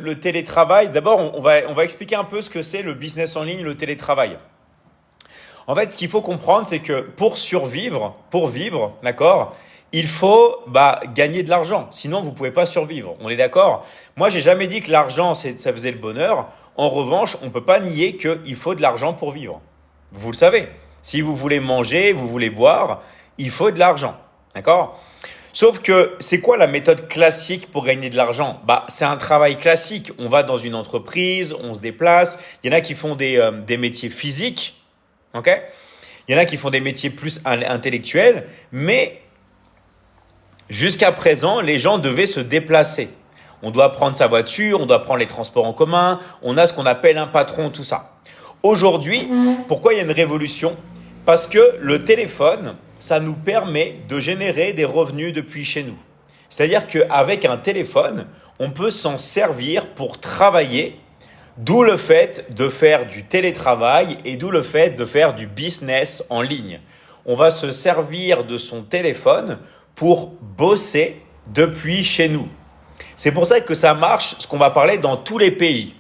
Le télétravail, d'abord, on va expliquer un peu ce que c'est le business en ligne, le télétravail. En fait, ce qu'il faut comprendre, c'est que pour survivre, pour vivre, d'accord, il faut gagner de l'argent. Sinon, vous ne pouvez pas survivre. On est d'accord? Moi, j'ai jamais dit que l'argent, ça faisait le bonheur. En revanche, on ne peut pas nier qu'il faut de l'argent pour vivre. Vous le savez. Si vous voulez manger, vous voulez boire, il faut de l'argent. D'accord? Sauf que c'est quoi la méthode classique pour gagner de l'argent? C'est un travail classique. On va dans une entreprise, on se déplace. Il y en a qui font des métiers physiques. Ok? Il y en a qui font des métiers plus intellectuels. Mais jusqu'à présent, les gens devaient se déplacer. On doit prendre sa voiture, on doit prendre les transports en commun. On a ce qu'on appelle un patron, tout ça. Aujourd'hui, pourquoi il y a une révolution? Parce que le téléphone, ça nous permet de générer des revenus depuis chez nous. C'est-à-dire qu'avec un téléphone, on peut s'en servir pour travailler, d'où le fait de faire du télétravail et d'où le fait de faire du business en ligne. On va se servir de son téléphone pour bosser depuis chez nous. C'est pour ça que ça marche, ce qu'on va parler dans tous les pays.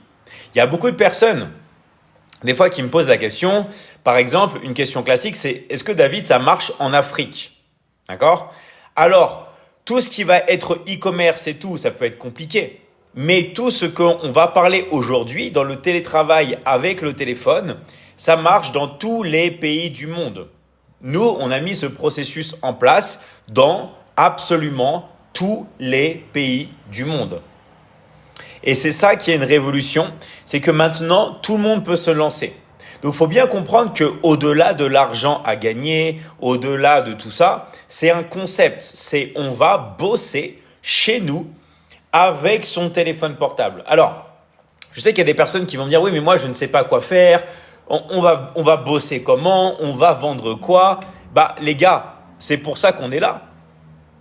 Il y a beaucoup de personnes des fois qui me posent la question, par exemple, une question classique, c'est est-ce que David, ça marche en Afrique? D'accord? Alors, tout ce qui va être e-commerce et tout, ça peut être compliqué. Mais tout ce qu'on va parler aujourd'hui dans le télétravail avec le téléphone, ça marche dans tous les pays du monde. Nous, on a mis ce processus en place dans absolument tous les pays du monde. Et c'est ça qui est une révolution, c'est que maintenant, tout le monde peut se lancer. Donc, il faut bien comprendre qu'au-delà de l'argent à gagner, au-delà de tout ça, c'est un concept. C'est on va bosser chez nous avec son téléphone portable. Alors, je sais qu'il y a des personnes qui vont me dire « Oui, mais moi, je ne sais pas quoi faire. On va bosser comment? On va vendre quoi ?» Les gars, c'est pour ça qu'on est là.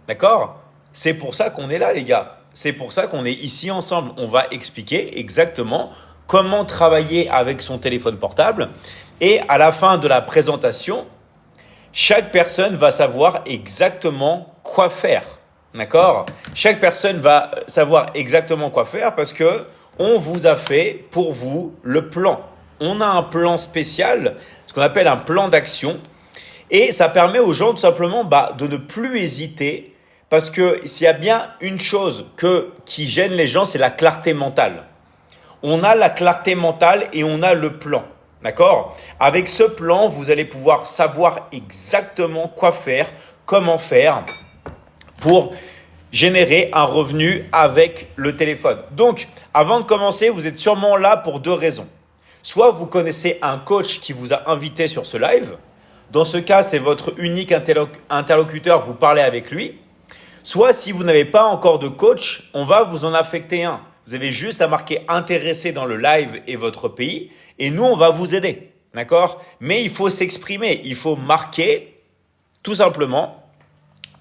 D'accord? C'est pour ça qu'on est là, les gars. C'est pour ça qu'on est ici ensemble. On va expliquer exactement comment travailler avec son téléphone portable. Et à la fin de la présentation, chaque personne va savoir exactement quoi faire. D'accord? Chaque personne va savoir exactement quoi faire parce que on vous a fait pour vous le plan. On a un plan spécial, ce qu'on appelle un plan d'action. Et ça permet aux gens tout simplement de ne plus hésiter. Parce que s'il y a bien une chose qui gêne les gens, c'est la clarté mentale. On a la clarté mentale et on a le plan. D'accord? Avec ce plan, vous allez pouvoir savoir exactement quoi faire, comment faire pour générer un revenu avec le téléphone. Donc, avant de commencer, vous êtes sûrement là pour deux raisons. Soit vous connaissez un coach qui vous a invité sur ce live. Dans ce cas, c'est votre unique interlocuteur, vous parlez avec lui. Soit si vous n'avez pas encore de coach, on va vous en affecter un. Vous avez juste à marquer intéressé dans le live et votre pays et nous, on va vous aider. D'accord? Mais il faut s'exprimer. Il faut marquer tout simplement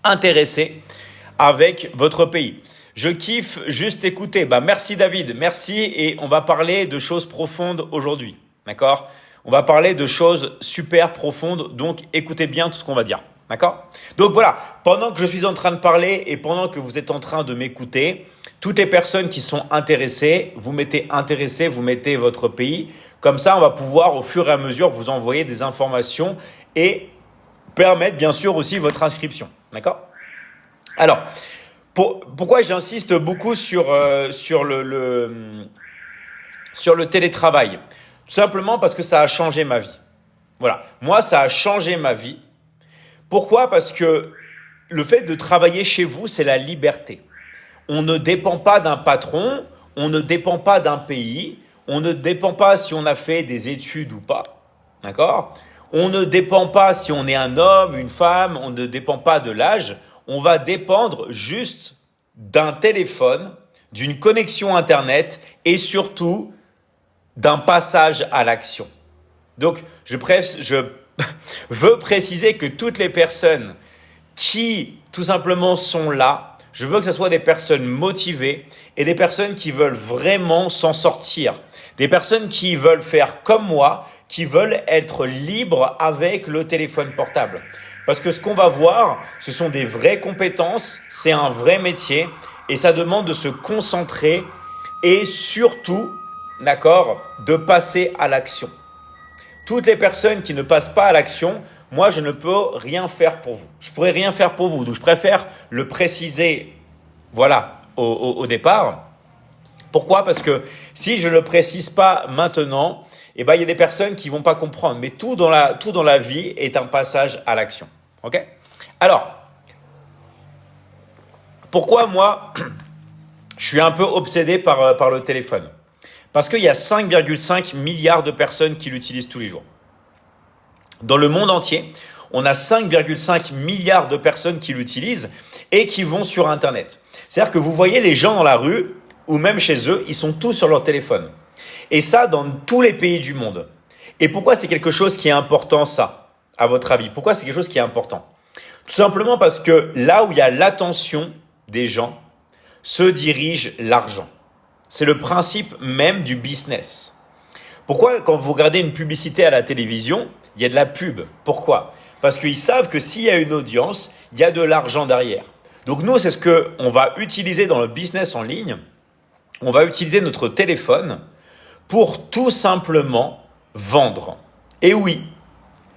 intéressé avec votre pays. Je kiffe juste écouter. Merci David, merci et on va parler de choses profondes aujourd'hui. D'accord? On va parler de choses super profondes, donc écoutez bien tout ce qu'on va dire. D'accord? Donc voilà, pendant que je suis en train de parler et pendant que vous êtes en train de m'écouter, toutes les personnes qui sont intéressées, vous mettez intéressé, vous mettez votre pays. Comme ça, on va pouvoir au fur et à mesure vous envoyer des informations et permettre bien sûr aussi votre inscription. D'accord? Alors, pourquoi j'insiste beaucoup sur le télétravail? Tout simplement parce que ça a changé ma vie. Voilà, moi ça a changé ma vie. Pourquoi? Parce que le fait de travailler chez vous, c'est la liberté. On ne dépend pas d'un patron, on ne dépend pas d'un pays, on ne dépend pas si on a fait des études ou pas. D'accord? On ne dépend pas si on est un homme, une femme, on ne dépend pas de l'âge. On va dépendre juste d'un téléphone, d'une connexion Internet et surtout d'un passage à l'action. Donc, je veux préciser que toutes les personnes qui, tout simplement, sont là, je veux que ce soit des personnes motivées et des personnes qui veulent vraiment s'en sortir. Des personnes qui veulent faire comme moi, qui veulent être libres avec le téléphone portable. Parce que ce qu'on va voir, ce sont des vraies compétences, c'est un vrai métier et ça demande de se concentrer et surtout, d'accord, de passer à l'action. Toutes les personnes qui ne passent pas à l'action, moi, je ne peux rien faire pour vous. Je pourrais rien faire pour vous. Donc, je préfère le préciser, voilà, au départ. Pourquoi? Parce que si je ne le précise pas maintenant, eh ben, il y a des personnes qui vont pas comprendre. Mais tout dans la vie est un passage à l'action. Ok? Alors, pourquoi moi, je suis un peu obsédé par le téléphone? Parce qu'il y a 5,5 milliards de personnes qui l'utilisent tous les jours. Dans le monde entier, on a 5,5 milliards de personnes qui l'utilisent et qui vont sur Internet. C'est-à-dire que vous voyez les gens dans la rue ou même chez eux, ils sont tous sur leur téléphone. Et ça, dans tous les pays du monde. Et pourquoi c'est quelque chose qui est important, ça, à votre avis? Pourquoi c'est quelque chose qui est important? Tout simplement parce que là où il y a l'attention des gens, se dirige l'argent. C'est le principe même du business. Pourquoi, quand vous regardez une publicité à la télévision, il y a de la pub? Pourquoi? Parce qu'ils savent que s'il y a une audience, il y a de l'argent derrière. Donc nous, c'est ce qu'on va utiliser dans le business en ligne. On va utiliser notre téléphone pour tout simplement vendre. Et oui,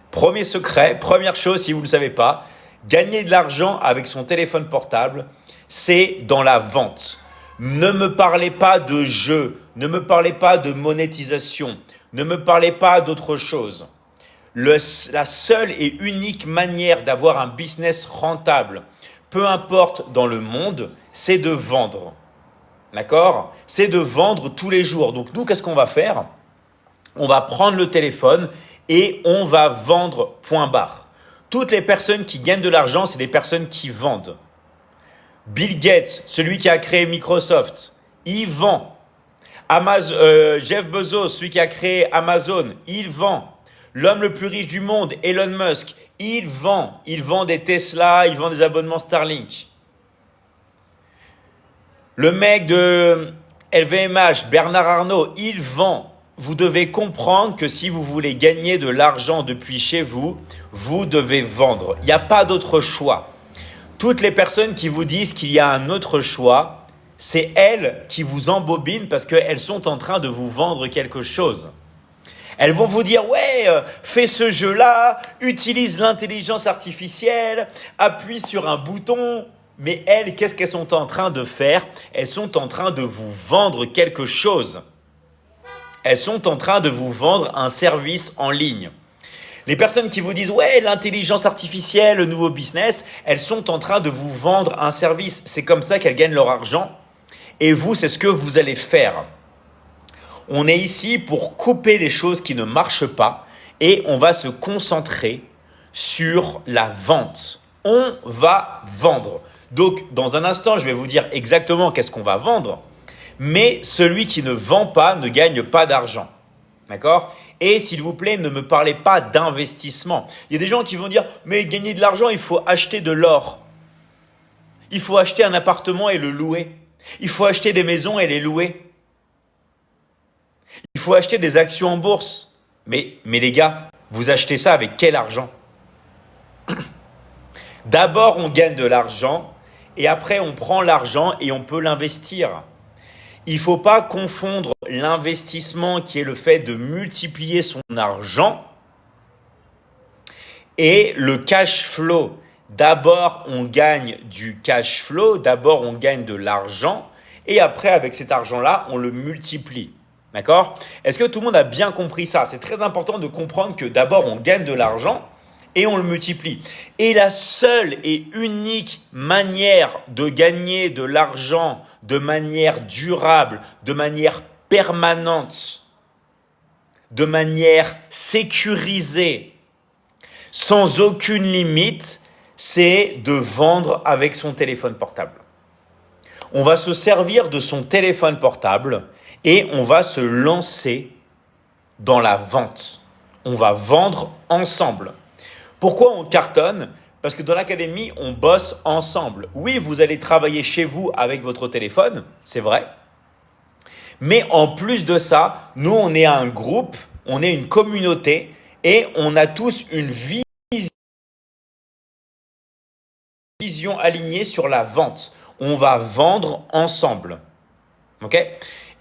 premier secret, première chose si vous ne le savez pas, gagner de l'argent avec son téléphone portable, c'est dans la vente. Ne me parlez pas de jeu, ne me parlez pas de monétisation, ne me parlez pas d'autre chose. La seule et unique manière d'avoir un business rentable, peu importe dans le monde, c'est de vendre. D'accord? C'est de vendre tous les jours. Donc nous, qu'est-ce qu'on va faire? On va prendre le téléphone et on va vendre, point barre. Toutes les personnes qui gagnent de l'argent, c'est des personnes qui vendent. Bill Gates, celui qui a créé Microsoft, il vend. Jeff Bezos, celui qui a créé Amazon, il vend. L'homme le plus riche du monde, Elon Musk, il vend. Il vend des Tesla, il vend des abonnements Starlink. Le mec de LVMH, Bernard Arnault, il vend. Vous devez comprendre que si vous voulez gagner de l'argent depuis chez vous, vous devez vendre. Il n'y a pas d'autre choix. Toutes les personnes qui vous disent qu'il y a un autre choix, c'est elles qui vous embobinent parce qu'elles sont en train de vous vendre quelque chose. Elles vont vous dire, ouais, fais ce jeu-là, utilise l'intelligence artificielle, appuie sur un bouton. Mais elles, qu'est-ce qu'elles sont en train de faire? Elles sont en train de vous vendre quelque chose. Elles sont en train de vous vendre un service en ligne. Les personnes qui vous disent, ouais, l'intelligence artificielle, le nouveau business, elles sont en train de vous vendre un service. C'est comme ça qu'elles gagnent leur argent. Et vous, c'est ce que vous allez faire. On est ici pour couper les choses qui ne marchent pas et on va se concentrer sur la vente. On va vendre. Donc, dans un instant, je vais vous dire exactement qu'est-ce qu'on va vendre, mais celui qui ne vend pas ne gagne pas d'argent. D'accord? Et s'il vous plaît, ne me parlez pas d'investissement. Il y a des gens qui vont dire, mais gagner de l'argent, il faut acheter de l'or. Il faut acheter un appartement et le louer. Il faut acheter des maisons et les louer. Il faut acheter des actions en bourse. Mais les gars, vous achetez ça avec quel argent? D'abord, on gagne de l'argent et après, on prend l'argent et on peut l'investir. Il ne faut pas confondre l'investissement qui est le fait de multiplier son argent et le cash flow. D'abord, on gagne du cash flow, d'abord, on gagne de l'argent et après, avec cet argent-là, on le multiplie. D'accord? Est-ce que tout le monde a bien compris ça? C'est très important de comprendre que d'abord, on gagne de l'argent et on le multiplie. Et la seule et unique manière de gagner de l'argent de manière durable, de manière permanente, de manière sécurisée, sans aucune limite, c'est de vendre avec son téléphone portable. On va se servir de son téléphone portable et on va se lancer dans la vente. On va vendre ensemble. Pourquoi on cartonne? Parce que dans l'académie, on bosse ensemble. Oui, vous allez travailler chez vous avec votre téléphone, c'est vrai. Mais en plus de ça, nous, on est un groupe, on est une communauté et on a tous une vision alignée sur la vente. On va vendre ensemble. Ok?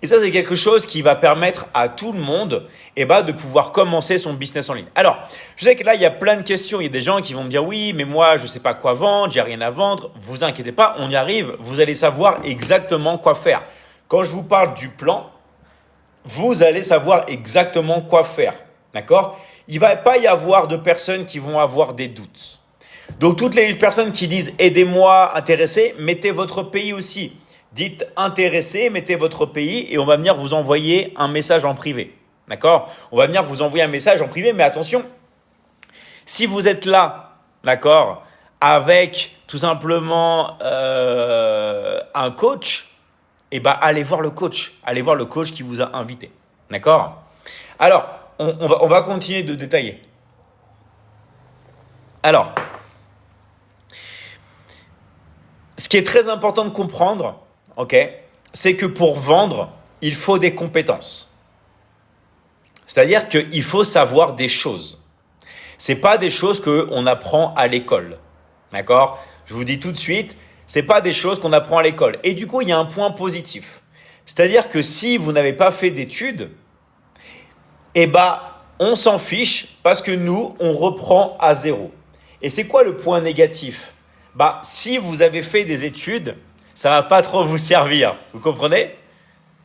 Et ça, c'est quelque chose qui va permettre à tout le monde de pouvoir commencer son business en ligne. Alors, je sais que là, il y a plein de questions. Il y a des gens qui vont me dire, oui, mais moi, je ne sais pas quoi vendre, j'ai rien à vendre. Vous inquiétez pas, on y arrive. Vous allez savoir exactement quoi faire. Quand je vous parle du plan, vous allez savoir exactement quoi faire. D'accord? Il ne va pas y avoir de personnes qui vont avoir des doutes. Donc, toutes les personnes qui disent « aidez-moi, intéressé », mettez votre pays aussi. Dites « intéressé », mettez votre pays et on va venir vous envoyer un message en privé. D'accord? On va venir vous envoyer un message en privé, mais attention, si vous êtes là, d'accord, avec tout simplement un coach, allez voir le coach. Allez voir le coach qui vous a invité. D'accord? Alors, on va continuer de détailler. Alors, ce qui est très important de comprendre, c'est que pour vendre, il faut des compétences. C'est-à-dire qu'il faut savoir des choses. Ce n'est pas des choses qu'on apprend à l'école. D'accord? Je vous dis tout de suite, ce n'est pas des choses qu'on apprend à l'école. Et du coup, il y a un point positif. C'est-à-dire que si vous n'avez pas fait d'études, on s'en fiche parce que nous, on reprend à zéro. Et c'est quoi le point négatif? Si vous avez fait des études, ça va pas trop vous servir. Vous comprenez?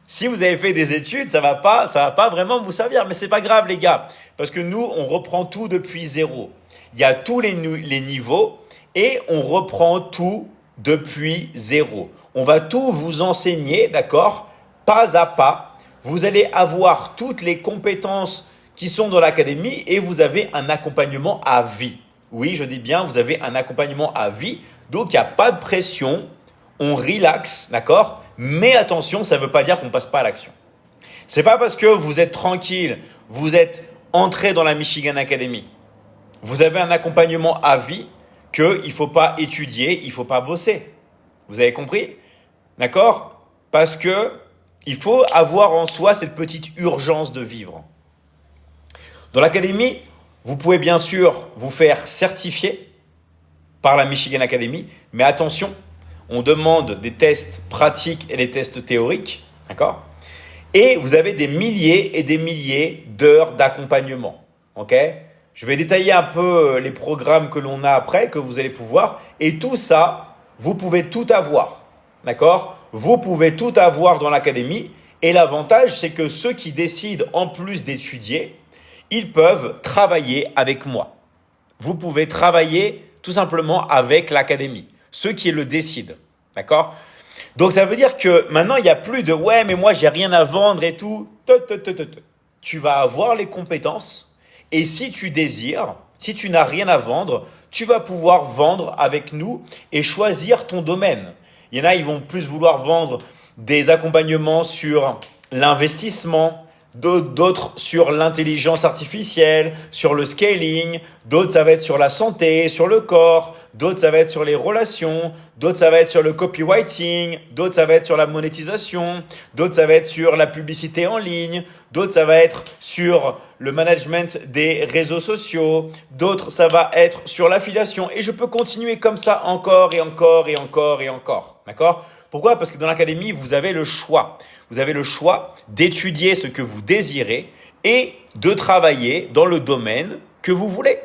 Si vous avez fait des études, ça va pas vraiment vous servir. Mais c'est pas grave, les gars. Parce que nous, on reprend tout depuis zéro. Il y a tous les niveaux et on reprend tout depuis zéro. On va tout vous enseigner, d'accord? Pas à pas. Vous allez avoir toutes les compétences qui sont dans l'académie et vous avez un accompagnement à vie. Oui, je dis bien, vous avez un accompagnement à vie. Donc, il n'y a pas de pression. On relaxe, d'accord? Mais attention, ça ne veut pas dire qu'on ne passe pas à l'action. Ce n'est pas parce que vous êtes tranquille, vous êtes entré dans la Michigan Academy, vous avez un accompagnement à vie qu'il ne faut pas étudier, il ne faut pas bosser. Vous avez compris? D'accord? Parce que il faut avoir en soi cette petite urgence de vivre. Dans l'académie, vous pouvez bien sûr vous faire certifier par la Michigan Academy, mais attention, on demande des tests pratiques et des tests théoriques, d'accord? Et vous avez des milliers et des milliers d'heures d'accompagnement, ok? Je vais détailler un peu les programmes que l'on a après, que vous allez pouvoir, et tout ça, vous pouvez tout avoir, d'accord? Vous pouvez tout avoir dans l'académie, et l'avantage, c'est que ceux qui décident en plus d'étudier, ils peuvent travailler avec moi. Vous pouvez travailler tout simplement avec l'académie, ceux qui le décident, d'accord? Donc ça veut dire que maintenant il n'y a plus de ouais mais moi j'ai rien à vendre et tout. Tu vas avoir les compétences et si tu désires, si tu n'as rien à vendre, tu vas pouvoir vendre avec nous et choisir ton domaine. Il y en a, ils vont plus vouloir vendre des accompagnements sur l'investissement, d'autres sur l'intelligence artificielle, sur le scaling, d'autres ça va être sur la santé, sur le corps, d'autres ça va être sur les relations, d'autres ça va être sur le copywriting, d'autres ça va être sur la monétisation, d'autres ça va être sur la publicité en ligne, d'autres ça va être sur le management des réseaux sociaux, d'autres ça va être sur l'affiliation et je peux continuer comme ça encore et encore et encore et encore, d'accord? Pourquoi? Parce que dans l'académie, vous avez le choix. Vous avez le choix d'étudier ce que vous désirez et de travailler dans le domaine que vous voulez.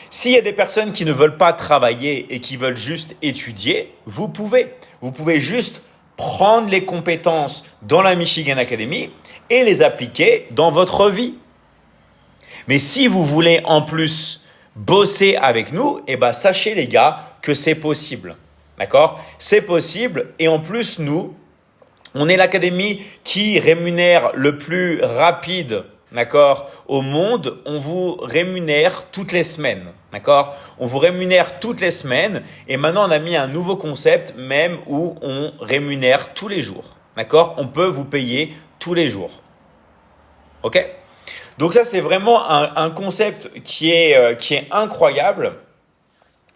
S'il y a des personnes qui ne veulent pas travailler et qui veulent juste étudier, vous pouvez. Vous pouvez juste prendre les compétences dans la Michigan Academy et les appliquer dans votre vie. Mais si vous voulez en plus bosser avec nous, sachez les gars que c'est possible. D'accord? C'est possible et en plus nous, on est l'académie qui rémunère le plus rapide, d'accord, au monde. On vous rémunère toutes les semaines, d'accord? On vous rémunère toutes les semaines et maintenant on a mis un nouveau concept même où on rémunère tous les jours, d'accord? On peut vous payer tous les jours, ok? Donc ça c'est vraiment un concept qui est incroyable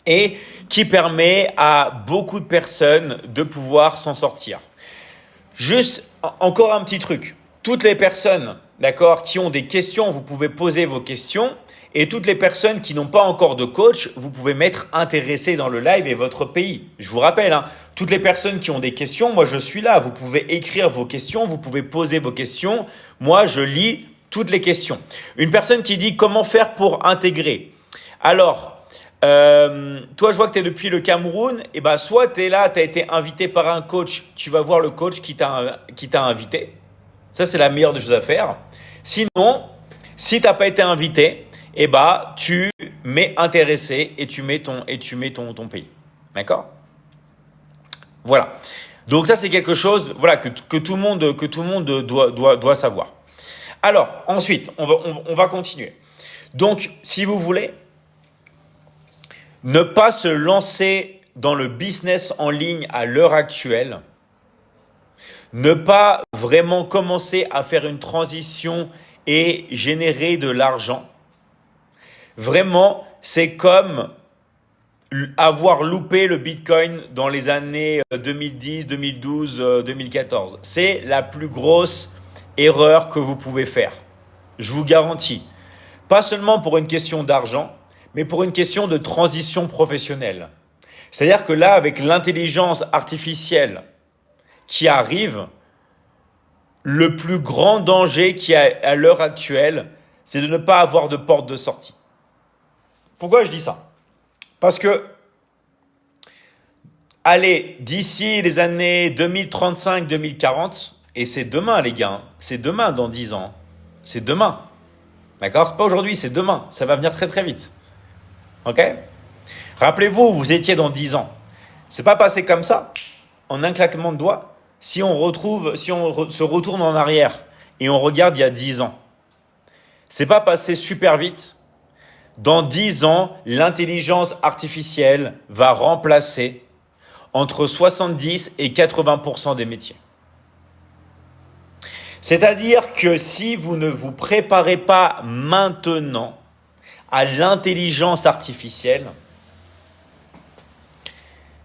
et qui permet à beaucoup de personnes de pouvoir s'en sortir. Juste, encore un petit truc. Toutes les personnes, d'accord, qui ont des questions, vous pouvez poser vos questions Et toutes les personnes qui n'ont pas encore de coach, vous pouvez mettre intéressé dans le live et votre pays. Je vous rappelle, hein, toutes les personnes qui ont des questions, moi je suis là. Vous pouvez écrire vos questions, vous pouvez poser vos questions. Moi, je lis toutes les questions. Une personne qui dit comment faire pour intégrer. Alors, toi, je vois que tu es depuis le Cameroun. Et ben, soit tu es là, tu as été invité par un coach, tu vas voir le coach qui t'a invité. Ça, c'est la meilleure des choses à faire. Sinon, si tu n'as pas été invité, eh ben, tu mets intéressé et tu mets ton pays. D'accord? Voilà. Donc ça, c'est quelque chose voilà, que tout le monde doit savoir. Alors, ensuite, on va continuer. Donc, si vous voulez, ne pas se lancer dans le business en ligne à l'heure actuelle, ne pas vraiment commencer à faire une transition et générer de l'argent, vraiment, c'est comme avoir loupé le Bitcoin dans les années 2010, 2012, 2014. C'est la plus grosse erreur que vous pouvez faire. Je vous garantis. Pas seulement pour une question d'argent, mais pour une question de transition professionnelle. C'est-à-dire que là, avec l'intelligence artificielle qui arrive, le plus grand danger qu'il y a à l'heure actuelle, c'est de ne pas avoir de porte de sortie. Pourquoi je dis ça? Parce que, allez, d'ici les années 2035-2040, et c'est demain les gars, c'est demain dans 10 ans, c'est demain. D'accord? C'est pas aujourd'hui, c'est demain, ça va venir très très vite. Ok? Rappelez-vous, vous étiez dans 10 ans. C'est pas passé comme ça, en un claquement de doigts. Si on se retourne en arrière et on regarde il y a 10 ans, c'est pas passé super vite. Dans 10 ans, l'intelligence artificielle va remplacer entre 70 et 80% des métiers. C'est-à-dire que si vous ne vous préparez pas maintenant à l'intelligence artificielle,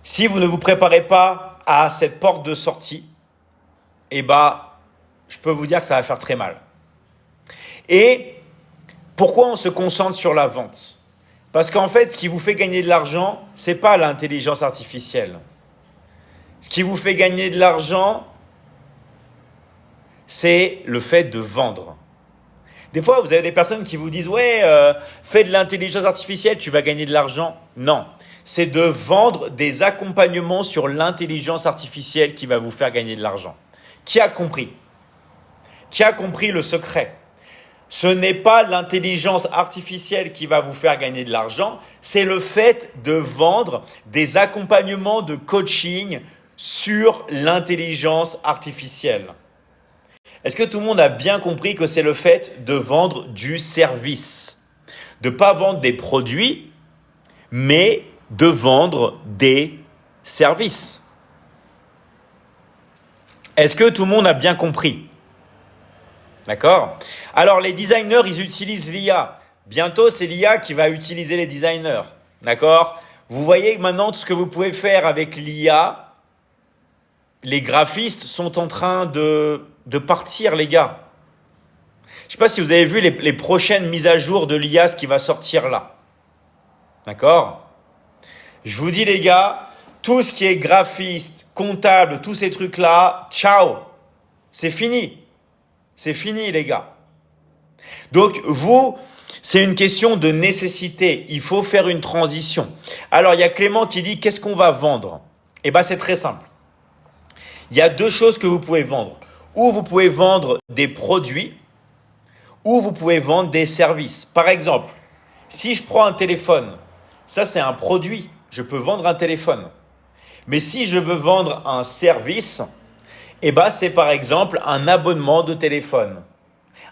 si vous ne vous préparez pas à cette porte de sortie, eh ben, je peux vous dire que ça va faire très mal. Et pourquoi on se concentre sur la vente? Parce qu'en fait, ce qui vous fait gagner de l'argent, ce n'est pas l'intelligence artificielle. Ce qui vous fait gagner de l'argent, c'est le fait de vendre. Des fois, vous avez des personnes qui vous disent « Ouais, fais de l'intelligence artificielle, tu vas gagner de l'argent. » Non, c'est de vendre des accompagnements sur l'intelligence artificielle qui va vous faire gagner de l'argent. Qui a compris? Qui a compris le secret? Ce n'est pas l'intelligence artificielle qui va vous faire gagner de l'argent, c'est le fait de vendre des accompagnements de coaching sur l'intelligence artificielle. Est-ce que tout le monde a bien compris que c'est le fait de vendre du service? De ne pas vendre des produits, mais de vendre des services. Est-ce que tout le monde a bien compris? D'accord? Alors, les designers, ils utilisent l'IA. Bientôt, c'est l'IA qui va utiliser les designers. D'accord? Vous voyez maintenant tout ce que vous pouvez faire avec l'IA. Les graphistes sont en train de partir, les gars. Je ne sais pas si vous avez vu les prochaines mises à jour de l'IA, ce qui va sortir là. D'accord? Je vous dis, les gars, tout ce qui est graphiste, comptable, tous ces trucs-là, ciao. C'est fini. C'est fini, les gars. Donc, vous, c'est une question de nécessité. Il faut faire une transition. Alors, il y a Clément qui dit, qu'est-ce qu'on va vendre? Eh bien, c'est très simple. Il y a deux choses que vous pouvez vendre. Ou vous pouvez vendre des produits, ou vous pouvez vendre des services. Par exemple, si je prends un téléphone, ça c'est un produit. Je peux vendre un téléphone. Mais si je veux vendre un service, eh ben, c'est par exemple un abonnement de téléphone.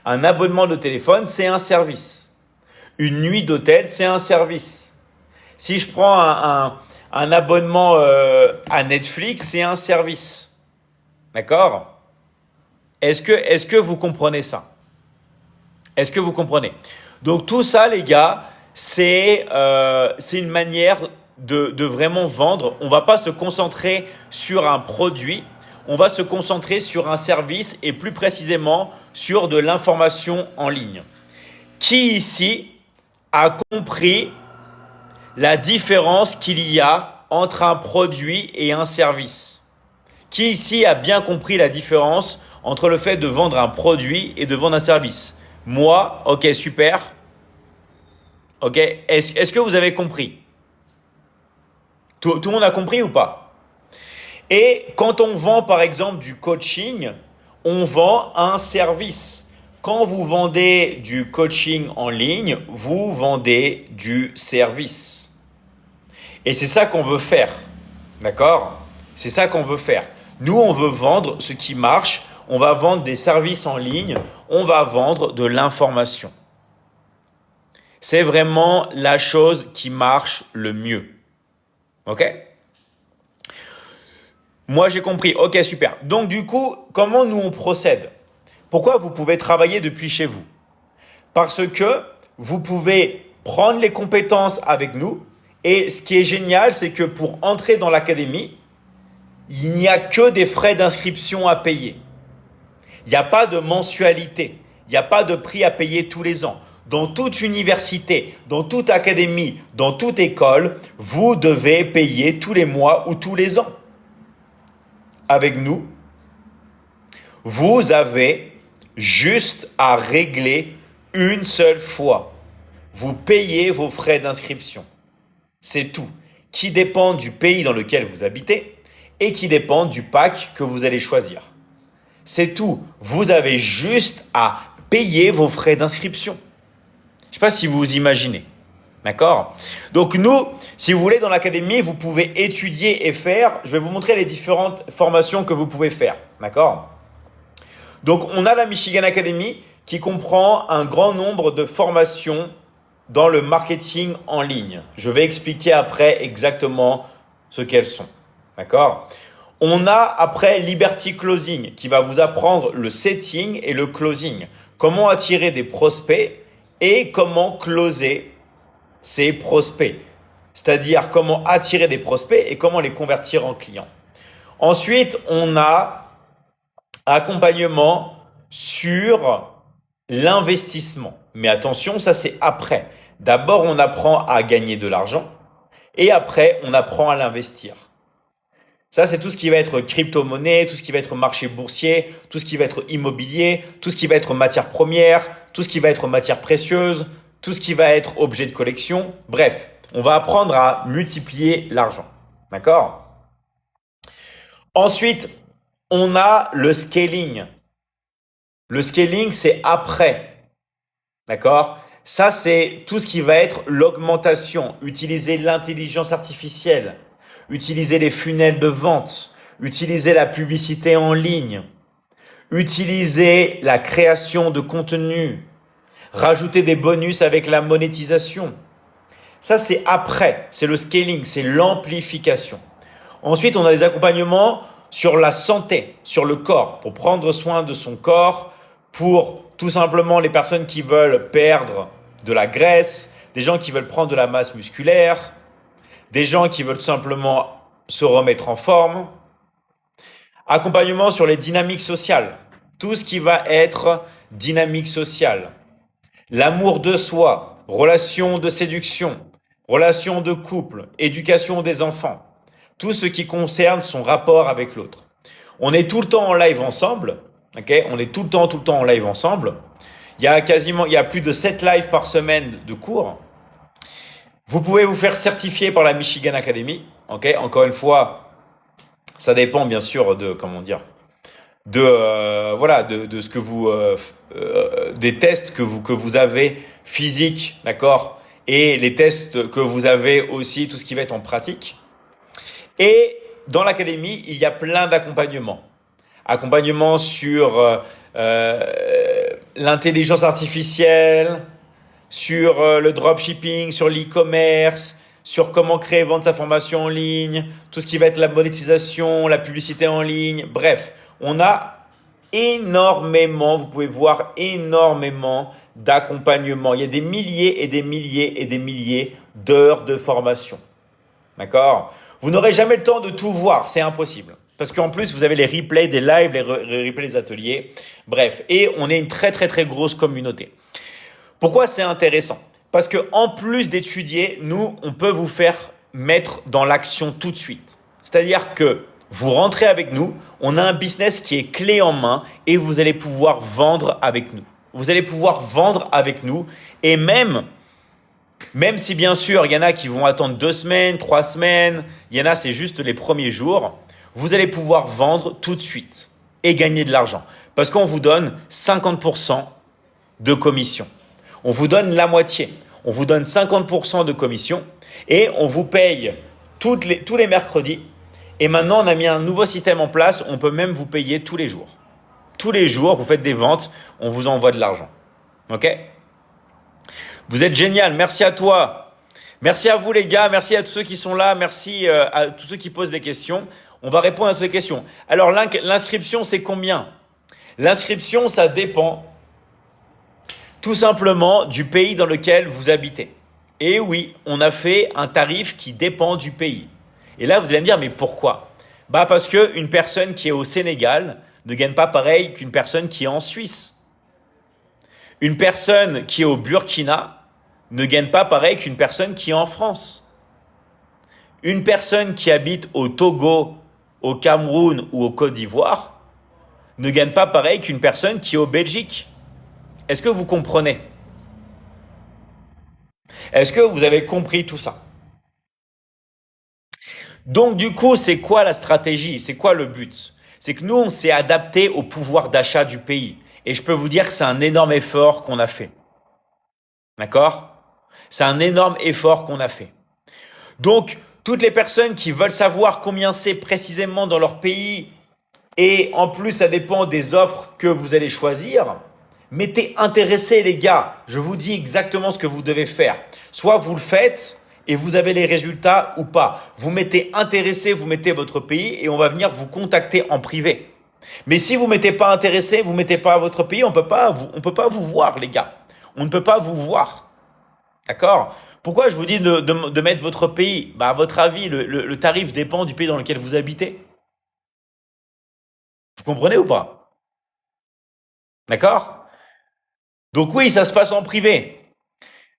Un abonnement de téléphone, c'est un service. Une nuit d'hôtel, c'est un service. Si je prends un abonnement à Netflix, c'est un service. D'accord? Est-ce que vous comprenez ça? Est-ce que vous comprenez? Donc tout ça, les gars, c'est une manière de vraiment vendre. On ne va pas se concentrer sur un produit. On va se concentrer sur un service et plus précisément sur de l'information en ligne. Qui ici a compris la différence qu'il y a entre un produit et un service? Qui ici a bien compris la différence entre le fait de vendre un produit et de vendre un service? Moi, ok, super. Ok, est-ce que vous avez compris? Tout le monde a compris ou pas? Et quand on vend par exemple du coaching, on vend un service. Quand vous vendez du coaching en ligne, vous vendez du service. Et c'est ça qu'on veut faire. D'accord? C'est ça qu'on veut faire. Nous, on veut vendre ce qui marche. On va vendre des services en ligne. On va vendre de l'information. C'est vraiment la chose qui marche le mieux. Ok? Moi, j'ai compris. Ok, super. Donc, du coup, comment nous on procède? Pourquoi vous pouvez travailler depuis chez vous? Parce que vous pouvez prendre les compétences avec nous. Et ce qui est génial, c'est que pour entrer dans l'académie, il n'y a que des frais d'inscription à payer. Il n'y a pas de mensualité. Il n'y a pas de prix à payer tous les ans. Dans toute université, dans toute académie, dans toute école, vous devez payer tous les mois ou tous les ans. Avec nous, vous avez juste à régler une seule fois. Vous payez vos frais d'inscription. C'est tout. Qui dépend du pays dans lequel vous habitez et qui dépend du pack que vous allez choisir. C'est tout. Vous avez juste à payer vos frais d'inscription. Je ne sais pas si vous vous imaginez. D'accord? Donc nous, si vous voulez, dans l'académie, vous pouvez étudier et faire. Je vais vous montrer les différentes formations que vous pouvez faire. D'accord? Donc on a la Michigan Academy qui comprend un grand nombre de formations dans le marketing en ligne. Je vais expliquer après exactement ce qu'elles sont. D'accord? On a après Liberty Closing qui va vous apprendre le setting et le closing. Comment attirer des prospects et comment closer ces prospects. C'est-à-dire comment attirer des prospects et comment les convertir en clients. Ensuite, on a accompagnement sur l'investissement. Mais attention, ça c'est après. D'abord, on apprend à gagner de l'argent et après, on apprend à l'investir. Ça, c'est tout ce qui va être crypto-monnaie, tout ce qui va être marché boursier, tout ce qui va être immobilier, tout ce qui va être matière première, tout ce qui va être matière précieuse, tout ce qui va être objet de collection. Bref, on va apprendre à multiplier l'argent. D'accord? Ensuite, on a le scaling. Le scaling, c'est après. D'accord? Ça, c'est tout ce qui va être l'augmentation, utiliser l'intelligence artificielle, utiliser les funnels de vente, utiliser la publicité en ligne, utiliser la création de contenu, rajouter des bonus avec la monétisation. Ça, c'est après, c'est le scaling, c'est l'amplification. Ensuite, on a des accompagnements sur la santé, sur le corps, pour prendre soin de son corps, pour tout simplement les personnes qui veulent perdre de la graisse, des gens qui veulent prendre de la masse musculaire, des gens qui veulent tout simplement se remettre en forme. Accompagnement sur les dynamiques sociales, tout ce qui va être dynamique sociale. L'amour de soi, relations de séduction, relations de couple, éducation des enfants, tout ce qui concerne son rapport avec l'autre. On est tout le temps en live ensemble, ok? On est tout le temps en live ensemble. Il y a plus de 7 lives par semaine de cours. Vous pouvez vous faire certifier par la Michigan Academy, ok? Encore une fois, ça dépend bien sûr de, comment dire, de ce que vous des tests que vous avez physiques, d'accord, et les tests que vous avez aussi, tout ce qui va être en pratique. Et dans l'académie, il y a plein accompagnement sur l'intelligence artificielle, sur le dropshipping, sur l'e-commerce, sur comment créer et vendre sa formation en ligne, tout ce qui va être la monétisation, la publicité en ligne. Bref, on a énormément, vous pouvez voir énormément d'accompagnement. Il y a des milliers et des milliers et des milliers d'heures de formation. D'accord? Vous n'aurez jamais le temps de tout voir, c'est impossible. Parce qu'en plus, vous avez les replays des lives, les replays des ateliers. Bref, et on est une très très très grosse communauté. Pourquoi c'est intéressant? Parce que en plus d'étudier, nous, on peut vous faire mettre dans l'action tout de suite. C'est-à-dire que vous rentrez avec nous, on a un business qui est clé en main et vous allez pouvoir vendre avec nous. Vous allez pouvoir vendre avec nous et même si bien sûr, il y en a qui vont attendre 2 semaines, 3 semaines, il y en a c'est juste les premiers jours, vous allez pouvoir vendre tout de suite et gagner de l'argent. Parce qu'on vous donne 50% de commission. On vous donne la moitié. On vous donne 50% de commission et on vous paye tous les mercredis. Et maintenant, on a mis un nouveau système en place. On peut même vous payer tous les jours. Tous les jours, vous faites des ventes, on vous envoie de l'argent. OK? Vous êtes génial. Merci à toi. Merci à vous les gars. Merci à tous ceux qui sont là. Merci à tous ceux qui posent des questions. On va répondre à toutes les questions. Alors, l'inscription, c'est combien? L'inscription, ça dépend tout simplement du pays dans lequel vous habitez. Et oui, on a fait un tarif qui dépend du pays. Et là, vous allez me dire, mais pourquoi? Parce qu'une personne qui est au Sénégal ne gagne pas pareil qu'une personne qui est en Suisse. Une personne qui est au Burkina ne gagne pas pareil qu'une personne qui est en France. Une personne qui habite au Togo, au Cameroun ou au Côte d'Ivoire ne gagne pas pareil qu'une personne qui est au Belgique. Est-ce que vous comprenez? Est-ce que vous avez compris tout ça? Donc du coup, c'est quoi la stratégie? C'est quoi le but? C'est que nous, on s'est adapté au pouvoir d'achat du pays. Et je peux vous dire que c'est un énorme effort qu'on a fait. D'accord? C'est un énorme effort qu'on a fait. Donc, toutes les personnes qui veulent savoir combien c'est précisément dans leur pays, et en plus, ça dépend des offres que vous allez choisir, mettez intéressé les gars. Je vous dis exactement ce que vous devez faire. Soit vous le faites et vous avez les résultats ou pas. Vous mettez intéressé, vous mettez votre pays et on va venir vous contacter en privé. Mais si vous mettez pas intéressé, vous mettez pas votre pays, on peut pas vous voir les gars. On ne peut pas vous voir. D'accord? Pourquoi je vous dis de mettre votre pays? À votre avis, le tarif dépend du pays dans lequel vous habitez. Vous comprenez ou pas? D'accord? Donc oui, ça se passe en privé.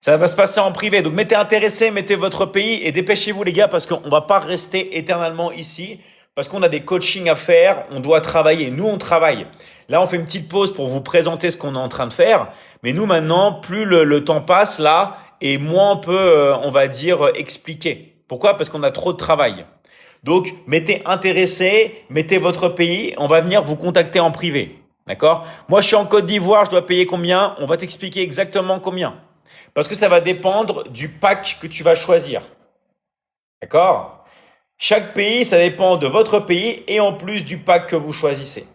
Ça va se passer en privé. Donc mettez intéressé, mettez votre pays et dépêchez-vous les gars parce qu'on va pas rester éternellement ici parce qu'on a des coachings à faire, on doit travailler. Nous, on travaille. Là, on fait une petite pause pour vous présenter ce qu'on est en train de faire. Mais nous, maintenant, plus le temps passe là et moins on peut, on va dire, expliquer. Pourquoi? Parce qu'on a trop de travail. Donc, mettez intéressé, mettez votre pays, on va venir vous contacter en privé. D'accord? Moi, je suis en Côte d'Ivoire, je dois payer combien? On va t'expliquer exactement combien. Parce que ça va dépendre du pack que tu vas choisir. D'accord? Chaque pays, ça dépend de votre pays et en plus du pack que vous choisissez.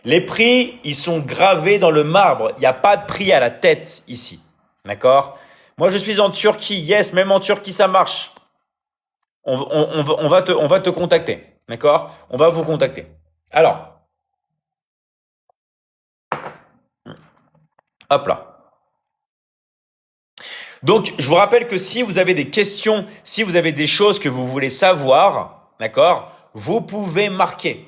Les prix, ils sont gravés dans le marbre. Il n'y a pas de prix à la tête ici. D'accord? Moi, je suis en Turquie. Yes, même en Turquie, ça marche. On va te contacter. D'accord? On va vous contacter. Alors, hop là. Donc, je vous rappelle que si vous avez des questions, si vous avez des choses que vous voulez savoir, d'accord, vous pouvez marquer.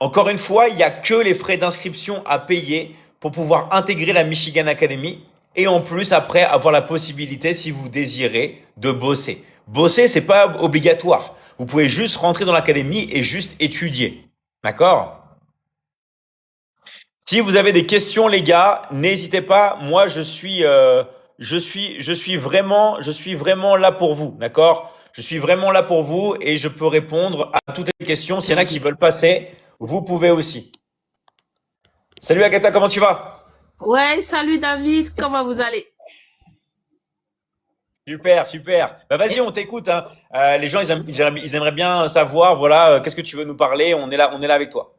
Encore une fois, il n'y a que les frais d'inscription à payer pour pouvoir intégrer la Michigan Academy et en plus, après, avoir la possibilité, si vous désirez, de bosser. Bosser, c'est pas obligatoire. Vous pouvez juste rentrer dans l'académie et juste étudier. D'accord? Si vous avez des questions, les gars, n'hésitez pas. Moi, je suis vraiment là pour vous. D'accord? Je suis vraiment là pour vous et je peux répondre à toutes les questions. S'il y en a qui veulent passer, vous pouvez aussi. Salut Agatha, comment tu vas? Ouais, salut David, comment vous allez? Super, super. Vas-y, on t'écoute, hein. Les gens, ils aimeraient bien savoir, voilà, qu'est-ce que tu veux nous parler? On est là avec toi.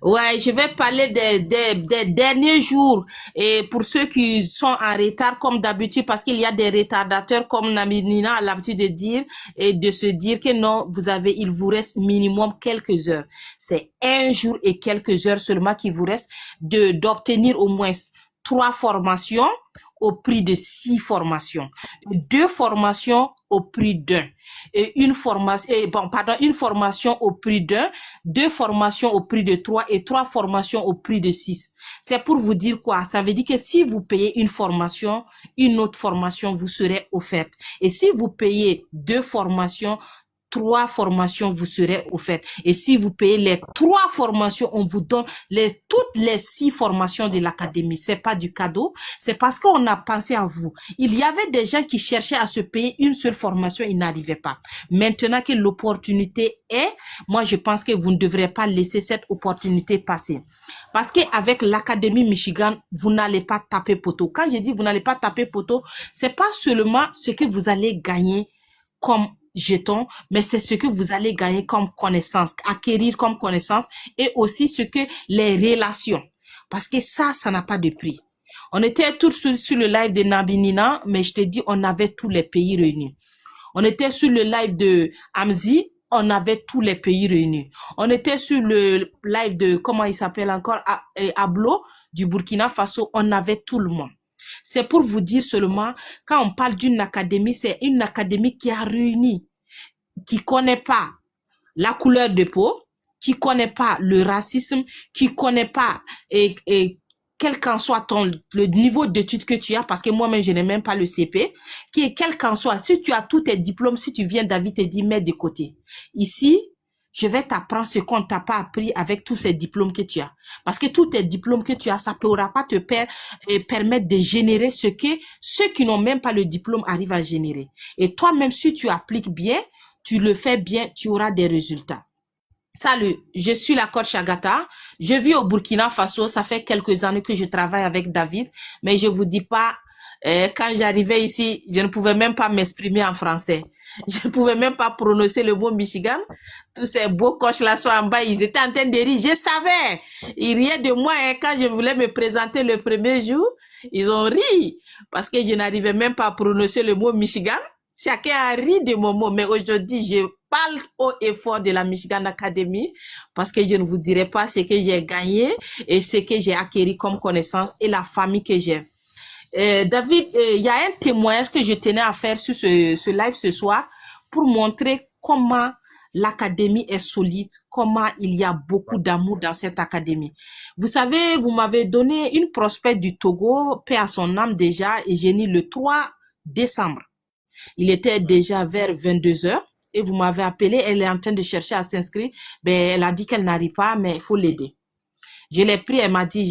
Ouais, je vais parler des derniers jours et pour ceux qui sont en retard comme d'habitude parce qu'il y a des retardateurs comme Nina a l'habitude de dire et de se dire que non, il vous reste minimum quelques heures. C'est un jour et quelques heures seulement qu'il vous reste d'obtenir au moins 3 formations au prix de 6 formations, 2 formations au prix d'un, et une formation, une formation au prix d'un, 2 formations au prix de 3 et 3 formations au prix de 6. C'est pour vous dire quoi? Ça veut dire que si vous payez une formation, une autre formation vous serait offerte. Et si vous payez 2 formations, 3 formations vous serez offertes. Et si vous payez les 3 formations, on vous donne toutes les 6 formations de l'académie. C'est pas du cadeau, c'est parce qu'on a pensé à vous. Il y avait des gens qui cherchaient à se payer une seule formation, ils n'arrivaient pas. Maintenant que l'opportunité est, moi je pense que vous ne devrez pas laisser cette opportunité passer. Parce qu'avec l'Académie Michigan, vous n'allez pas taper poteau. Quand je dis vous n'allez pas taper poteau, c'est pas seulement ce que vous allez gagner comme jetons, mais c'est ce que vous allez gagner comme connaissance, acquérir comme connaissance, et aussi ce que les relations. Parce que ça n'a pas de prix. On était tous sur le live de Nabinina, mais je te dis, on avait tous les pays réunis. On était sur le live de Amzi, on avait tous les pays réunis. On était sur le live de, comment il s'appelle encore, Ablo, du Burkina Faso, on avait tout le monde. C'est pour vous dire seulement, quand on parle d'une académie, c'est une académie qui a réuni, qui connaît pas la couleur de peau, qui connaît pas le racisme, qui connaît pas, quel qu'en soit le niveau d'études que tu as, parce que moi-même, je n'ai même pas le CP, quel qu'en soit, si tu as tous tes diplômes, si tu viens, David te dit, mets de côté. Ici, je vais t'apprendre ce qu'on t'a pas appris avec tous ces diplômes que tu as. Parce que tous tes diplômes que tu as, ça ne pourra pas te permettre de générer ce que ceux qui n'ont même pas le diplôme arrivent à générer. Et toi-même, si tu appliques bien, tu le fais bien, tu auras des résultats. Salut, je suis la coach Agatha. Je vis au Burkina Faso. Ça fait quelques années que je travaille avec David, mais je vous dis pas, quand j'arrivais ici, je ne pouvais même pas m'exprimer en français. Je ne pouvais même pas prononcer le mot Michigan. Tous ces beaux coachs-là sont en bas, ils étaient en train de rire. Je savais. Ils riaient de moi quand je voulais me présenter le premier jour. Ils ont ri parce que je n'arrivais même pas à prononcer le mot Michigan. Chacun a ri de mon mot, mais aujourd'hui, je parle haut et fort de la Michigan Academy parce que je ne vous dirai pas ce que j'ai gagné et ce que j'ai acquis comme connaissance et la famille que j'ai. David, il y a un témoignage que je tenais à faire sur ce live ce soir pour montrer comment l'académie est solide, comment il y a beaucoup d'amour dans cette académie. Vous savez, vous m'avez donné une prospect du Togo, paix à son âme déjà, et j'ai mis le 3 décembre. Il était déjà vers 22 heures et vous m'avez appelé, elle est en train de chercher à s'inscrire. Ben, elle a dit qu'elle n'arrive pas, mais il faut l'aider. Je l'ai pris, elle m'a dit,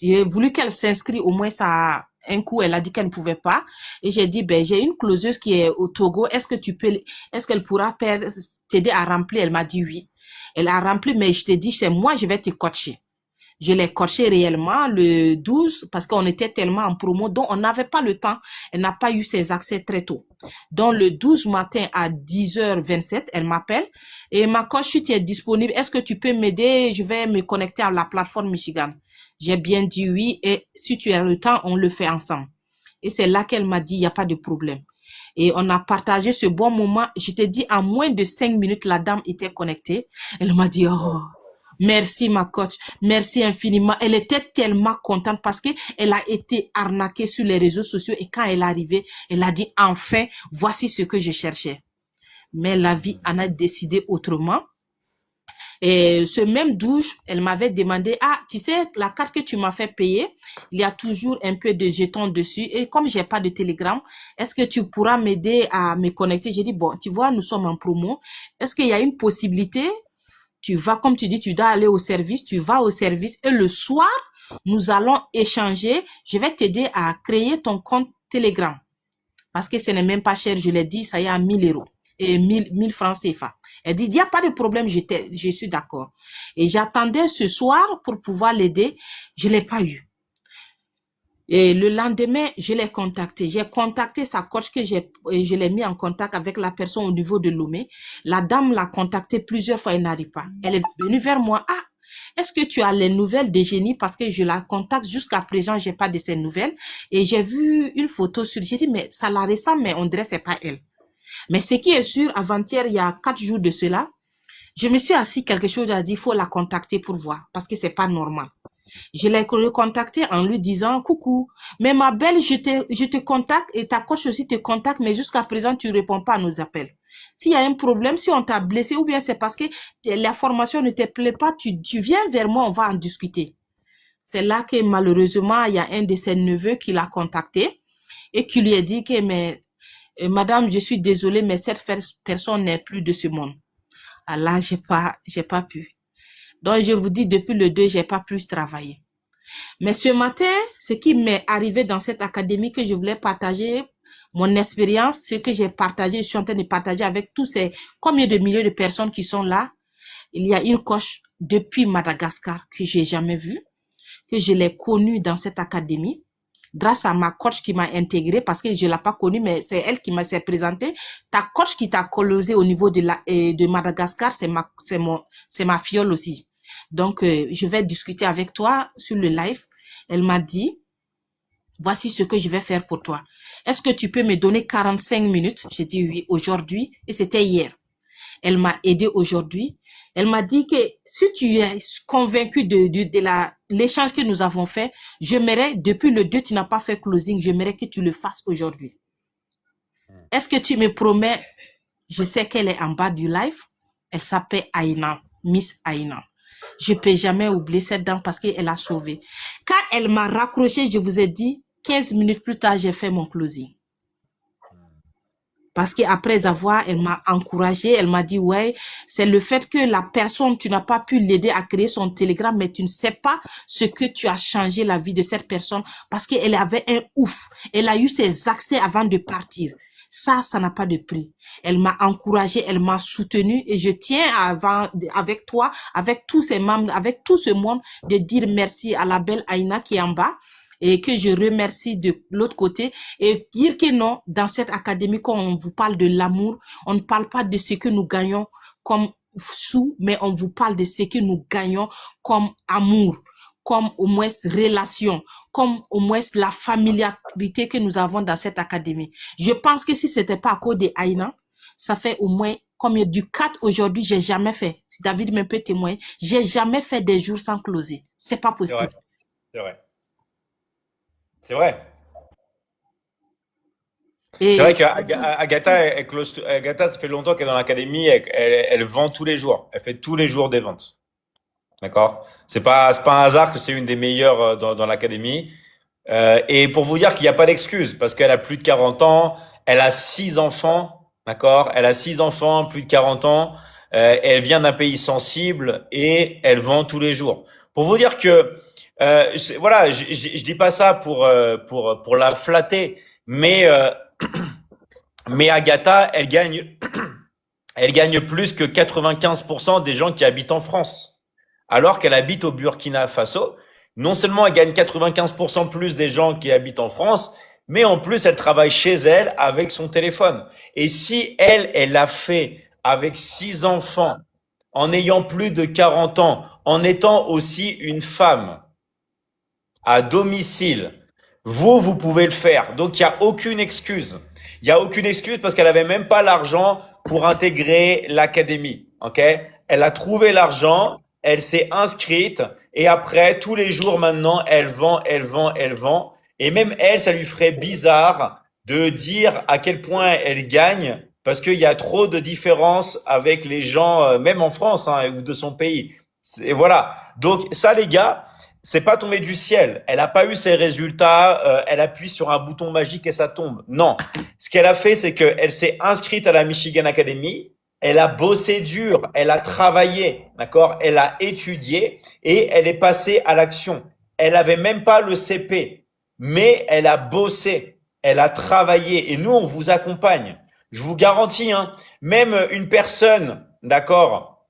j'ai voulu qu'elle s'inscrit au moins ça. Un coup, elle a dit qu'elle ne pouvait pas. Et j'ai dit, ben, j'ai une closeuse qui est au Togo. Est-ce qu'elle pourra t'aider à remplir? Elle m'a dit oui. Elle a rempli, mais je t'ai dit, c'est moi, je vais te coacher. Je l'ai coaché réellement le 12 parce qu'on était tellement en promo, donc on n'avait pas le temps. Elle n'a pas eu ses accès très tôt. Donc le 12 matin à 10h27, elle m'appelle et ma coach, tu es disponible. Est-ce que tu peux m'aider? Je vais me connecter à la plateforme Michigan. J'ai bien dit oui et si tu as le temps, on le fait ensemble. Et c'est là qu'elle m'a dit, il n'y a pas de problème. Et on a partagé ce bon moment. Je te dis, en moins de 5 minutes, la dame était connectée. Elle m'a dit, oh, merci ma coach, merci infiniment. Elle était tellement contente parce que elle a été arnaquée sur les réseaux sociaux et quand elle est arrivée, elle a dit, enfin, voici ce que je cherchais. Mais la vie en a décidé autrement. Et ce même 12, elle m'avait demandé, ah, tu sais, la carte que tu m'as fait payer, il y a toujours un peu de jetons dessus. Et comme j'ai pas de Telegram, est-ce que tu pourras m'aider à me connecter? J'ai dit, bon, tu vois, nous sommes en promo. Est-ce qu'il y a une possibilité? Tu vas, comme tu dis, tu dois aller au service, tu vas au service et le soir, nous allons échanger. Je vais t'aider à créer ton compte Telegram. Parce que ce n'est même pas cher, je l'ai dit, ça y est à 1000 euros et 1000 francs CFA. Elle dit, il n'y a pas de problème, je suis d'accord. Et j'attendais ce soir pour pouvoir l'aider. Je ne l'ai pas eu. Et le lendemain, je l'ai contacté. J'ai contacté sa coach je l'ai mis en contact avec la personne au niveau de Lomé. La dame l'a contacté plusieurs fois, elle n'arrive pas. Elle est venue vers moi. Ah, est-ce que tu as les nouvelles de Génie? Parce que je la contacte jusqu'à présent, j'ai pas de ces nouvelles. Et j'ai vu une photo sur, j'ai dit, mais ça la ressemble, mais on dirait que c'est pas elle. Mais ce qui est sûr, avant-hier, il y a 4 jours de cela, je me suis assis quelque chose à dire, il faut la contacter pour voir, parce que c'est pas normal. Je l'ai recontacté en lui disant, coucou, mais ma belle, je te contacte et ta coach aussi te contacte, mais jusqu'à présent, tu réponds pas à nos appels. S'il y a un problème, si on t'a blessé ou bien c'est parce que la formation ne te plaît pas, tu viens vers moi, on va en discuter. C'est là que malheureusement, il y a un de ses neveux qui l'a contacté et qui lui a dit que, mais, madame, je suis désolée, mais cette personne n'est plus de ce monde. Ah là, j'ai pas pu. Donc, je vous dis, depuis le 2, j'ai pas pu travailler. Mais ce matin, ce qui m'est arrivé dans cette académie que je voulais partager, mon expérience, ce que j'ai partagé, je suis en train de partager avec tous ces combien de milliers de personnes qui sont là. Il y a une coach depuis Madagascar que j'ai jamais vue, que je l'ai connue dans cette académie, grâce à ma coach qui m'a intégrée, parce que je l'ai pas connue, mais c'est elle qui s'est présentée. Ta coach qui t'a colonisé au niveau de Madagascar, c'est ma fiole aussi. Donc, je vais discuter avec toi sur le live. Elle m'a dit, voici ce que je vais faire pour toi. Est-ce que tu peux me donner 45 minutes? J'ai dit oui, aujourd'hui, et c'était hier. Elle m'a aidé aujourd'hui. Elle m'a dit que si tu es convaincu de l'échange que nous avons fait, j'aimerais, depuis le 2, tu n'as pas fait closing, j'aimerais que tu le fasses aujourd'hui. Est-ce que tu me promets? Je sais qu'elle est en bas du live. Elle s'appelle Aïna, Miss Aïna. Je ne peux jamais oublier cette dame parce qu'elle a sauvé. Quand elle m'a raccroché, je vous ai dit, 15 minutes plus tard, j'ai fait mon closing. Parce qu'après avoir, elle m'a encouragée, elle m'a dit, ouais, c'est le fait que la personne, tu n'as pas pu l'aider à créer son Telegram, mais tu ne sais pas ce que tu as changé la vie de cette personne parce qu'elle avait un ouf. Elle a eu ses accès avant de partir. Ça n'a pas de prix. Elle m'a encouragée, elle m'a soutenue et je tiens avec toi, avec tous ces membres, avec tout ce monde, de dire merci à la belle Aïna qui est en bas et que je remercie de l'autre côté et dire que non, dans cette académie, quand on vous parle de l'amour, on ne parle pas de ce que nous gagnons comme sous, mais on vous parle de ce que nous gagnons comme amour, comme au moins relation, comme au moins la familiarité que nous avons dans cette académie. Je pense que si c'était pas à cause de Aïna, ça fait au moins combien du 4 aujourd'hui, j'ai jamais fait. Si David me peut témoigner, j'ai jamais fait des jours sans closer. C'est pas C'est vrai, possible. c'est vrai. C'est vrai. C'est vrai Et qu'Agatha, Agatha, ça fait longtemps qu'elle est dans l'académie, elle vend tous les jours. Elle fait tous les jours des ventes. D'accord? C'est pas un hasard que c'est une des meilleures dans l'académie. Et pour vous dire qu'il n'y a pas d'excuse, parce qu'elle a plus de 40 ans, elle a 6 enfants, d'accord? Elle a 6 enfants, plus de 40 ans, elle vient d'un pays sensible et elle vend tous les jours. Pour vous dire que, voilà, je dis pas ça pour la flatter, mais Agatha, elle gagne plus que 95% des gens qui habitent en France. Alors qu'elle habite au Burkina Faso. Non seulement elle gagne 95% plus des gens qui habitent en France, mais en plus elle travaille chez elle avec son téléphone. Et si elle l'a fait avec 6 enfants, en ayant plus de 40 ans, en étant aussi une femme à domicile, vous pouvez le faire. Donc il n'y a aucune excuse. Il n'y a aucune excuse parce qu'elle avait même pas l'argent pour intégrer l'académie. Ok? Elle a trouvé l'argent, elle s'est inscrite et après, tous les jours maintenant, elle vend, elle vend, elle vend. Et même elle, ça lui ferait bizarre de dire à quel point elle gagne parce qu'il y a trop de différences avec les gens, même en France, hein, ou de son pays. Voilà. Donc ça, les gars, c'est pas tombé du ciel. Elle n'a pas eu ses résultats. Elle appuie sur un bouton magique et ça tombe. Non. Ce qu'elle a fait, c'est qu'elle s'est inscrite à la Michigan Academy. Elle a bossé dur, elle a travaillé, d'accord? Elle a étudié et elle est passée à l'action. Elle avait même pas le CP, mais elle a bossé, elle a travaillé et nous, on vous accompagne. Je vous garantis, hein, même une personne, d'accord,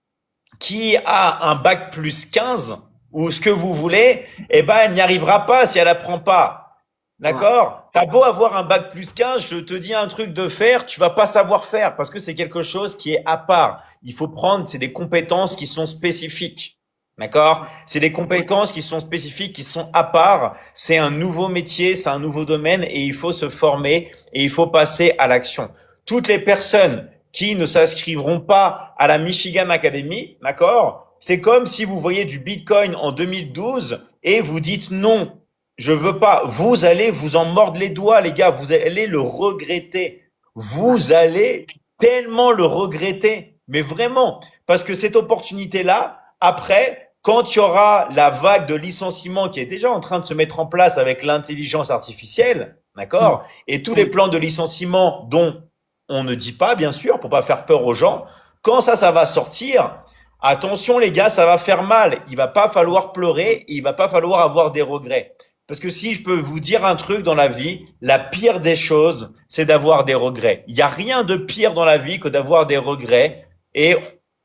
qui a un bac plus 15 ou ce que vous voulez, eh ben, elle n'y arrivera pas si elle apprend pas. ouais. D'accord? T'as beau avoir un bac plus 15, je te dis un truc de faire, tu vas pas savoir faire parce que c'est quelque chose qui est à part. Il faut prendre, c'est des compétences qui sont spécifiques. D'accord? C'est des compétences qui sont spécifiques, qui sont à part. C'est un nouveau métier, c'est un nouveau domaine et il faut se former et il faut passer à l'action. Toutes les personnes qui ne s'inscriveront pas à la Michigan Academy, d'accord? C'est comme si vous voyez du Bitcoin en 2012 et vous dites non, je veux pas. Vous allez vous en mordre les doigts, les gars. Vous allez le regretter. Vous allez tellement le regretter. Mais vraiment. Parce que cette opportunité-là, après, quand il y aura la vague de licenciement qui est déjà en train de se mettre en place avec l'intelligence artificielle, Mm. d'accord? Et tous les plans de licenciement dont on ne dit pas, bien sûr, pour pas faire peur aux gens, quand ça va sortir, attention les gars, ça va faire mal. Il va pas falloir pleurer, il va pas falloir avoir des regrets. Parce que si je peux vous dire un truc dans la vie, la pire des choses, c'est d'avoir des regrets. Il n'y a rien de pire dans la vie que d'avoir des regrets. Et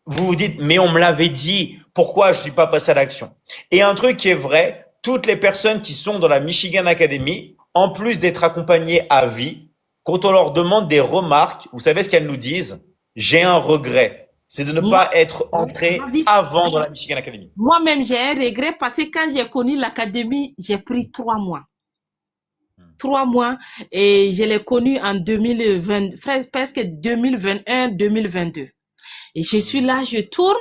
vous vous dites, mais on me l'avait dit, pourquoi je suis pas passé à l'action? Et un truc qui est vrai, toutes les personnes qui sont dans la Michigan Academy, en plus d'être accompagnées à vie, quand on leur demande des remarques, vous savez ce qu'elles nous disent? J'ai un regret. C'est de ne Moi, pas être entré David, avant dans la Michigan Academy. moi-même, j'ai un regret parce que quand j'ai connu l'académie, j'ai pris 3 mois. 3 mois et je l'ai connu en 2020, presque 2021, 2022. Et je suis là, je tourne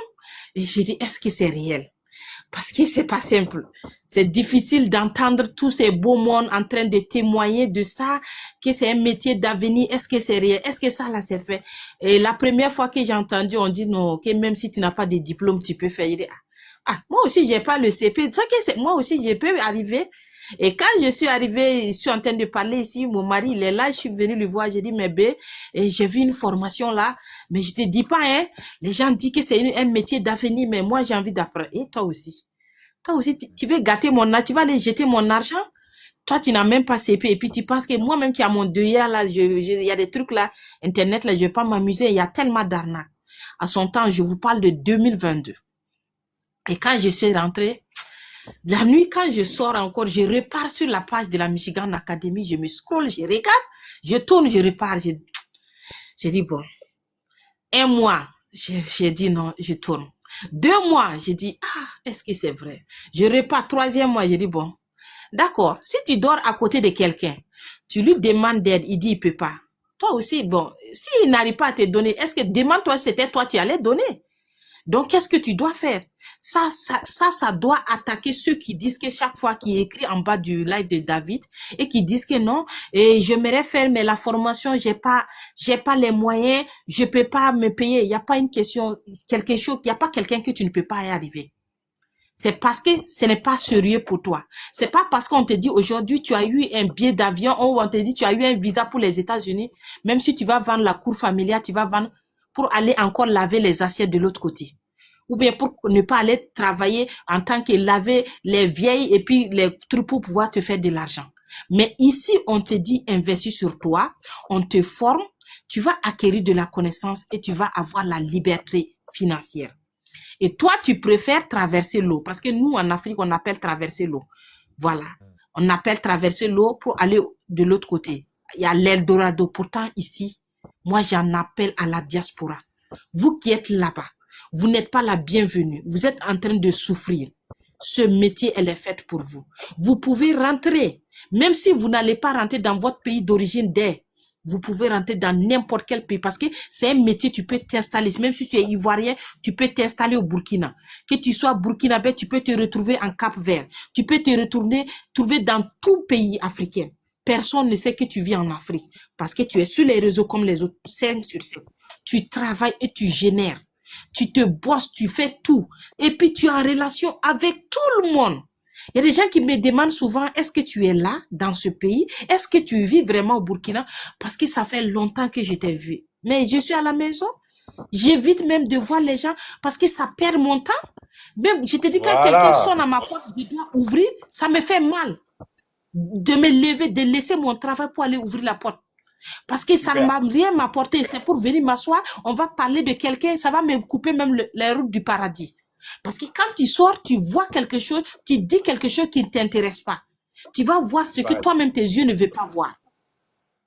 et je dis, est-ce que c'est réel? Parce que c'est pas simple. C'est difficile d'entendre tous ces beaux mondes en train de témoigner de ça, que c'est un métier d'avenir. Est-ce que c'est réel? Est-ce que ça, là, c'est fait? Et la première fois que j'ai entendu, on dit non, que même si tu n'as pas de diplôme, tu peux faire. Je dis, moi aussi, j'ai pas le CP. Ça que c'est, moi aussi, je peux arriver. Et quand je suis arrivée, je suis en train de parler ici, mon mari, il est là, je suis venue le voir, j'ai dit, mais bé, et j'ai vu une formation là, mais je te dis pas, hein, les gens disent que c'est un métier d'avenir, mais moi, j'ai envie d'apprendre. Et toi aussi? Toi aussi, tu veux gâter mon argent, tu vas aller jeter mon argent? Toi, tu n'as même pas CP, et puis tu penses que moi-même qui a mon deuil là, il y a des trucs là, Internet là, je vais pas m'amuser, il y a tellement d'arnaques. À son temps, je vous parle de 2022. Et quand je suis rentrée, la nuit, quand je sors encore, je repars sur la page de la Michigan Academy, je me scrolle, je regarde, je tourne, je repars. J'ai dit, bon, 1 mois, j'ai dit non, je tourne. 2 mois, j'ai dit, est-ce que c'est vrai? Je repars, 3e mois, j'ai dit, bon, d'accord, si tu dors à côté de quelqu'un, tu lui demandes d'aide, il dit, il peut pas. Toi aussi, bon, s'il n'arrive pas à te donner, est-ce que demande-toi si c'était toi, tu allais donner? Donc, qu'est-ce que tu dois faire? Ça doit attaquer ceux qui disent que chaque fois qu'il est écrit en bas du live de David et qui disent que non, et j'aimerais faire, mais la formation, j'ai pas les moyens, je peux pas me payer. Il n'y a pas une question, quelque chose, il n'y a pas quelqu'un que tu ne peux pas y arriver. C'est parce que ce n'est pas sérieux pour toi. C'est pas parce qu'on te dit aujourd'hui tu as eu un billet d'avion ou on te dit tu as eu un visa pour les États-Unis, même si tu vas vendre la cour familiale, tu vas vendre pour aller encore laver les assiettes de l'autre côté. Ou bien pour ne pas aller travailler en tant que laver les vieilles et puis les trucs pour pouvoir te faire de l'argent. Mais ici, on te dit investis sur toi, on te forme, tu vas acquérir de la connaissance et tu vas avoir la liberté financière. Et toi, tu préfères traverser l'eau parce que nous, en Afrique, on appelle traverser l'eau. Voilà. On appelle traverser l'eau pour aller de l'autre côté. Il y a l'Eldorado. Pourtant, ici, moi, j'en appelle à la diaspora. Vous qui êtes là-bas, vous n'êtes pas la bienvenue. Vous êtes en train de souffrir. Ce métier, elle est faite pour vous. Vous pouvez rentrer. Même si vous n'allez pas rentrer dans votre pays d'origine vous pouvez rentrer dans n'importe quel pays parce que c'est un métier, tu peux t'installer. Même si tu es ivoirien, tu peux t'installer au Burkina. Que tu sois burkinabé, tu peux te retrouver en Cap-Vert. Tu peux te trouver dans tout pays africain. Personne ne sait que tu vis en Afrique parce que tu es sur les réseaux comme les autres, 5 sur 5. Tu travailles et tu génères. Tu te bosses, tu fais tout. Et puis tu es en relation avec tout le monde. Il y a des gens qui me demandent souvent, est-ce que tu es là, dans ce pays? Est-ce que tu vis vraiment au Burkina? Parce que ça fait longtemps que je t'ai vu. Mais je suis à la maison. J'évite même de voir les gens parce que ça perd mon temps. Même, je te dis, quand quelqu'un Voilà. sonne à ma porte, je dois ouvrir, ça me fait mal. De me lever, de laisser mon travail pour aller ouvrir la porte. Parce que ça ne Super. m'a rien apporté. C'est pour venir m'asseoir, on va parler de quelqu'un, ça va me couper même les routes du paradis. Parce que quand tu sors, tu vois quelque chose, tu dis quelque chose qui ne t'intéresse pas. Tu vas voir ce que Ouais. toi-même tes yeux ne veulent pas voir.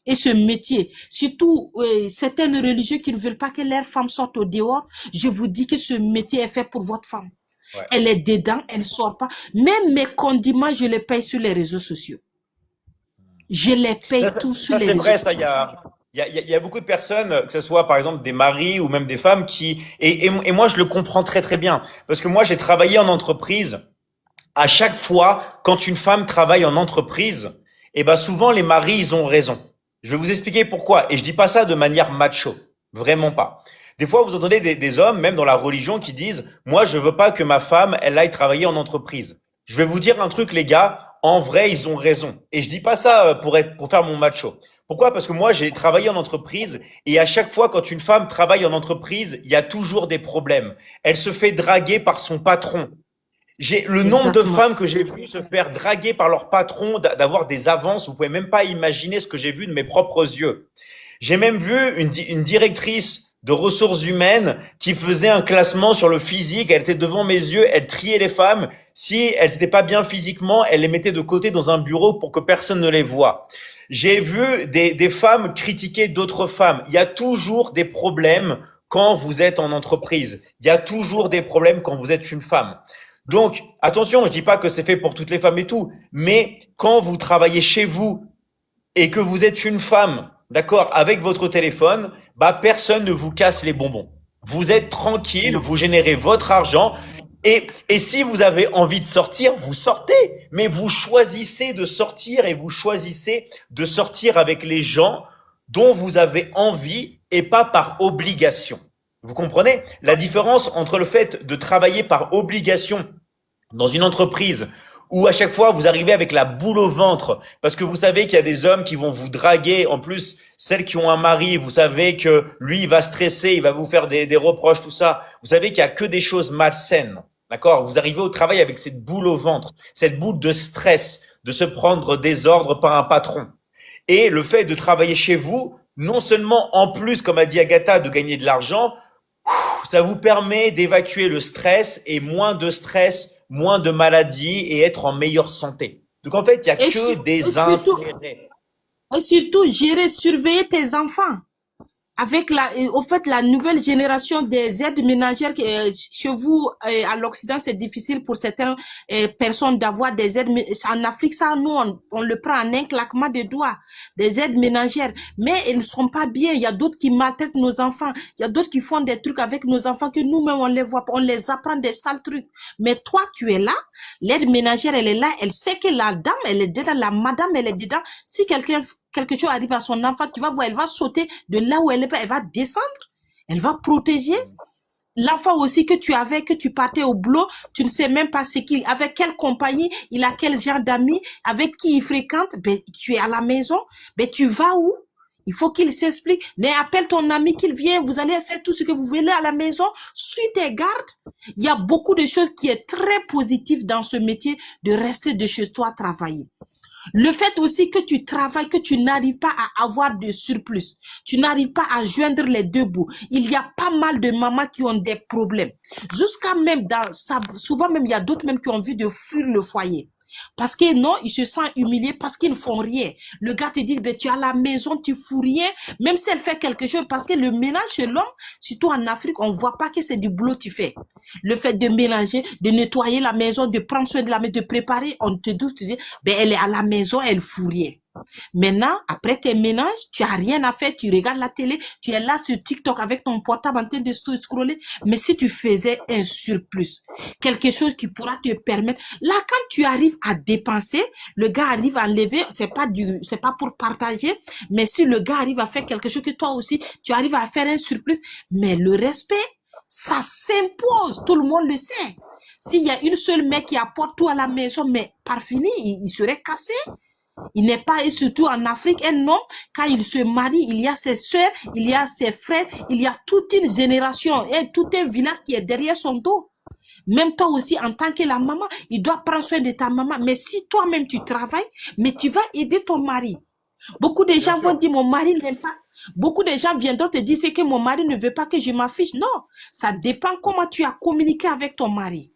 Et ce métier, surtout certaines religieux qui ne veulent pas que leurs femmes sortent au dehors, je vous dis que ce métier est fait pour votre femme. Ouais. Elle est dedans, elle ne sort pas. Même mes condiments, je les paye sur les réseaux sociaux. Je les paye tous sur Ça les c'est réseaux vrai, sociaux. il y a beaucoup de personnes, que ce soit par exemple des maris ou même des femmes et moi je le comprends très très bien. Parce que moi j'ai travaillé en entreprise. À chaque fois, quand une femme travaille en entreprise, eh ben souvent les maris, ils ont raison. Je vais vous expliquer pourquoi. Et je dis pas ça de manière macho. Vraiment pas. Des fois, vous entendez des hommes, même dans la religion, qui disent, moi, je veux pas que ma femme, elle aille travailler en entreprise. Je vais vous dire un truc, les gars. En vrai, ils ont raison. Et je dis pas ça pour faire mon macho. Pourquoi? Parce que moi, j'ai travaillé en entreprise et à chaque fois, quand une femme travaille en entreprise, il y a toujours des problèmes. Elle se fait draguer par son patron. J'ai le nombre de Exactement. femmes que j'ai vues se faire draguer par leur patron, d'avoir des avances. Vous pouvez même pas imaginer ce que j'ai vu de mes propres yeux. J'ai même vu une directrice de ressources humaines qui faisait un classement sur le physique. Elle était devant mes yeux, elle triait les femmes. Si elles n'étaient pas bien physiquement, elle les mettait de côté dans un bureau pour que personne ne les voie. J'ai vu des femmes critiquer d'autres femmes. Il y a toujours des problèmes quand vous êtes en entreprise. Il y a toujours des problèmes quand vous êtes une femme. Donc, attention, je dis pas que c'est fait pour toutes les femmes et tout, mais quand vous travaillez chez vous et que vous êtes une femme, d'accord, avec votre téléphone, bah personne ne vous casse les bonbons. Vous êtes tranquille, Non. vous générez votre argent et si vous avez envie de sortir, vous sortez. Mais vous choisissez de sortir et vous choisissez de sortir avec les gens dont vous avez envie et pas par obligation. Vous comprenez? La différence entre le fait de travailler par obligation dans une entreprise où à chaque fois vous arrivez avec la boule au ventre parce que vous savez qu'il y a des hommes qui vont vous draguer. En plus, celles qui ont un mari, vous savez que lui, il va stresser, il va vous faire des reproches, tout ça. Vous savez qu'il y a que des choses malsaines. D'accord? Vous arrivez au travail avec cette boule au ventre, cette boule de stress, de se prendre des ordres par un patron. Et le fait de travailler chez vous, non seulement en plus, comme a dit Agatha, de gagner de l'argent, ça vous permet d'évacuer le stress et moins de stress, moins de maladies et être en meilleure santé. Donc en fait, il y a Et, que et des surtout, intérêts. gérer, surveiller tes enfants. Avec au fait, la nouvelle génération des aides ménagères, chez vous, à l'Occident, c'est difficile pour certaines personnes d'avoir des aides. En Afrique, ça, nous, on le prend en un claquement de doigts, des aides ménagères. Mais elles ne sont pas bien. Il y a d'autres qui maltraitent nos enfants. Il y a d'autres qui font des trucs avec nos enfants que nous-mêmes, on les voit pas. On les apprend des sales trucs. Mais toi, tu es là. L'aide ménagère, elle est là. Elle sait que la dame, elle est dedans. La madame, elle est dedans. Si quelque chose arrive à son enfant, tu vas voir, elle va sauter de là où elle va descendre, elle va protéger. L'enfant aussi que tu avais, que tu partais au boulot, tu ne sais même pas avec quelle compagnie, il a quel genre d'amis, avec qui il fréquente, ben, tu es à la maison, ben, tu vas où? Il faut qu'il s'explique. Mais appelle ton ami qu'il vienne, vous allez faire tout ce que vous voulez à la maison, suis tes gardes. Il y a beaucoup de choses qui est très positif dans ce métier de rester de chez toi travailler. Le fait aussi que tu travailles, que tu n'arrives pas à avoir de surplus, tu n'arrives pas à joindre les deux bouts. Il y a pas mal de mamans qui ont des problèmes. Jusqu'à même dans ça, souvent même il y a d'autres même qui ont envie de fuir le foyer. Parce que non, ils se sentent humiliés parce qu'ils ne font rien. Le gars te dit, ben, tu es à la maison, tu fous rien, même si elle fait quelque chose, parce que le ménage chez l'homme, surtout en Afrique, on voit pas que c'est du boulot que tu fais. Le fait de ménager, de nettoyer la maison, de prendre soin de la maison, de préparer, on te dit, ben, elle est à la maison, elle fout rien. Maintenant, après tes ménages, tu as rien à faire, tu regardes la télé, tu es là sur TikTok avec ton portable en train de scroller. Mais si tu faisais un surplus, quelque chose qui pourra te permettre, là, quand tu arrives à dépenser, le gars arrive à enlever, c'est pas pour partager, mais si le gars arrive à faire quelque chose que toi aussi, tu arrives à faire un surplus, mais le respect, ça s'impose, tout le monde le sait. S'il y a une seule mère qui apporte tout à la maison, mais par fini, il serait cassé. Il n'est pas, et surtout en Afrique, un homme, quand il se marie, il y a ses soeurs, il y a ses frères, il y a toute une génération, et tout un village qui est derrière son dos. Même toi aussi, en tant que la maman, il doit prendre soin de ta maman. Mais si toi-même tu travailles, mais tu vas aider ton mari. Beaucoup de Bien gens vont sûr. dire, mon mari n'aime pas. Beaucoup de gens viendront te dire, c'est que mon mari ne veut pas que je m'affiche. Non, ça dépend comment tu as communiqué avec ton mari.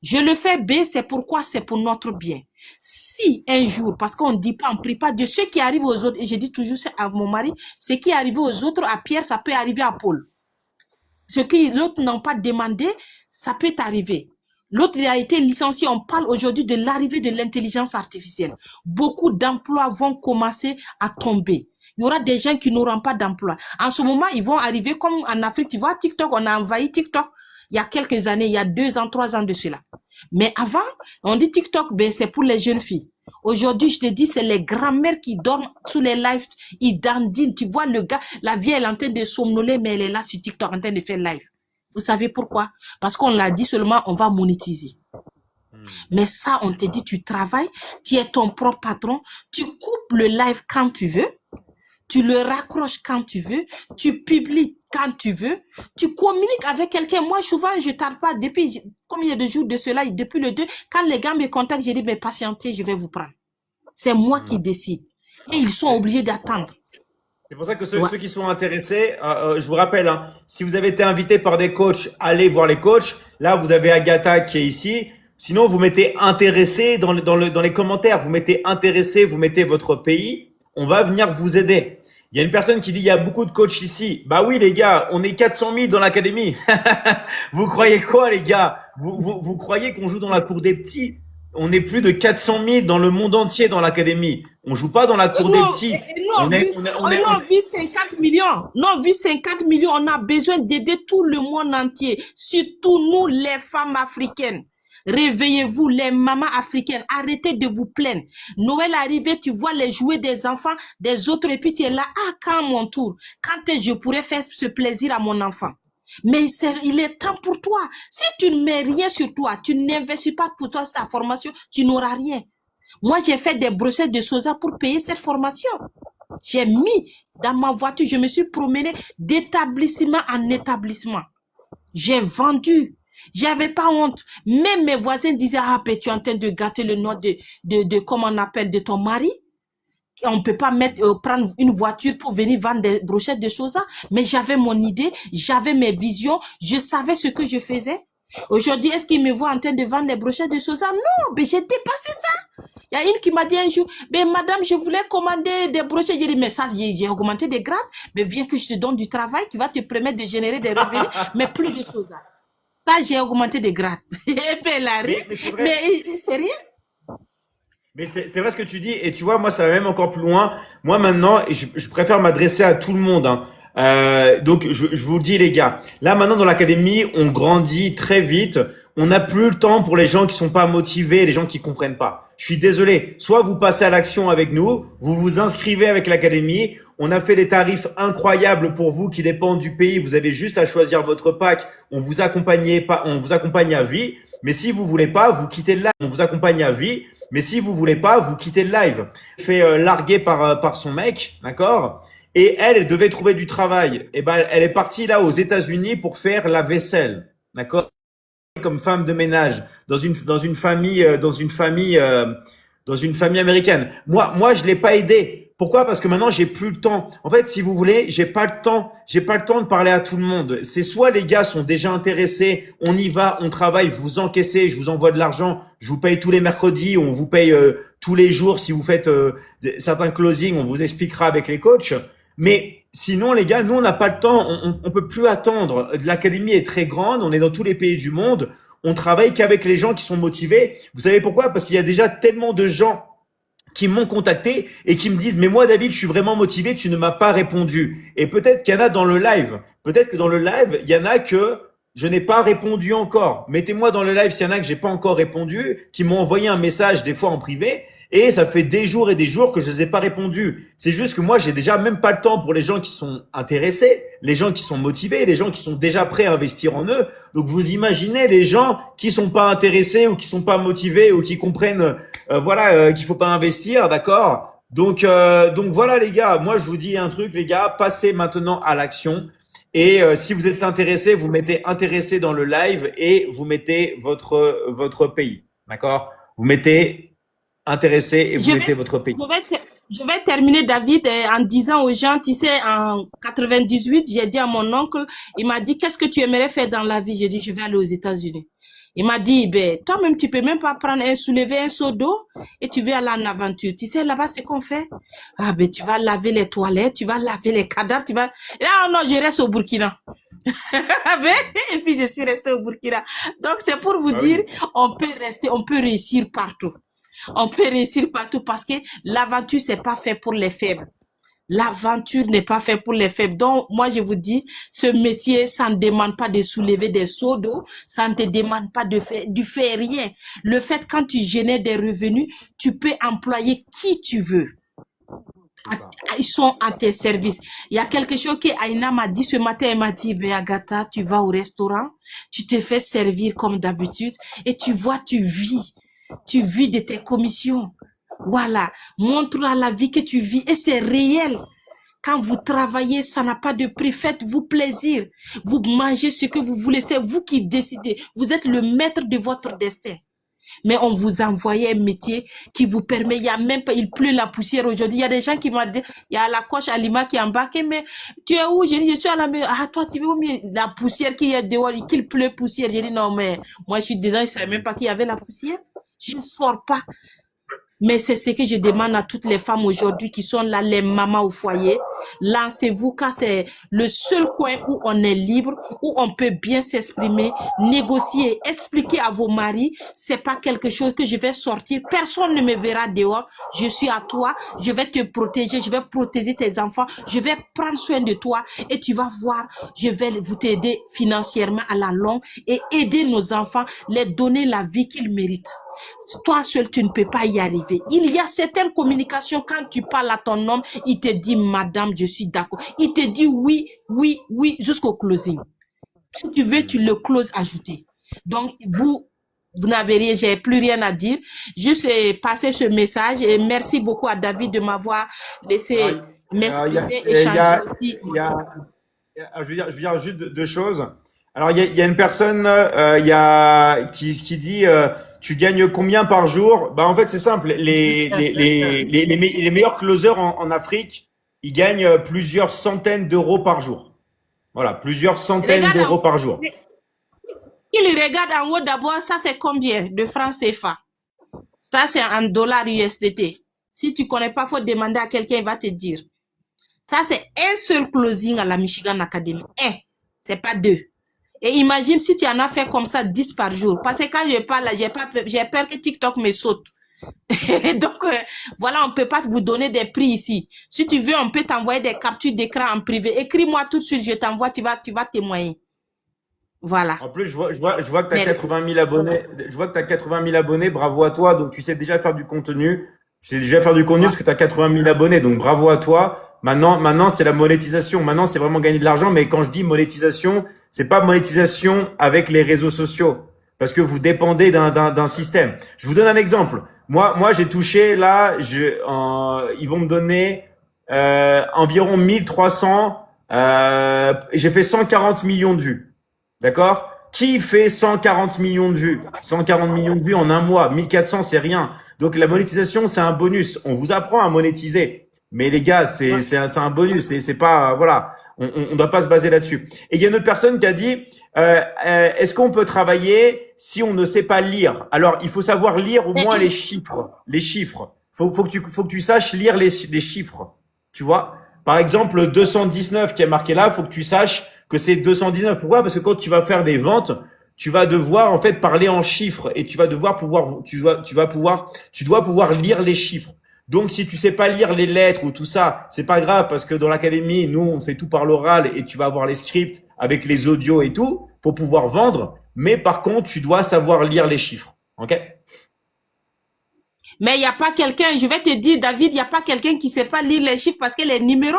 Je le fais B, c'est pourquoi c'est pour notre bien. Si un jour, parce qu'on ne dit pas, on ne prie pas de ce qui arrive aux autres, et je dis toujours à mon mari, ce qui est arrivé aux autres, à Pierre, ça peut arriver à Paul. Ce que l'autre n'a pas demandé, ça peut arriver. L'autre, il a été licencié. On parle aujourd'hui de l'arrivée de l'intelligence artificielle. Beaucoup d'emplois vont commencer à tomber. Il y aura des gens qui n'auront pas d'emploi. En ce moment, ils vont arriver comme en Afrique. Tu vois, TikTok, on a envahi TikTok il y a quelques années, il y a 2 ans, 3 ans de cela. Mais avant, on dit TikTok, ben, c'est pour les jeunes filles. Aujourd'hui, je te dis, c'est les grands-mères qui dorment sous les lives, ils dandinent. Tu vois, le gars, la vieille, elle est en train de somnoler, mais elle est là sur TikTok en train de faire live. Vous savez pourquoi? Parce qu'on l'a dit seulement, on va monétiser. Mais ça, on te dit, tu travailles, tu es ton propre patron, tu coupes le live quand tu veux, tu le raccroches quand tu veux, tu publies quand tu veux, tu communiques avec quelqu'un. Moi, souvent, je ne tarde pas. Depuis combien de jours de cela, depuis le 2, quand les gars me contactent, je dis, mais patientez, je vais vous prendre. C'est moi qui décide. Et ils sont obligés d'attendre. C'est pour ça que Ouais. ceux qui sont intéressés, je vous rappelle, hein, si vous avez été invité par des coachs, allez voir les coachs. Là, vous avez Agatha qui est ici. Sinon, vous mettez intéressé dans les commentaires. Vous mettez intéressé, vous mettez votre pays. On va venir vous aider. Il y a une personne qui dit, il y a beaucoup de coachs ici. Bah oui, les gars, on est 400 000 dans l'académie. Vous croyez quoi, les gars? Vous croyez qu'on joue dans la cour des petits? On est plus de 400 000 dans le monde entier dans l'académie. On joue pas dans la Et cour nous, des petits. nous, on vit 50 millions. Nous, on vit 50 millions. On a besoin d'aider tout le monde entier. Surtout nous, les femmes africaines. Réveillez-vous, les mamans africaines. Arrêtez de vous plaindre. Noël arrivé, tu vois les jouets des enfants, des autres, et puis tu es là. Ah, quand mon tour? Quand est-ce que je pourrais faire ce plaisir à mon enfant? Mais il est temps pour toi. Si tu ne mets rien sur toi, tu n'investis pas pour toi ta formation, tu n'auras rien. Moi, j'ai fait des brochettes de soja pour payer cette formation. J'ai mis dans ma voiture, je me suis promenée d'établissement en établissement. J'ai vendu. J'avais pas honte. Même mes voisins disaient, ah, ben, tu es en train de gâter le nom de comment on appelle, de ton mari. On peut pas prendre une voiture pour venir vendre des brochettes de choses. Mais j'avais mon idée, j'avais mes visions, je savais ce que je faisais. Aujourd'hui, est-ce qu'ils me voient en train de vendre les brochettes de soja? Non, mais j'ai dépassé ça. Il y a une qui m'a dit un jour, mais madame, je voulais commander des brochettes. J'ai dit, mais ça, j'ai augmenté des grades, mais viens que je te donne du travail qui va te permettre de générer des revenus, mais plus de soja. Ça, j'ai augmenté des grades. Et puis elle a ri, Mais c'est vrai. mais c'est rien. Mais c'est vrai ce que tu dis, et tu vois, moi, ça va même encore plus loin. Moi, maintenant, je préfère m'adresser à tout le monde, hein. Donc, je vous le dis, les gars. Là, maintenant, dans l'académie, on grandit très vite. On n'a plus le temps pour les gens qui sont pas motivés, les gens qui comprennent pas. Je suis désolé. Soit vous passez à l'action avec nous, vous vous inscrivez avec l'académie. On a fait des tarifs incroyables pour vous qui dépendent du pays. Vous avez juste à choisir votre pack. On vous accompagne à vie. Mais si vous voulez pas, vous quittez le live. On vous accompagne à vie. Mais si vous voulez pas, vous quittez le live. Fait larguer par son mec, d'accord? Et elle devait trouver du travail. Et ben, elle est partie là aux États-Unis pour faire la vaisselle, d'accord? Comme femme de ménage dans une famille américaine. Moi je l'ai pas aidé. Pourquoi? Parce que maintenant j'ai plus le temps. En fait, si vous voulez, j'ai pas le temps de parler à tout le monde. C'est soit les gars sont déjà intéressés, on y va, on travaille, vous encaissez, je vous envoie de l'argent, je vous paye tous les mercredis, on vous paye tous les jours si vous faites certains closings, on vous expliquera avec les coachs. Mais sinon, les gars, nous, on n'a pas le temps. On peut plus attendre. L'académie est très grande. On est dans tous les pays du monde. On travaille qu'avec les gens qui sont motivés. Vous savez pourquoi? Parce qu'il y a déjà tellement de gens qui m'ont contacté et qui me disent, mais moi, David, je suis vraiment motivé. Tu ne m'as pas répondu. Et peut-être qu'il y en a dans le live. Peut-être que dans le live, il y en a que je n'ai pas répondu encore. Mettez-moi dans le live s'il y en a que j'ai pas encore répondu, qui m'ont envoyé un message des fois en privé. Et ça fait des jours et des jours que je les ai pas répondu. C'est juste que moi, j'ai déjà même pas le temps pour les gens qui sont intéressés, les gens qui sont motivés, les gens qui sont déjà prêts à investir en eux. Donc, vous imaginez les gens qui sont pas intéressés ou qui sont pas motivés ou qui comprennent, qu'il faut pas investir, d'accord? Donc voilà, les gars. Moi, je vous dis un truc, les gars. Passez maintenant à l'action. Et si vous êtes intéressés, vous mettez intéressé dans le live et vous mettez votre pays, d'accord? Vous mettez intéressé et vous Je mettez vais, votre pays. je vais terminer, David, en disant aux gens, tu sais, en 98, j'ai dit à mon oncle, il m'a dit, qu'est-ce que tu aimerais faire dans la vie? J'ai dit, je vais aller aux États-Unis. Il m'a dit, ben, toi-même, tu peux même pas soulever un seau d'eau et tu veux aller en aventure. Tu sais, là-bas, c'est qu'on fait. Ah, ben, tu vas laver les toilettes, tu vas laver les cadavres, là, non, je reste au Burkina. Et puis, je suis restée au Burkina. Donc, c'est pour vous Ah dire, oui. on peut réussir partout. On peut réussir partout parce que l'aventure, c'est pas fait pour les faibles. L'aventure n'est pas faite pour les faibles. Donc, moi, je vous dis, ce métier, ça ne demande pas de soulever des seaux d'eau, ça ne te demande pas de faire rien. Le fait, quand tu génères des revenus, tu peux employer qui tu veux. C'est ça. Ils sont à tes services. Il y a quelque chose que Aïna m'a dit ce matin. Elle m'a dit, ben Agatha, tu vas au restaurant, tu te fais servir comme d'habitude et tu vois, tu vis de tes commissions. Voilà, montre à la vie que tu vis et c'est réel. Quand vous travaillez, ça n'a pas de prix. Faites-vous plaisir. Vous mangez ce que vous voulez. C'est vous qui décidez. Vous êtes le maître de votre destin. Mais on vous envoyait un métier qui vous permet, il y a même pas, il pleut la poussière aujourd'hui. Il y a des gens qui m'ont dit, il y a la coche Alima qui est embarquée, mais tu es où? J'ai dit, je suis à la maison. Ah, toi, tu veux mieux la poussière qui est dehors, qu'il pleut poussière. J'ai dit, non, mais moi, je suis dedans, je savais même pas qu'il y avait la poussière. Je ne sors pas. Mais c'est ce que je demande à toutes les femmes aujourd'hui qui sont là, les mamans au foyer. Lancez-vous car c'est le seul coin où on est libre, où on peut bien s'exprimer, négocier, expliquer à vos maris. C'est pas quelque chose que je vais sortir. Personne ne me verra dehors. Je suis à toi. Je vais te protéger. Je vais protéger tes enfants. Je vais prendre soin de toi et tu vas voir, je vais vous t'aider financièrement à la longue et aider nos enfants, les donner la vie qu'ils méritent. Toi seul, tu ne peux pas y arriver. Il y a certaines communications, quand tu parles à ton homme, il te dit, madame, je suis d'accord. Il te dit oui, oui, oui, jusqu'au closing. Si tu veux, tu le closes ajouté. Donc, vous n'avez rien, j'ai plus rien à dire. Juste passer ce message et merci beaucoup à David de m'avoir laissé m'exprimer, échanger aussi. Je veux dire juste deux choses. Alors, il y a une personne qui dit tu gagnes combien par jour? Bah, en fait, c'est simple. Les meilleurs closers en Afrique, ils gagnent plusieurs centaines d'euros par jour. Voilà, plusieurs centaines d'euros par jour. Il regarde en haut d'abord, ça c'est combien de francs CFA? Ça c'est en dollars USDT. Si tu connais pas, faut demander à quelqu'un, il va te dire. Ça c'est un seul closing à la Michigan Academy. Un, c'est pas deux. Et imagine si tu en as fait comme ça 10 par jour. Parce que quand je parle, j'ai peur que TikTok me saute. Donc, voilà, on peut pas vous donner des prix ici. Si tu veux, on peut t'envoyer des captures d'écran en privé. Écris-moi tout de suite, je t'envoie, tu vas témoigner. Voilà. En plus, je vois que tu as 80 000 abonnés. Je vois que tu as 80 000 abonnés. Bravo à toi. Donc, tu sais déjà faire du contenu. Tu sais déjà faire du contenu parce que tu as 80 000 abonnés. Donc, bravo à toi. Maintenant, c'est la monétisation. Maintenant, c'est vraiment gagner de l'argent. Mais quand je dis monétisation, c'est pas monétisation avec les réseaux sociaux. Parce que vous dépendez d'un système. Je vous donne un exemple. Moi, j'ai touché là, ils vont me donner environ 1300. J'ai fait 140 millions de vues. D'accord? Qui fait 140 millions de vues? 140 millions de vues en un mois. 1400, c'est rien. Donc la monétisation, c'est un bonus. On vous apprend à monétiser. Mais les gars, c'est un bonus. C'est pas, voilà. On doit pas se baser là-dessus. Et il y a une autre personne qui a dit, est-ce qu'on peut travailler si on ne sait pas lire? Alors, il faut savoir lire au moins les chiffres. Les chiffres. Faut que tu saches lire les chiffres. Tu vois? Par exemple, 219 qui est marqué là, faut que tu saches que c'est 219. Pourquoi? Parce que quand tu vas faire des ventes, tu vas devoir, en fait, parler en chiffres et tu dois pouvoir lire les chiffres. Donc, si tu sais pas lire les lettres ou tout ça, c'est pas grave parce que dans l'académie, nous, on fait tout par l'oral et tu vas avoir les scripts avec les audios et tout pour pouvoir vendre. Mais par contre, tu dois savoir lire les chiffres. OK? Mais il n'y a pas quelqu'un, je vais te dire, David, il n'y a pas quelqu'un qui ne sait pas lire les chiffres parce que les numéros,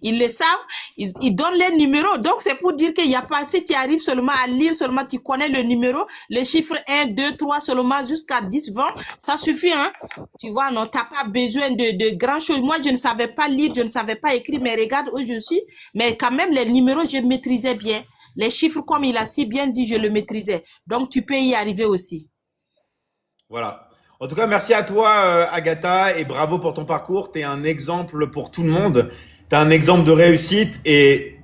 ils le savent, ils donnent les numéros. Donc, c'est pour dire qu'il n'y a pas, si tu arrives seulement à lire, seulement tu connais le numéro, les chiffres 1, 2, 3, seulement jusqu'à 10, 20, ça suffit, hein. Tu vois, non, tu n'as pas besoin de grand chose. Moi, je ne savais pas lire, je ne savais pas écrire, mais regarde où je suis. Mais quand même, les numéros, je maîtrisais bien. Les chiffres, comme il a si bien dit, je le maîtrisais. Donc, tu peux y arriver aussi. Voilà. En tout cas, merci à toi, Agatha, et bravo pour ton parcours. Tu es un exemple pour tout le monde. Tu as un exemple de réussite. Et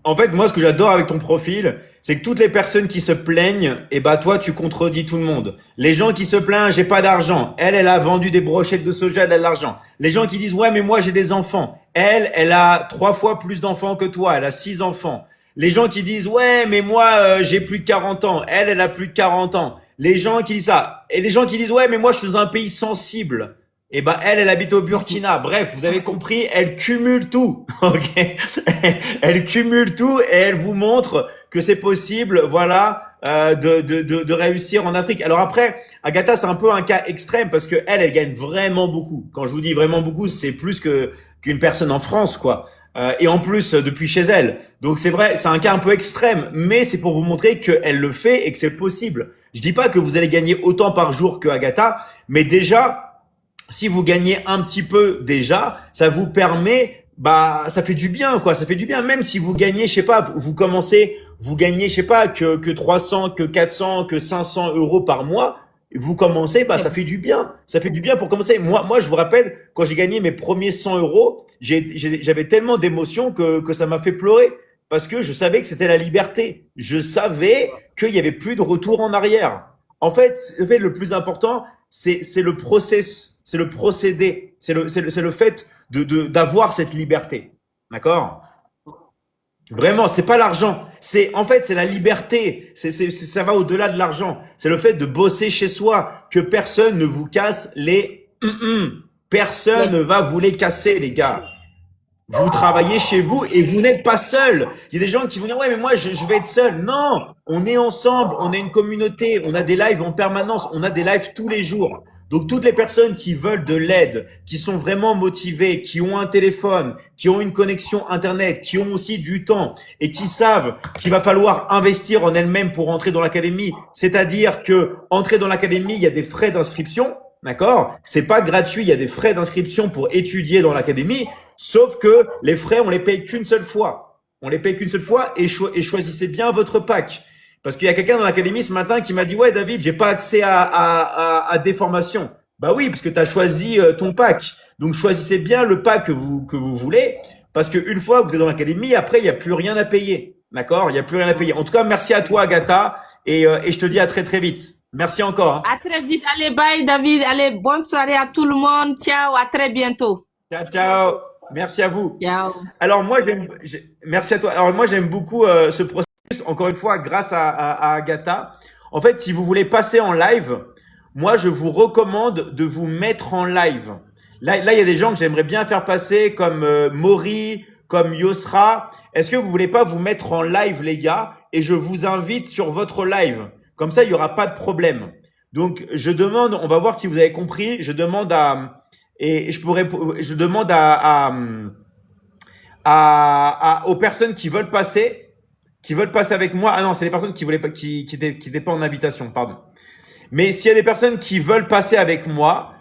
en fait, moi, ce que j'adore avec ton profil, c'est que toutes les personnes qui se plaignent, et bah toi, tu contredis tout le monde. Les gens qui se plaignent, j'ai pas d'argent. Elle a vendu des brochettes de soja, elle a de l'argent. Les gens qui disent, ouais, mais moi, j'ai des enfants. Elle a 3 fois plus d'enfants que toi. Elle a 6 enfants. Les gens qui disent, ouais, mais moi, j'ai plus de 40 ans. Elle a plus de 40 ans. Les gens qui disent ça. Et les gens qui disent, ouais, mais moi, je suis dans un pays sensible. Et ben elle habite au Burkina. Bref, vous avez compris, elle cumule tout. Ok, elle cumule tout et elle vous montre que c'est possible, voilà, de réussir en Afrique. Alors après, Agatha, c'est un peu un cas extrême parce que elle gagne vraiment beaucoup. Quand je vous dis vraiment beaucoup, c'est plus que qu'une personne en France, quoi. Et en plus, depuis chez elle. Donc c'est vrai, c'est un cas un peu extrême, mais c'est pour vous montrer qu'elle le fait et que c'est possible. Je dis pas que vous allez gagner autant par jour que Agatha, mais déjà, si vous gagnez un petit peu déjà, ça vous permet, bah, ça fait du bien, quoi. Ça fait du bien. Même si vous gagnez, je sais pas, vous gagnez, je sais pas, que 300, que 400, que 500 euros par mois. Vous commencez, bah, ça fait du bien. Ça fait du bien pour commencer. Moi, je vous rappelle, quand j'ai gagné mes premiers 100 euros, j'avais tellement d'émotions que ça m'a fait pleurer. Parce que je savais que c'était la liberté. Je savais qu'il y avait plus de retour en arrière. En fait, le plus important, c'est le process, c'est le procédé, c'est le fait d'avoir cette liberté. D'accord? Vraiment, c'est pas l'argent. En fait, c'est la liberté. Ça va au-delà de l'argent. C'est le fait de bosser chez soi, que personne ne vous casse les personne ne va vous les casser, les gars. Vous travaillez chez vous et vous n'êtes pas seul. Il y a des gens qui vont dire, ouais, mais moi, je vais être seul. Non, on est ensemble, on est une communauté, on a des lives en permanence, on a des lives tous les jours. Donc, toutes les personnes qui veulent de l'aide, qui sont vraiment motivées, qui ont un téléphone, qui ont une connexion Internet, qui ont aussi du temps et qui savent qu'il va falloir investir en elles-mêmes pour entrer dans l'académie. C'est-à-dire que entrer dans l'académie, il y a des frais d'inscription. D'accord? C'est pas gratuit, il y a des frais d'inscription pour étudier dans l'académie, sauf que les frais, on les paye qu'une seule fois. On les paye qu'une seule fois et choisissez bien votre pack. Parce qu'il y a quelqu'un dans l'académie ce matin qui m'a dit, ouais, David, j'ai pas accès à des formations. Bah oui, parce que tu as choisi ton pack. Donc choisissez bien le pack que vous voulez, parce que une fois que vous êtes dans l'académie, après, il n'y a plus rien à payer. D'accord? Il n'y a plus rien à payer. En tout cas, merci à toi, Agatha, et je te dis à très très vite. Merci encore. Hein. À très vite. Allez, bye, David. Allez, bonne soirée à tout le monde. Ciao, à très bientôt. Ciao, ciao. Merci à vous. Ciao. Alors moi, merci à toi. Alors moi, j'aime beaucoup ce processus. Encore une fois, grâce à Agatha. En fait, si vous voulez passer en live, moi, je vous recommande de vous mettre en live. Là, il y a des gens que j'aimerais bien faire passer comme Maury, comme Yosra. Est-ce que vous voulez pas vous mettre en live, les gars? Et je vous invite sur votre live. Comme ça, il y aura pas de problème. Donc, je demande, on va voir si vous avez compris. Je demande aux personnes qui veulent passer avec moi. Ah non, c'est les personnes qui voulaient pas, qui étaient pas en invitation, pardon. Mais s'il y a des personnes qui veulent passer avec moi,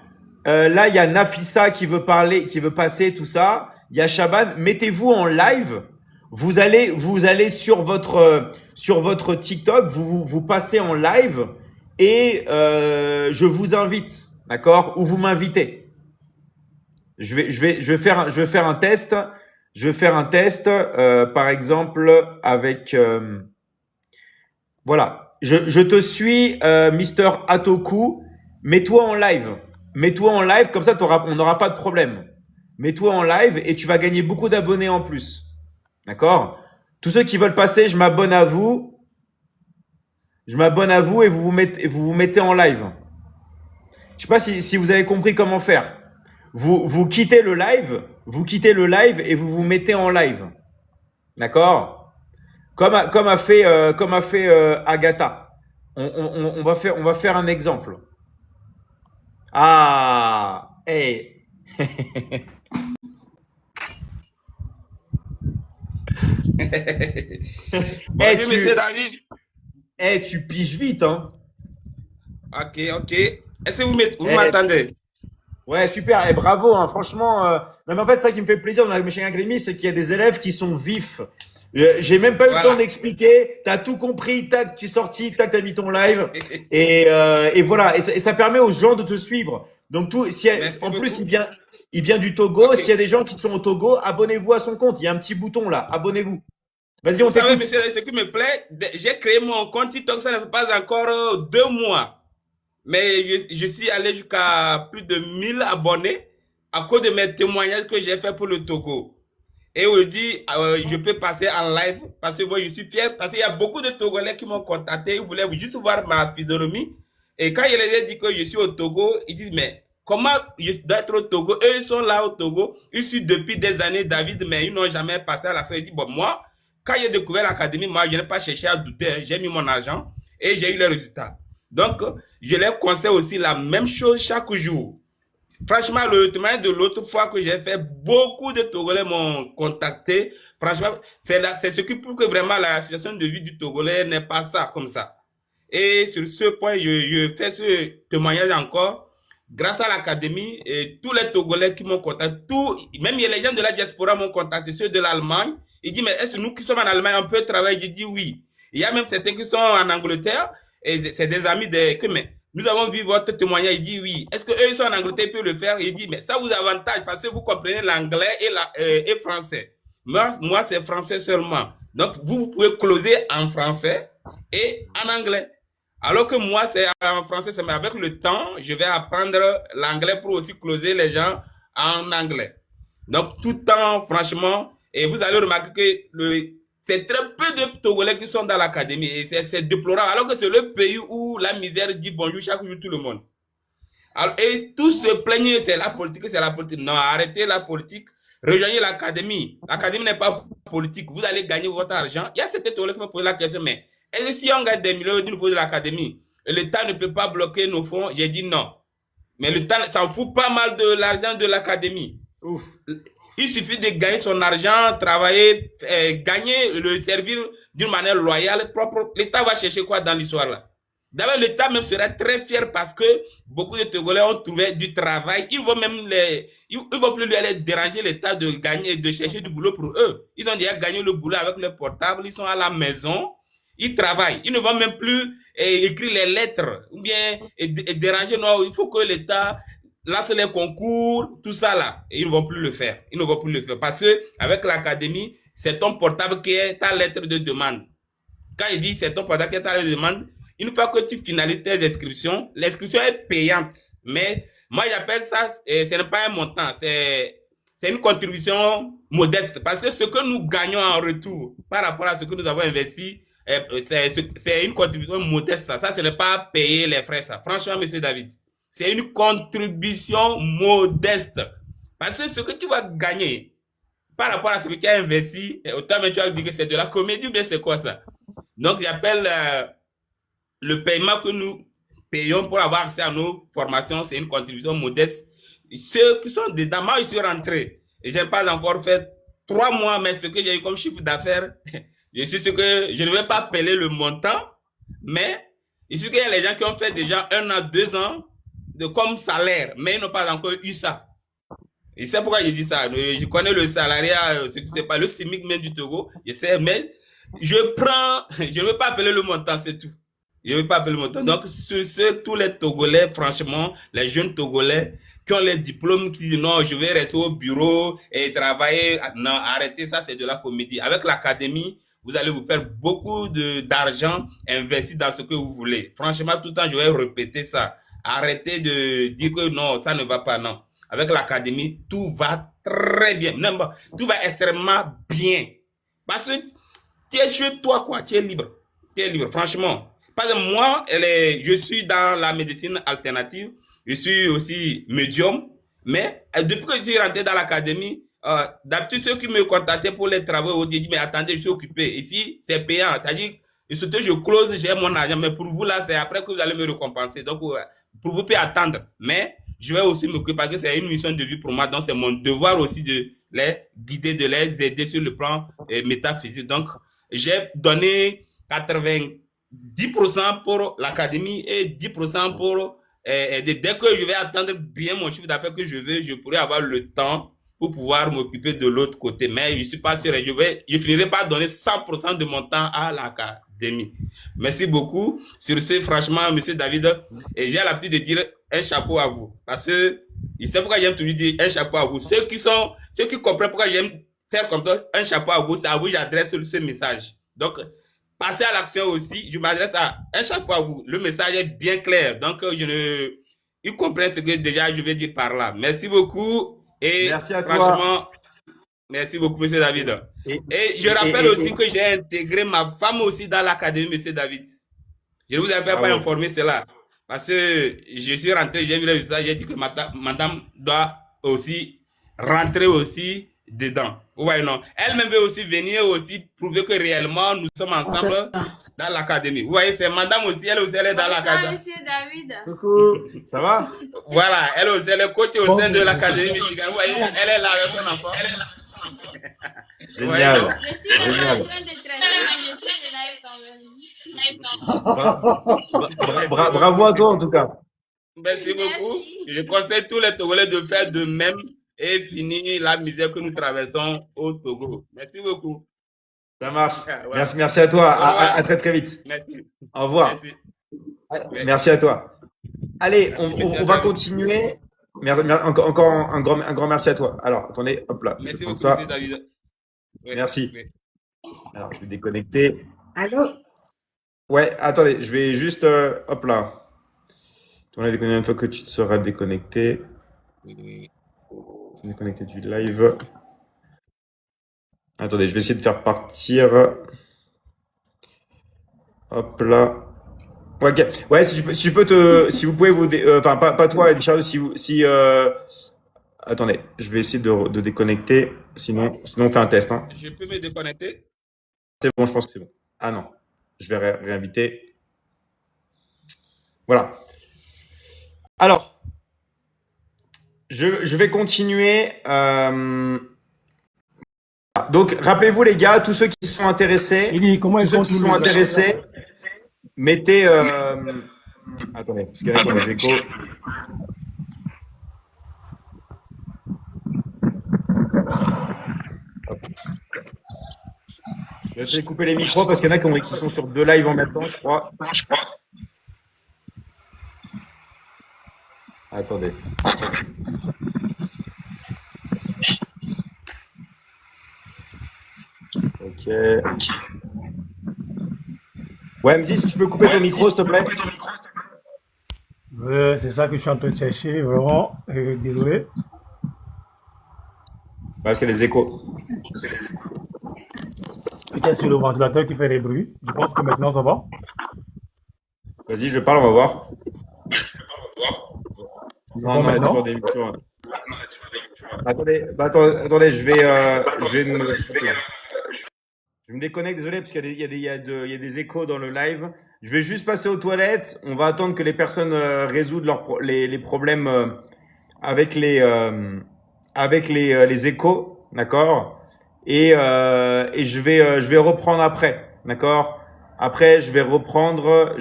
là, il y a Nafissa qui veut parler, qui veut passer, tout ça. Il y a Shaban. Mettez-vous en live. Vous allez sur votre TikTok, vous passez en live et je vous invite, d'accord? Ou vous m'invitez. Je vais faire un test. Je vais faire un test, par exemple avec voilà. Je te suis, Mister Atoku. Mets-toi en live. Mets-toi en live, comme ça on n'aura pas de problème. Mets-toi en live et tu vas gagner beaucoup d'abonnés en plus. D'accord? Tous ceux qui veulent passer, je m'abonne à vous. Je m'abonne à vous et vous vous mettez en live. Je sais pas si vous avez compris comment faire. Vous quittez le live et vous vous mettez en live. D'accord? Comme a fait Agatha. On va faire un exemple. Ah, hey. Bonjour, monsieur David. Tu piges vite, hein. Ok. Est-ce que vous m'entendez? Ouais, super. Bravo, hein. Franchement. Non, mais en fait, ça qui me fait plaisir dans la Machine Academy, c'est qu'il y a des élèves qui sont vifs. J'ai même pas eu le temps d'expliquer. T'as tout compris. Tac, tu es sorti. Tac, t'as mis ton live. Et voilà. Et ça permet aux gens de te suivre. Donc en plus, il vient du Togo. Okay. S'il y a des gens qui sont au Togo, abonnez-vous à son compte. Il y a un petit bouton là. Abonnez-vous. Vas-y, on t'écoute. Vous savez, monsieur, ce qui me plaît, j'ai créé mon compte TikTok, ça ne fait pas encore 2 mois. Mais je suis allé jusqu'à plus de 1000 abonnés à cause de mes témoignages que j'ai fait pour le Togo. Et aujourd'hui, je peux passer en live parce que moi, je suis fier parce qu'il y a beaucoup de Togolais qui m'ont contacté. Ils voulaient juste voir ma physionomie. Et quand je les ai dit que je suis au Togo, ils disent, mais Comment je dois être au Togo? Eux, ils sont là au Togo. Ils sont depuis des années, David, mais ils n'ont jamais passé à l'action. Il dit, bon, moi, quand j'ai découvert l'académie, moi, je n'ai pas cherché à douter. Hein. J'ai mis mon argent et j'ai eu les résultats. Donc, je leur conseille aussi la même chose chaque jour. Franchement, le témoignage de l'autre fois que j'ai fait, beaucoup de Togolais m'ont contacté. Franchement, c'est ce qui prouve que vraiment la situation de vie du Togolais n'est pas ça, comme ça. Et sur ce point, je fais ce témoignage encore. Grâce à l'académie, et tous les Togolais qui m'ont contacté, même les gens de la diaspora m'ont contacté, ceux de l'Allemagne. Ils disent, mais est-ce que nous qui sommes en Allemagne, on peut travailler? J'ai dit oui. Il y a même certains qui sont en Angleterre, et c'est des amis mais nous avons vu votre témoignage. Il dit oui. Est-ce qu'eux, ils sont en Angleterre, ils peuvent le faire? Il dit, mais ça vous avantage parce que vous comprenez l'anglais et français. Moi c'est français seulement. Donc, vous pouvez closer en français et en anglais. Alors que moi, c'est en français, mais avec le temps, je vais apprendre l'anglais pour aussi closer les gens en anglais. Donc, tout le temps, franchement, et vous allez remarquer que c'est très peu de Togolais qui sont dans l'académie. Et c'est déplorable. Alors que c'est le pays où la misère dit bonjour chaque jour tout le monde. Alors, et tous se plaignent, c'est la politique, c'est la politique. Non, arrêtez la politique. Rejoignez l'académie. L'académie n'est pas politique. Vous allez gagner votre argent. Il y a certains Togolais qui me posent la question, mais est-ce que si on gagne des millions d'une fois de l'académie, l'État ne peut pas bloquer nos fonds? J'ai dit non. Mais l'État s'en fout pas mal de l'argent de l'académie. Il suffit de gagner son argent, travailler, gagner, le servir d'une manière loyale, propre. L'État va chercher quoi dans l'histoire là? D'abord, l'État même serait très fier parce que beaucoup de Togolais ont trouvé du travail. Ils vont même ils vont plus lui aller déranger l'État de gagner, de chercher du boulot pour eux. Ils ont déjà gagné le boulot avec le portable. Ils sont à la maison. Ils travaillent. Ils ne vont même plus écrire les lettres ou bien déranger. Non, il faut que l'État lance les concours, tout ça là. Et ils ne vont plus le faire. Ils ne vont plus le faire parce que avec l'académie, c'est ton portable qui est ta lettre de demande. Quand il dit c'est ton portable qui est ta lettre de demande, une fois que tu finalises tes inscriptions, l'inscription est payante. Mais moi, j'appelle ça, ce n'est pas un montant, c'est une contribution modeste. Parce que ce que nous gagnons en retour par rapport à ce que nous avons investi, c'est une contribution modeste. Ça, ce n'est pas payer les frais, ça. Franchement, monsieur David, c'est une contribution modeste. Parce que ce que tu vas gagner par rapport à ce que tu as investi, autant même tu vas dire que c'est de la comédie ou bien c'est quoi ça? Donc, j'appelle le paiement que nous payons pour avoir accès à nos formations, c'est une contribution modeste. Ceux qui sont dedans, moi, je suis rentré et je n'ai pas encore fait 3 mois, mais ce que j'ai eu comme chiffre d'affaires, je suis sûr que je ne vais pas payer le montant, mais je suis sûr qu'il y a les gens qui ont fait déjà 1 an, 2 ans comme salaire, mais ils n'ont pas encore eu ça. Et c'est pourquoi je dis ça. Je connais le salariat, ce qui c'est pas le SMIC même du Togo, je sais, mais je ne veux pas appeler le montant, c'est tout. Je ne veux pas appeler le montant. Donc, tous les Togolais, franchement, les jeunes Togolais qui ont les diplômes, qui disent non, je vais rester au bureau et travailler. Non, arrêtez ça, c'est de la comédie. Avec l'académie, vous allez vous faire beaucoup d'argent investi dans ce que vous voulez. Franchement, tout le temps, je vais répéter ça. Arrêtez de dire que non, ça ne va pas, non. Avec l'académie, tout va très bien. Non, tout va extrêmement bien. Parce que tu es chez toi, quoi. Tu es libre. Tu es libre, franchement. Par exemple, moi, je suis dans la médecine alternative. Je suis aussi médium. Mais depuis que je suis rentré dans l'académie, d'habitude, ceux qui me contactaient pour les travaux, ils disent, mais attendez, je suis occupé. Ici, c'est payant. C'est-à-dire, surtout, je close, j'ai mon argent. Mais pour vous, là, c'est après que vous allez me récompenser. Donc, pour vous, pouvez attendre. Mais je vais aussi m'occuper parce que c'est une mission de vie pour moi. Donc, c'est mon devoir aussi de les guider, de les aider sur le plan métaphysique. Donc, j'ai donné 90% pour l'académie et 10% pour... dès que je vais attendre bien mon chiffre d'affaires que je veux, je pourrai avoir le temps pour pouvoir m'occuper de l'autre côté. Mais je ne suis pas sûr. Je finirai par donner 100% de mon temps à l'académie. Merci beaucoup. Sur ce, franchement, monsieur David, j'ai l'habitude de dire un chapeau à vous. Parce que, c'est pourquoi j'aime toujours dire un chapeau à vous. Ceux qui comprennent pourquoi j'aime faire comme ça, un chapeau à vous, c'est à vous que j'adresse ce message. Donc, passez à l'action aussi. Je m'adresse à un chapeau à vous. Le message est bien clair. Donc, ils comprennent ce que déjà je vais dire par là. Merci beaucoup. Et merci à franchement, toi. Merci beaucoup, monsieur David. Et je rappelle aussi que j'ai intégré ma femme aussi dans l'académie, monsieur David. Je ne vous avais pas informé cela. Parce que je suis rentré, j'ai vu le résultat, j'ai dit que madame doit aussi rentrer aussi dedans. Ouais, non. Elle-même veut aussi venir aussi prouver que réellement nous sommes ensemble dans l'académie. Vous voyez, c'est madame aussi, elle est dans l'académie. Monsieur David. Coucou, ça va? Voilà, elle aussi, elle est coach au sein de l'académie Michigan. Vous voyez, elle est là avec son enfant. Génial. Ouais, non. Je suis en Génial. train de traîner, mais je suis de live quand même. Bravo à toi en tout cas. Merci beaucoup. Merci. Je conseille tous les Togolais de faire de même et finir la misère que nous traversons au Togo. Merci beaucoup. Ça marche. Voilà. Merci à toi. Au revoir. À très très vite. Merci. Au revoir. Merci. Merci à toi. Allez, Merci à on va David. continuer. Encore un grand merci à toi. Alors, attendez, hop là. Je vais Merci prendre beaucoup, ça. monsieur David. Oui, Merci. oui. Alors, je vais déconnecter. Ouais, attendez, je vais juste, hop là. On a déconnecté une fois que tu te seras déconnecté. Déconnecté du live. Attendez, je vais essayer de faire partir. Hop là. Ok. Ouais, si tu peux si vous pouvez enfin, pas toi, Charles, attendez, je vais essayer de déconnecter. Sinon, on fait un test, hein. Je peux me déconnecter? C'est bon, je pense que c'est bon. Ah non, je vais réinviter. Voilà. Alors, je vais continuer. Donc, rappelez-vous les gars, tous ceux qui sont intéressés, tous ceux qui sont intéressés, mettez. Attendez, parce qu'il y en a qui ont des échos. Hop. Je vais essayer de couper les micros parce qu'il y en a qui sont sur 2 lives en même temps, je crois. Attendez. Ok. Ouais, Mzi, si tu peux couper ton micro, s'il te plaît. C'est ça que je suis en train de chercher, vraiment. Désolé. Parce qu'il y a des échos. Peut-être sur le ventilateur qui fait des bruits. Je pense que maintenant ça va. Vas-y, je parle, on va voir. C'est Non, bon non, il y a maintenant. toujours des micros. Attendez, attendez, je me déconnecte, désolé, parce qu'il y a des échos dans le live. Je vais juste passer aux toilettes. On va attendre que les personnes résoudent les problèmes avec les échos, d'accord? Et je vais reprendre après, d'accord? Après, je vais reprendre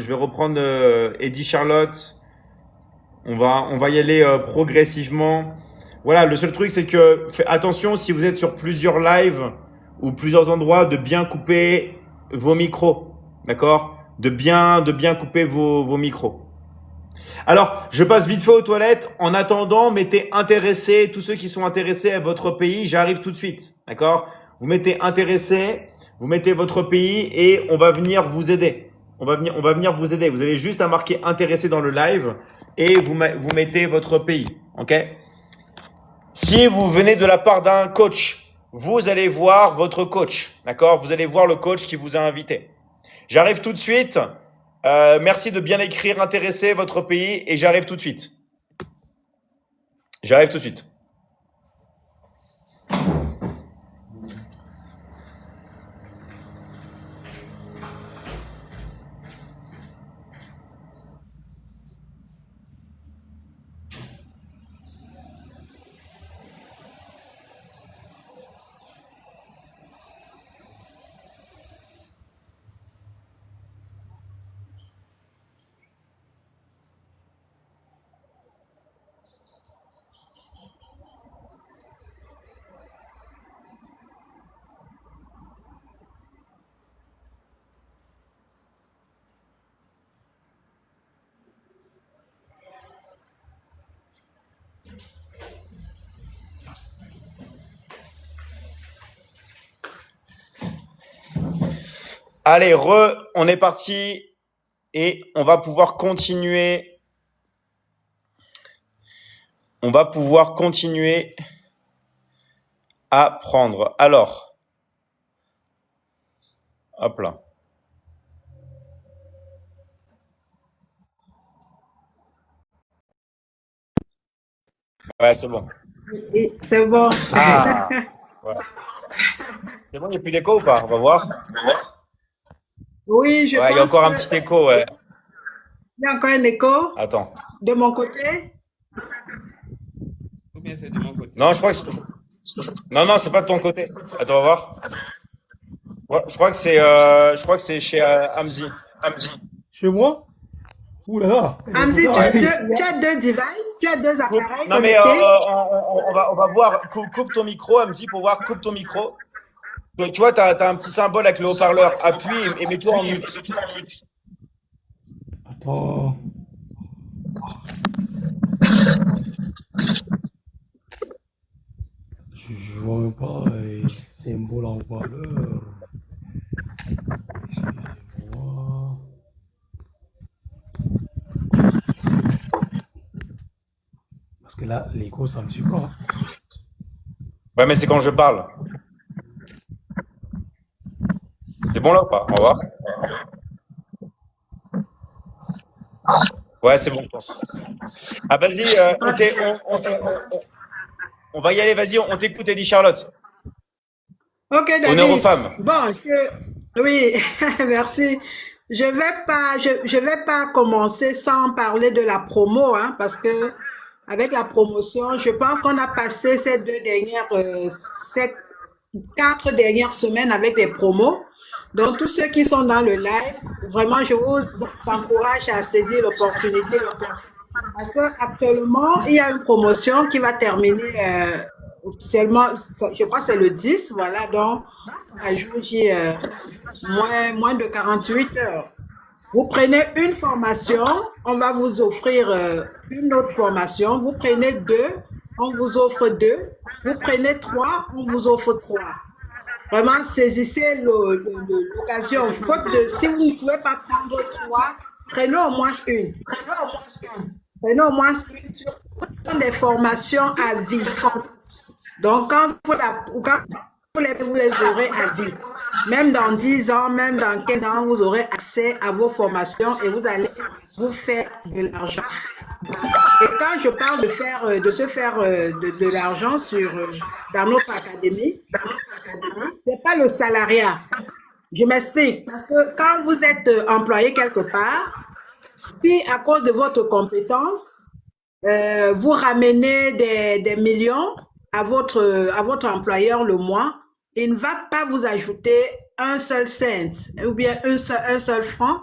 Eddie Charlotte. On va y aller progressivement. Voilà, le seul truc, c'est que faites attention si vous êtes sur plusieurs lives ou plusieurs endroits de bien couper vos micros, d'accord? De bien couper vos micros. Alors, je passe vite fait aux toilettes. En attendant, mettez intéressés, tous ceux qui sont intéressés à votre pays, j'arrive tout de suite, d'accord? Vous mettez intéressés, vous mettez votre pays et on va venir vous aider. On va venir vous aider. Vous avez juste à marquer intéressé dans le live et vous mettez votre pays, ok? Si vous venez de la part d'un coach, vous allez voir votre coach, d'accord? Vous allez voir le coach qui vous a invité. J'arrive tout de suite. Merci de bien écrire intéressé votre pays et j'arrive tout de suite. J'arrive tout de suite. Allez, on est parti et on va pouvoir continuer. On va pouvoir continuer à prendre. Alors, hop là. Ouais, c'est bon. C'est bon. Ah, ouais. C'est bon, il n'y a plus d'écho ou pas? On va voir. Oui, je Ouais, il y a pense encore un qu'il petit écho, ouais. y a encore un écho Attends. de mon côté. Ou bien c'est de mon côté. Non, je crois que non, non, c'est pas de ton côté. Attends, on va voir. Ouais, je crois que c'est chez Hamzi. Chez moi? Ouh là là. Hamzi, tu as deux devices, tu as deux appareils Non, mais connectés. on va voir. Coupe ton micro, Hamzi, pour voir. Coupe ton micro. Donc, tu vois, t'as un petit symbole avec le haut-parleur. Appuie et mets-toi en mute. Attends. Je vois même pas symbole en haut-parleur. Excusez-moi. Parce que là, l'écho, ça me suit pas. Ouais, mais c'est quand je parle. C'est bon là ou pas? On va voir. Ouais, c'est bon, je pense. Ah, vas-y, on va y aller, vas-y, on t'écoute, Eddie Charlotte. Ok, David. Honneur aux femmes. Bon, oui, merci. Je vais pas commencer sans parler de la promo, hein, parce que avec la promotion, je pense qu'on a passé ces 4 dernières semaines avec des promos. Donc, tous ceux qui sont dans le live, vraiment, je vous encourage à saisir l'opportunité. Parce qu'actuellement, il y a une promotion qui va terminer officiellement, je crois que c'est le 10, voilà, donc à jour, j'ai moins de 48 heures. Vous prenez une formation, on va vous offrir une autre formation. Vous prenez 2, on vous offre 2. Vous prenez 3, on vous offre 3. Vraiment, saisissez l'occasion. Si vous ne pouvez pas prendre 3, prenez au moins une. Prenez au moins une sur des formations à vie. Donc, quand vous les aurez à vie, même dans 10 ans, même dans 15 ans, vous aurez accès à vos formations et vous allez vous faire de l'argent. Et quand je parle de se faire de l'argent dans notre académie, c'est pas le salariat. Je m'explique. Parce que quand vous êtes employé quelque part, si à cause de votre compétence, vous ramenez des millions à votre employeur le mois, il ne va pas vous ajouter un seul cent ou bien un seul franc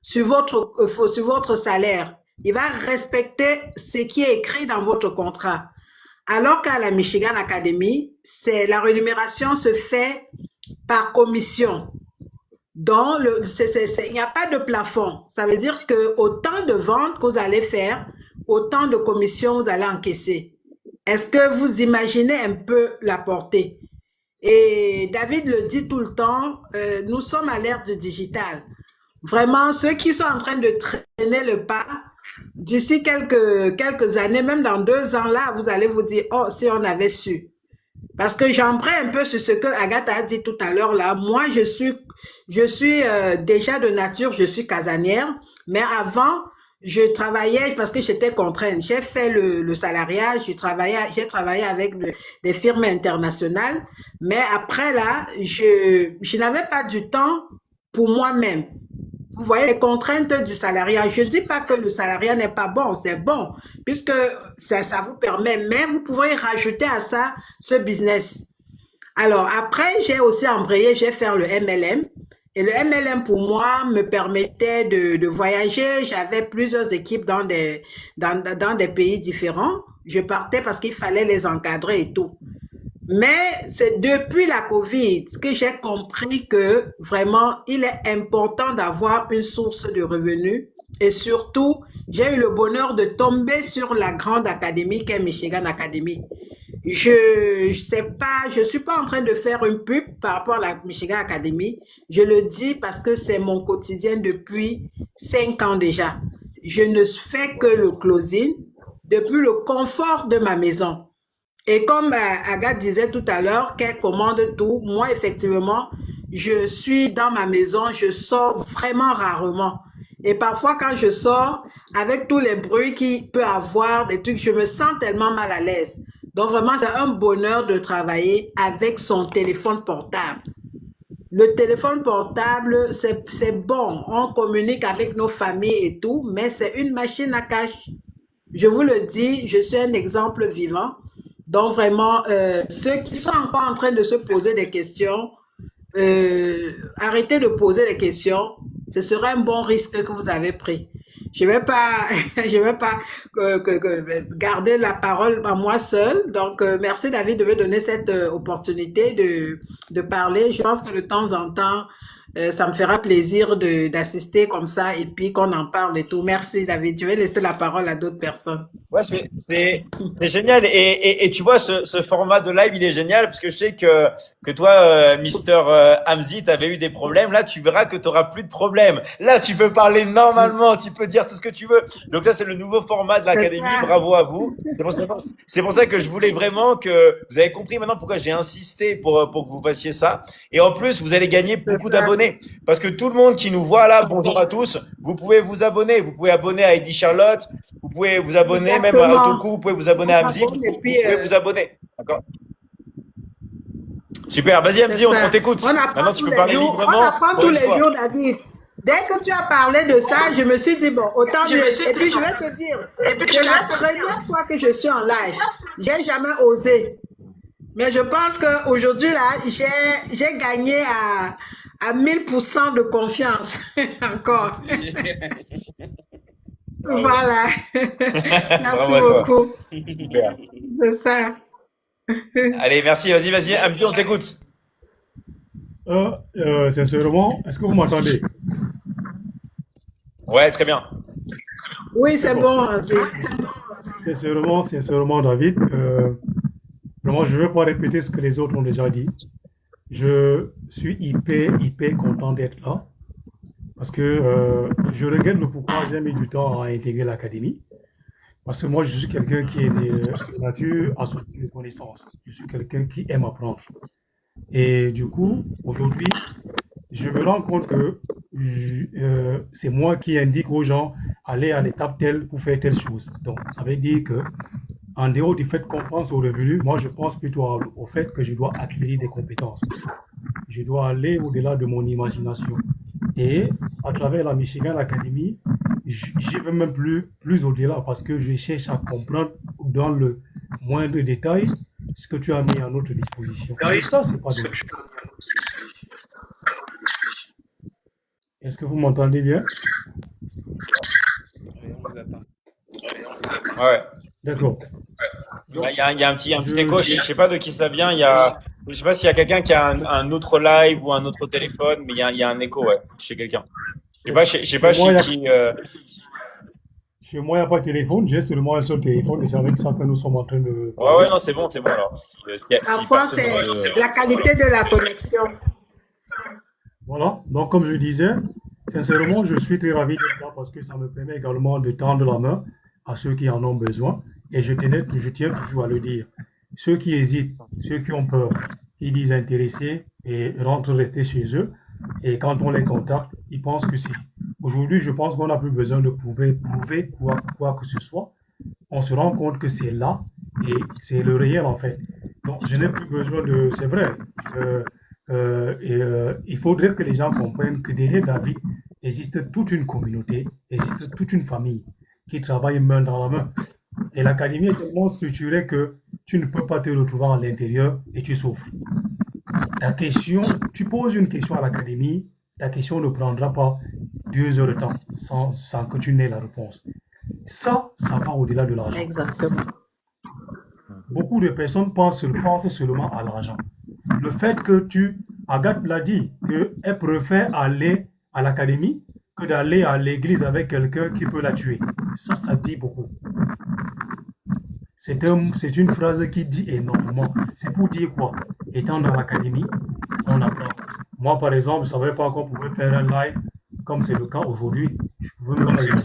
sur votre salaire. Il va respecter ce qui est écrit dans votre contrat. Alors qu'à la Michigan Academy, la rémunération se fait par commission. Donc, il n'y a pas de plafond. Ça veut dire que autant de ventes que vous allez faire, autant de commissions vous allez encaisser. Est-ce que vous imaginez un peu la portée? Et David le dit tout le temps, nous sommes à l'ère du digital. Vraiment, ceux qui sont en train de traîner le pas, d'ici quelques années, même dans 2 ans, là, vous allez vous dire, oh, si on avait su. Parce que j'emprunte un peu sur ce que Agatha a dit tout à l'heure là. Moi, je suis déjà de nature, je suis casanière. Mais avant, je travaillais parce que j'étais contrainte. J'ai fait le salariat, j'ai travaillé avec des firmes internationales. Mais après là, je n'avais pas du temps pour moi-même. Vous voyez les contraintes du salariat. Je ne dis pas que le salariat n'est pas bon, c'est bon, puisque ça vous permet, mais vous pouvez rajouter à ça ce business. Alors après, j'ai aussi embrayé, j'ai fait le MLM. Et le MLM pour moi me permettait de voyager. J'avais plusieurs équipes dans des pays différents. Je partais parce qu'il fallait les encadrer et tout. Mais c'est depuis la COVID que j'ai compris que vraiment, il est important d'avoir une source de revenus. Et surtout, j'ai eu le bonheur de tomber sur la grande académie qu'est Michigan Academy. Je suis pas en train de faire une pub par rapport à la Michigan Academy. Je le dis parce que c'est mon quotidien depuis 5 ans déjà. Je ne fais que le closing depuis le confort de ma maison. Et comme Agathe disait tout à l'heure qu'elle commande tout, moi effectivement, je suis dans ma maison, je sors vraiment rarement. Et parfois, quand je sors, avec tous les bruits qu'il peut avoir, des trucs, je me sens tellement mal à l'aise. Donc vraiment, c'est un bonheur de travailler avec son téléphone portable. Le téléphone portable, c'est bon. On communique avec nos familles et tout, mais c'est une machine à cash. Je vous le dis, je suis un exemple vivant. Donc vraiment, ceux qui sont encore en train de se poser des questions, arrêtez de poser des questions. Ce serait un bon risque que vous avez pris. Je vais pas, je vais pas garder la parole à moi seule. Donc, merci David de me donner cette opportunité de parler. Je pense que de temps en temps, ça me fera plaisir d'assister comme ça et puis qu'on en parle et tout. Merci David. Je vais laisser la parole à d'autres personnes. Ouais, c'est génial. Et tu vois, ce format de live, il est génial parce que je sais que toi, Mister Hamzy, tu avais eu des problèmes. Là, tu verras que tu n'auras plus de problèmes. Là, tu peux parler normalement, tu peux dire tout ce que tu veux. Donc ça, c'est le nouveau format de l'Académie. Bravo à vous. C'est pour ça que je voulais vraiment que vous avez compris maintenant pourquoi j'ai insisté pour que vous fassiez ça. Et en plus, vous allez gagner beaucoup d'abonnés. Parce que tout le monde qui nous voit là, bonjour à tous, vous pouvez vous abonner. Vous pouvez abonner à Eddie Charlotte, vous pouvez vous abonner même à Otoku, vous pouvez vous abonner à Hamzy, vous pouvez vous abonner. D'accord? Super, vas-y Hamzy, on t'écoute. Maintenant tu peux parler librement. On apprend tous les jours, David. Dès que tu as parlé de ça, je me suis dit, bon, autant mieux. Et puis je vais te dire, c'est la première fois que je suis en live. J'ai jamais osé. Mais je pense qu'aujourd'hui, là, j'ai gagné à 1000% de confiance encore. Voilà. Merci beaucoup. Super. C'est ça. Allez, merci. Vas-y. Hamzy, on t'écoute. Sincèrement, est-ce que vous m'entendez? Ouais, très bien. Oui, c'est bon. Sincèrement, David, vraiment, je ne vais pas répéter ce que les autres ont déjà dit. Je suis hyper content d'être là parce que je regrette le pourquoi j'ai mis du temps à intégrer l'académie. Parce que moi, je suis quelqu'un qui est de nature à soutenir les connaissances. Je suis quelqu'un qui aime apprendre. Et du coup, aujourd'hui, je me rends compte que c'est moi qui indique aux gens aller à l'étape telle pour faire telle chose. Donc, ça veut dire que en dehors du fait qu'on pense au revenu, moi je pense plutôt au fait que je dois acquérir des compétences. Je dois aller au-delà de mon imagination. Et à travers la Michigan Academy, j'y vais même plus au-delà parce que je cherche à comprendre dans le moindre détail ce que tu as mis à notre disposition. Et ça, c'est pas de... Est-ce que vous m'entendez bien? Ouais. D'accord. Il y a un petit écho, je sais pas de qui ça vient. Je sais pas s'il y a quelqu'un qui a un autre live ou un autre téléphone, mais il y a un écho, ouais, chez quelqu'un. Je sais pas chez qui. Chez moi, il n'y a pas de téléphone, j'ai seulement un seul téléphone et c'est avec ça que nous sommes en train de... Ouais, non, c'est bon alors. Parfois, c'est la qualité de la connexion. Voilà, donc comme je disais, sincèrement, je suis très ravi d'être là parce que ça me permet également de tendre la main à ceux qui en ont besoin. Et je tiens toujours à le dire. Ceux qui hésitent, ceux qui ont peur, qui disent intéressés et rentrent rester chez eux. Et quand on les contacte, ils pensent que c'est... Aujourd'hui, je pense qu'on n'a plus besoin de prouver quoi que ce soit. On se rend compte que c'est là et c'est le réel en fait. Donc, je n'ai plus besoin de... C'est vrai. Il faudrait que les gens comprennent que derrière David existe toute une communauté, existe toute une famille qui travaille main dans la main. Et l'académie est tellement structurée que tu ne peux pas te retrouver à l'intérieur et tu souffres. Tu poses une question à l'académie, ta question ne prendra pas 2 heures de temps sans que tu n'aies la réponse. Ça va au-delà de l'argent. Exactement. Beaucoup de personnes pensent seulement à l'argent. Le fait que Agathe l'a dit, qu'elle préfère aller à l'académie que d'aller à l'église avec quelqu'un qui peut la tuer. Ça dit beaucoup. C'est une phrase qui dit énormément. C'est pour dire quoi? Étant dans l'académie, on apprend. Moi, par exemple, je ne savais pas qu'on pouvait faire un live comme c'est le cas aujourd'hui. Je pouvais même imaginer.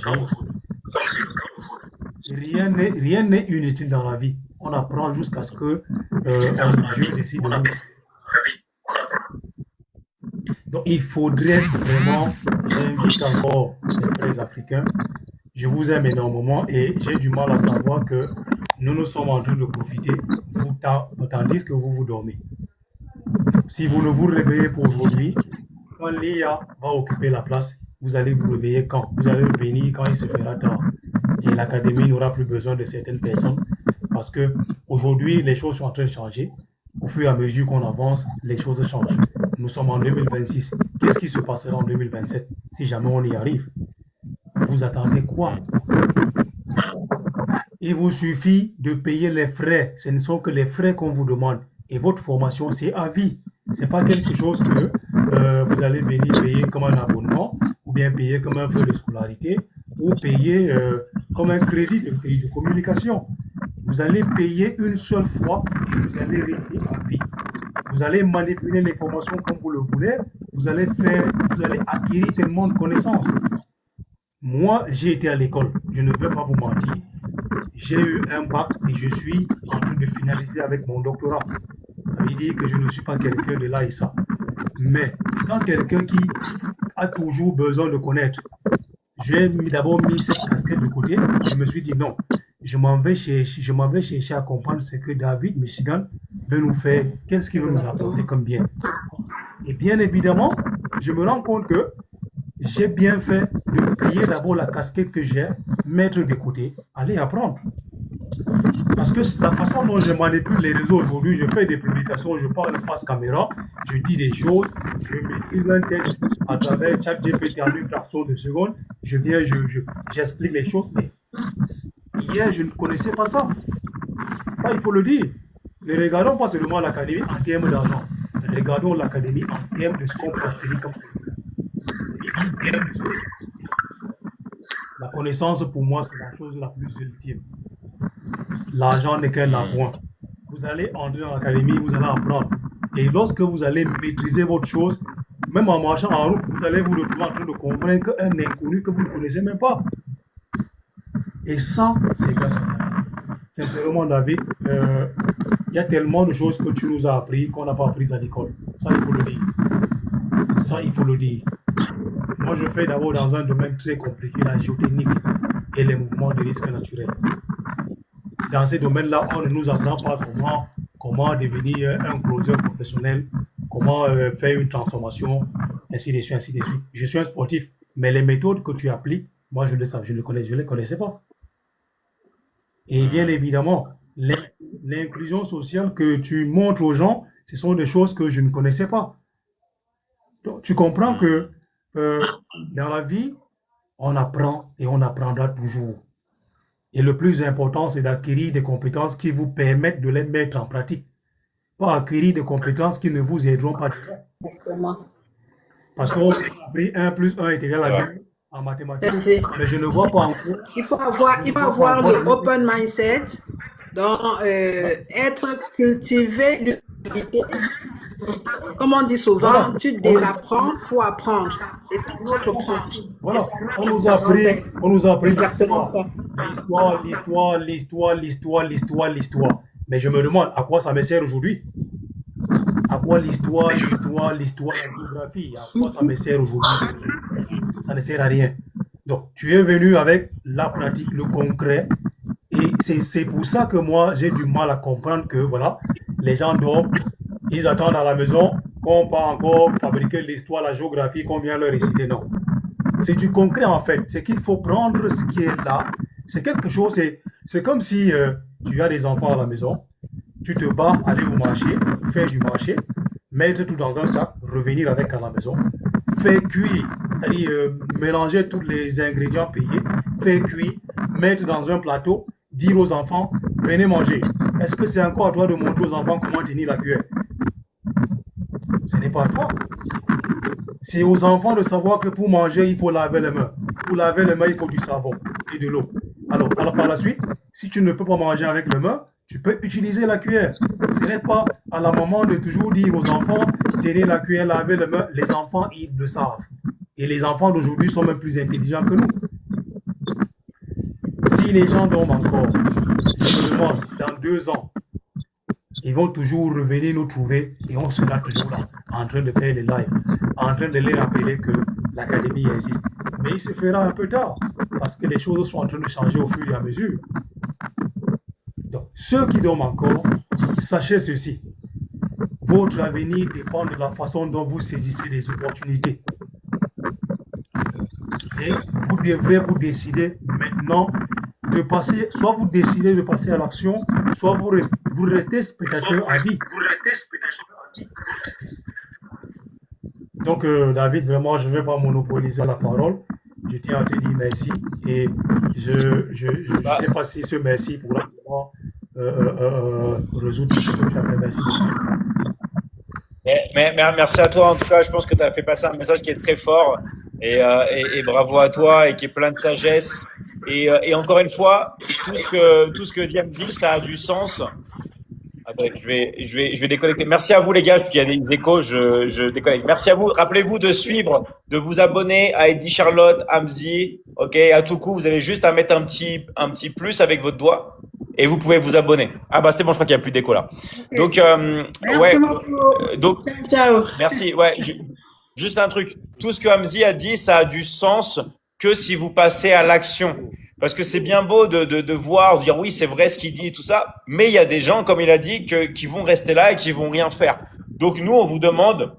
Rien n'est inutile dans la vie. On apprend jusqu'à ce que Dieu décide de nous. Donc, il faudrait vraiment j'invite encore les frères africains. Je vous aime énormément et j'ai du mal à savoir que nous sommes en train de profiter, tandis que vous dormez. Si vous ne vous réveillez pas aujourd'hui, quand l'IA va occuper la place, vous allez vous réveiller quand? Vous allez revenir quand il se fera tard. Et l'académie n'aura plus besoin de certaines personnes parce que aujourd'hui, les choses sont en train de changer. Au fur et à mesure qu'on avance, les choses changent. Nous sommes en 2026. Qu'est-ce qui se passera en 2027 si jamais on y arrive? Vous attendez quoi? Il vous suffit de payer les frais. Ce ne sont que les frais qu'on vous demande. Et votre formation, c'est à vie. Ce n'est pas quelque chose que vous allez venir payer comme un abonnement ou bien payer comme un frais de scolarité ou payer comme un crédit de communication. Vous allez payer une seule fois et vous allez rester à vie. Vous allez manipuler les formations comme vous le voulez. Vous allez acquérir tellement de connaissances. Moi, j'ai été à l'école. Je ne vais pas vous mentir. J'ai eu un bac et je suis en train de finaliser avec mon doctorat. Ça veut dire que je ne suis pas quelqu'un de là et ça. Mais quand quelqu'un qui a toujours besoin de connaître, j'ai d'abord mis cette casquette de côté. Je me suis dit non, je m'en vais chercher à comprendre ce que David Michigan veut nous faire. Qu'est-ce qu'il veut nous apporter comme bien. Et bien évidemment, je me rends compte que j'ai bien fait de plier d'abord la casquette que j'ai, mettre de côté, aller apprendre. Parce que la façon dont je manipule les réseaux aujourd'hui, je fais des publications, je parle face caméra, je dis des choses, je maîtrise un texte à travers ChatGPT en une fraction de seconde, je viens, j'explique les choses, mais hier, je ne connaissais pas ça. Ça, il faut le dire. Ne regardons pas seulement l'académie en termes d'argent, regardons l'académie en termes de ce qu'on peut acquérir comme la connaissance, pour moi, c'est la chose la plus ultime. L'argent n'est qu'un appoint. Vous allez entrer dans l'académie, vous allez apprendre. Et lorsque vous allez maîtriser votre chose, même en marchant en route, vous allez vous retrouver en train de convaincre un inconnu que vous ne connaissez même pas. Et ça, c'est grâce à David. Sincèrement, David, il y a tellement de choses que tu nous as appris qu'on n'a pas appris à l'école. Ça, il faut le dire. Ça, il faut le dire. Moi, je fais d'abord dans un domaine très compliqué, la géotechnique et les mouvements de risque naturels. Dans ces domaines-là, on ne nous apprend pas comment devenir un closer professionnel, comment faire une transformation, ainsi de suite, ainsi de suite. Je suis un sportif, mais les méthodes que tu appliques, moi, je ne les connaissais pas. Et bien évidemment, l'inclusion sociale que tu montres aux gens, ce sont des choses que je ne connaissais pas. Donc, tu comprends que dans la vie, on apprend et on apprendra toujours. Et le plus important, c'est d'acquérir des compétences qui vous permettent de les mettre en pratique. Pas acquérir des compétences qui ne vous aideront pas. Exactement. Parce qu'on a appris 1 plus 1 est égal à 2 en mathématiques. Mais je ne vois pas encore. Il faut avoir le open mindset, donc cultiver l'humilité. Comme on dit souvent, voilà. Tu désapprends pour apprendre. Et c'est notre profil. Voilà, on nous a appris exactement ça. L'histoire. Mais je me demande à quoi ça me sert aujourd'hui. À quoi l'histoire, la géographie, à quoi ça me sert aujourd'hui? Ça ne sert à rien. Donc, tu es venu avec la pratique, le concret. Et c'est pour ça que moi, j'ai du mal à comprendre que, voilà, les gens dorment. Ils attendent à la maison qu'on pas encore fabriquer l'histoire, la géographie, qu'on vient leur réciter. Non. C'est du concret en fait. C'est qu'il faut prendre ce qui est là. C'est quelque chose, c'est comme si tu as des enfants à la maison, tu te bats, aller au marché, faire du marché, mettre tout dans un sac, revenir avec à la maison, faire cuire, c'est-à-dire mélanger tous les ingrédients payés, faire cuire, mettre dans un plateau, dire aux enfants, venez manger. Est-ce que c'est encore à toi de montrer aux enfants comment tenir la cuillère? Ce n'est pas à toi. C'est aux enfants de savoir que pour manger, il faut laver les mains. Pour laver les mains, il faut du savon et de l'eau. Alors, par la suite, si tu ne peux pas manger avec les mains, tu peux utiliser la cuillère. Ce n'est pas à la maman de toujours dire aux enfants, tenez la cuillère, lavez les mains. Les enfants, ils le savent. Et les enfants d'aujourd'hui sont même plus intelligents que nous. Si les gens dorment encore, je me demande, dans 2 ans, ils vont toujours revenir nous trouver et on sera toujours là, en train de faire les lives, en train de les rappeler que l'académie existe. Mais il se fera un peu tard, parce que les choses sont en train de changer au fur et à mesure. Donc, ceux qui dorment encore, sachez ceci. Votre avenir dépend de la façon dont vous saisissez les opportunités. Et vous devrez vous décider maintenant de passer, soit vous décidez de passer à l'action, soit vous restez spectateur à vie. Donc, David, vraiment, je ne vais pas monopoliser la parole. Je tiens à te dire merci. Et je ne sais pas si ce merci pourra résoudre ce que tu as fait. Merci beaucoup. Mais merci à toi. En tout cas, je pense que tu as fait passer un message qui est très fort et bravo à toi et qui est plein de sagesse. Et encore une fois, tout ce que dit Hamzi, ça a du sens. Attendez, je vais déconnecter. Merci à vous les gars, parce qu'il y a des échos, je déconnecte. Merci à vous. Rappelez-vous de suivre, de vous abonner à Eddie Charlotte, Hamzi, ok, à tout coup. Vous avez juste à mettre un petit plus avec votre doigt et vous pouvez vous abonner. Ah bah c'est bon, je crois qu'il n'y a plus d'écho là. Ok. Donc Merci ouais, beaucoup. donc Ciao. merci. Ouais, juste un truc. Tout ce que Hamzi a dit, ça a du sens que si vous passez à l'action. Parce que c'est bien beau de voir, de dire oui, c'est vrai ce qu'il dit et tout ça, mais il y a des gens, comme il a dit, qui vont rester là et qui vont rien faire. Donc nous, on vous demande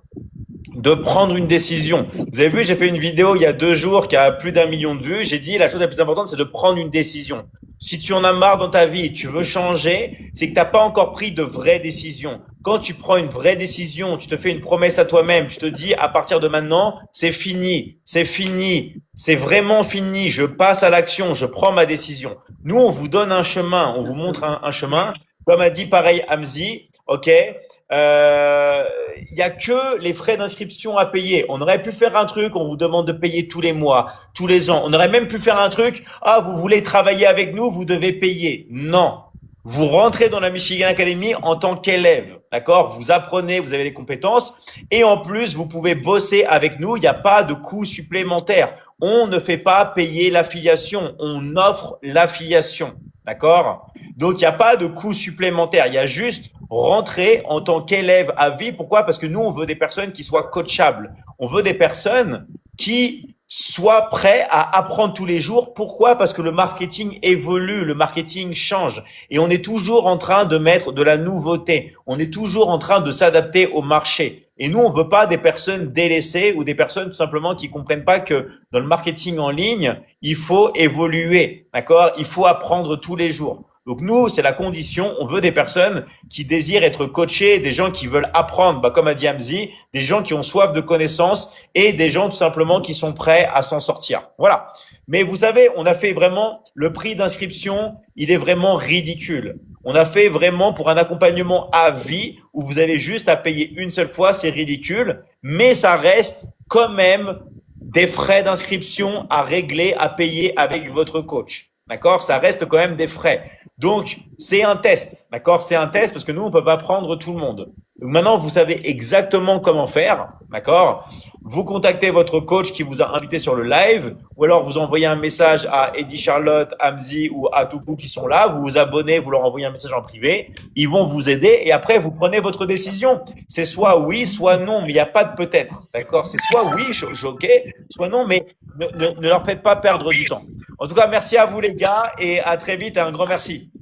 de prendre une décision. Vous avez vu, j'ai fait une vidéo il y a 2 jours qui a plus d'1 million de vues. J'ai dit la chose la plus importante, c'est de prendre une décision. Si tu en as marre dans ta vie et tu veux changer, c'est que t'as pas encore pris de vraies décisions. Quand tu prends une vraie décision, tu te fais une promesse à toi-même, tu te dis à partir de maintenant, c'est fini, c'est vraiment fini, je passe à l'action, je prends ma décision. Nous, on vous donne un chemin, on vous montre un chemin. Comme a dit pareil Hamzi, ok, y a que les frais d'inscription à payer. On aurait pu faire un truc, on vous demande de payer tous les mois, tous les ans. On aurait même pu faire un truc, ah, vous voulez travailler avec nous, vous devez payer. Non. Vous rentrez dans la Michigan Academy en tant qu'élève, d'accord? Vous apprenez, vous avez des compétences et en plus, vous pouvez bosser avec nous. Il n'y a pas de coût supplémentaire. On ne fait pas payer l'affiliation, on offre l'affiliation, d'accord? Donc, il n'y a pas de coût supplémentaire. Il y a juste rentrer en tant qu'élève à vie. Pourquoi? Parce que nous, on veut des personnes qui soient coachables. On veut des personnes qui soient prêts à apprendre tous les jours. Pourquoi? Parce que le marketing évolue, le marketing change et on est toujours en train de mettre de la nouveauté. On est toujours en train de s'adapter au marché. Et nous, on veut pas des personnes délaissées ou des personnes tout simplement qui comprennent pas que dans le marketing en ligne, il faut évoluer, d'accord? Il faut apprendre tous les jours. Donc nous, c'est la condition. On veut des personnes qui désirent être coachées, des gens qui veulent apprendre, bah, comme a dit Hamzi, des gens qui ont soif de connaissances et des gens tout simplement qui sont prêts à s'en sortir. Voilà. Mais vous savez, on a fait vraiment le prix d'inscription, il est vraiment ridicule. On a fait vraiment pour un accompagnement à vie où vous avez juste à payer une seule fois, c'est ridicule, mais ça reste quand même des frais d'inscription à régler, à payer avec votre coach. D'accord? Ça reste quand même des frais. Donc, c'est un test. D'accord? C'est un test parce que nous, on peut pas prendre tout le monde. Donc, maintenant, vous savez exactement comment faire. D'accord? Vous contactez votre coach qui vous a invité sur le live ou alors vous envoyez un message à Eddie Charlotte, Hamzi ou à Toukou qui sont là. Vous vous abonnez, vous leur envoyez un message en privé. Ils vont vous aider et après, vous prenez votre décision. C'est soit oui, soit non, mais il n'y a pas de peut-être. D'accord? C'est soit oui, ok, soit non, mais ne leur faites pas perdre du temps. En tout cas, merci à vous les gars et à très vite. Un grand merci.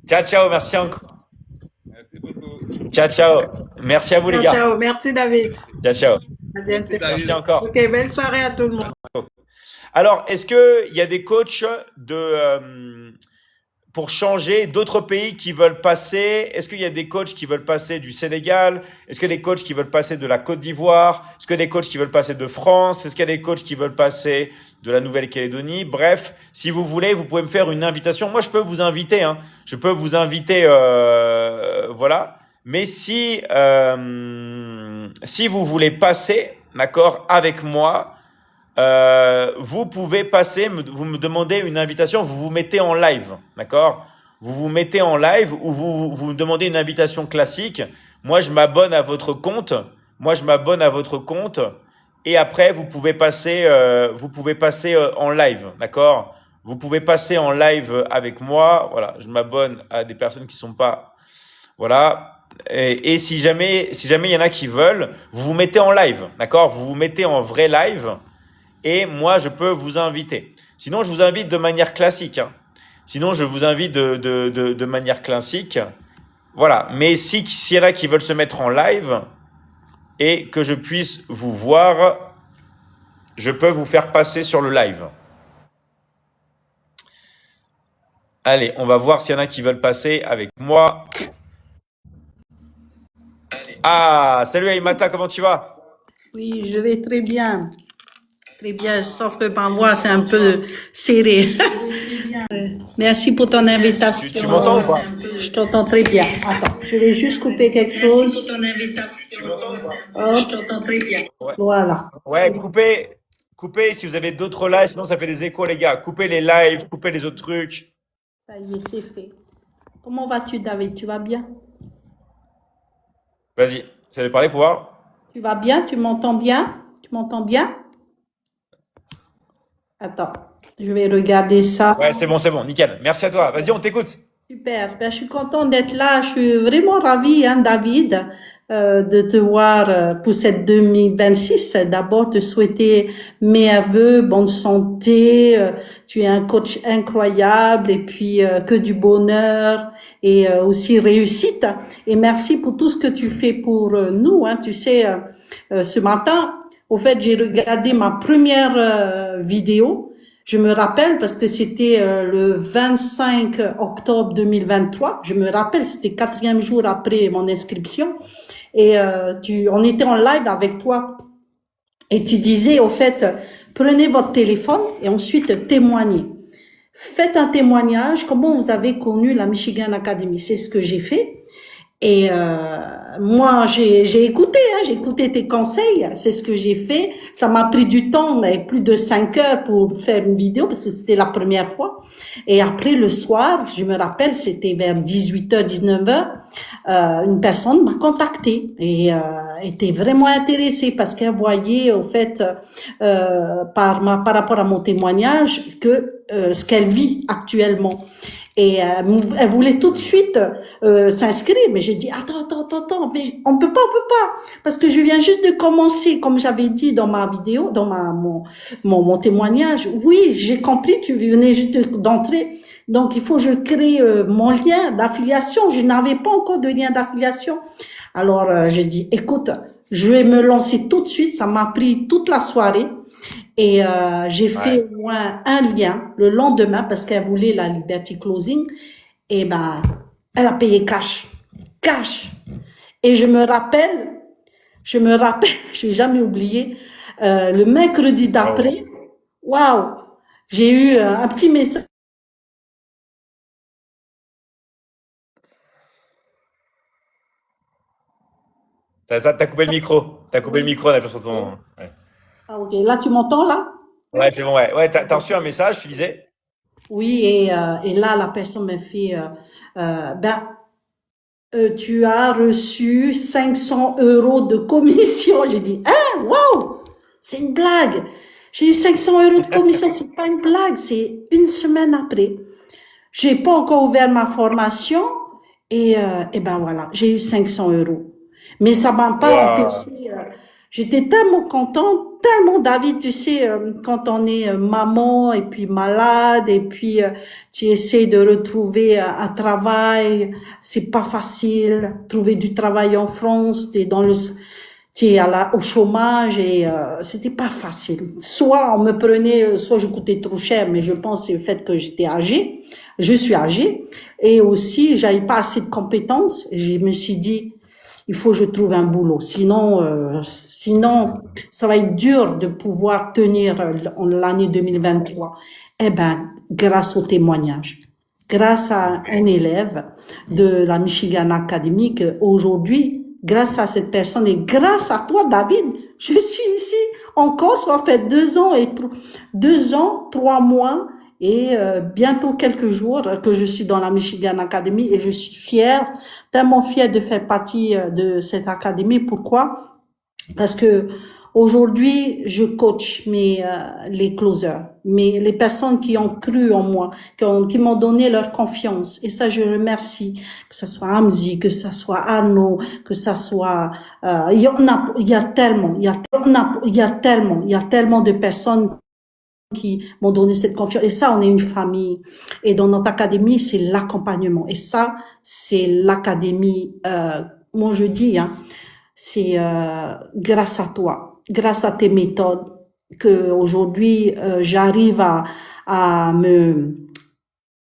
Ciao, ciao. Merci encore. Merci beaucoup. Ciao, ciao. Merci à vous les Ciao, gars. ciao. Merci David. Ciao, ciao. À bientôt. Merci, David. Merci encore. Ok, belle soirée à tout le monde. Alors, est-ce qu'il y a des coachs pour changer d'autres pays qui veulent passer? Est-ce qu'il y a des coachs qui veulent passer du Sénégal? Est-ce qu'il y a des coachs qui veulent passer de la Côte d'Ivoire? Est-ce qu'il y a des coachs qui veulent passer de France? Est-ce qu'il y a des coachs qui veulent passer de la Nouvelle-Calédonie? Bref, si vous voulez, vous pouvez me faire une invitation. Moi, je peux vous inviter, hein. Je peux vous inviter, voilà. Mais si vous voulez passer, d'accord, avec moi, vous pouvez passer, vous me demandez une invitation, vous vous mettez en live, d'accord? Vous vous mettez en live ou vous me demandez une invitation classique. Moi, je m'abonne à votre compte. Et après, vous pouvez passer en live, d'accord? Vous pouvez passer en live avec moi. Voilà, je m'abonne à des personnes qui sont pas, voilà. Et si jamais il y en a qui veulent, vous vous mettez en live, d'accord? Vous vous mettez en vrai live. et moi, je peux vous inviter. Sinon, je vous invite de manière classique, hein. Sinon, je vous invite de manière classique. Voilà. Mais s'il y en a qui veulent se mettre en live et que je puisse vous voir, je peux vous faire passer sur le live. Allez, on va voir s'il y en a qui veulent passer avec moi. Ah, salut Aïmata, comment tu vas? Oui, je vais très bien. Très bien, sauf que ma voix, c'est un peu serrée. Merci pour ton invitation. Tu m'entends ou pas? Je t'entends très bien. Attends, je vais juste couper quelque chose. Merci pour ton invitation. Tu m'entends ou pas? Je t'entends très bien. Ouais. Voilà. Ouais, coupez si vous avez d'autres lives, sinon ça fait des échos, les gars. Coupez les lives, coupez les autres trucs. Ça y est, c'est fait. Comment vas-tu, David? Tu vas bien? Vas-y, ça veut parler pour voir? Tu vas bien? Tu m'entends bien? Tu m'entends bien? Attends, je vais regarder ça. Ouais, c'est bon, nickel. Merci à toi. Vas-y, on t'écoute. Super, ben, je suis contente d'être là. Je suis vraiment ravie, hein, David, de te voir pour cette 2026. D'abord, te souhaiter meilleurs vœux, bonne santé. Tu es un coach incroyable et puis que du bonheur et aussi réussite. Et merci pour tout ce que tu fais pour nous. Hein. Tu sais, ce matin, au fait, j'ai regardé ma première vidéo. Je me rappelle parce que c'était le 25 octobre 2023. Je me rappelle, c'était 4e jour après mon inscription. Et on était en live avec toi. Et tu disais, au fait, prenez votre téléphone et ensuite témoignez. Faites un témoignage, comment vous avez connu la Michigan Academy. C'est ce que j'ai fait. Et moi, j'ai écouté, hein, j'ai écouté tes conseils, c'est ce que j'ai fait. Ça m'a pris du temps, mais plus de 5 heures pour faire une vidéo parce que c'était la première fois. Et après, le soir, je me rappelle, c'était vers 18h, 19h, une personne m'a contacté et était vraiment intéressée parce qu'elle voyait, au fait, par rapport à mon témoignage, que ce qu'elle vit actuellement. Et elle voulait tout de suite s'inscrire, mais j'ai dit attends, mais on peut pas, parce que je viens juste de commencer, comme j'avais dit dans ma vidéo, dans mon témoignage. Oui, j'ai compris, tu venais juste d'entrer, donc il faut que je crée mon lien d'affiliation. Je n'avais pas encore de lien d'affiliation. Alors j'ai dit écoute, je vais me lancer tout de suite. Ça m'a pris toute la soirée. Et j'ai fait au moins un lien le lendemain parce qu'elle voulait la Liberty Closing. Et ben, elle a payé cash. Et je me rappelle, je n'ai jamais oublié, le mercredi d'après, waouh, j'ai eu un petit message. T'as coupé le micro. T'as coupé le micro, on a sur ton. Ouais. Ah, ok, là tu m'entends là? Ouais, c'est bon, ouais. Ouais, t'as reçu un message, tu disais? Oui, et là, la personne m'a fait, tu as reçu 500 € de commission. J'ai dit, hein, waouh, c'est une blague. J'ai eu 500 € de commission, c'est pas une blague, c'est une semaine après. J'ai pas encore ouvert ma formation et ben voilà, j'ai eu 500 €. Mais ça m'a pas empêché. J'étais tellement contente, tellement David, tu sais, quand on est maman et puis malade et puis tu essaies de retrouver un travail, c'est pas facile. Trouver du travail en France, tu es au chômage et c'était pas facile. Soit on me prenait, soit je coûtais trop cher, mais je pense c'est le fait que j'étais âgée. Je suis âgée et aussi j'avais pas assez de compétences. Et je me suis dit il faut que je trouve un boulot. Sinon, ça va être dur de pouvoir tenir l'année 2023. Eh ben, grâce au témoignage, grâce à un élève de la Michigan Academy, aujourd'hui, grâce à cette personne et grâce à toi, David, je suis ici encore. Ça fait 2 ans, 3 mois et bientôt quelques jours que je suis dans la Michigan Academy et je suis fière, tellement fière de faire partie de cette académie. Pourquoi? Parce que Aujourd'hui, je coach les closers, mais les personnes qui ont cru en moi, qui m'ont donné leur confiance. Et ça, je remercie. Que ce soit Hamzi, que ce soit Arnaud, que ce soit, il y a tellement de personnes qui m'ont donné cette confiance. Et ça, on est une famille. Et dans notre académie, c'est l'accompagnement. Et ça, c'est l'académie, moi je dis, hein, c'est grâce à toi, grâce à tes méthodes, que aujourd'hui j'arrive à me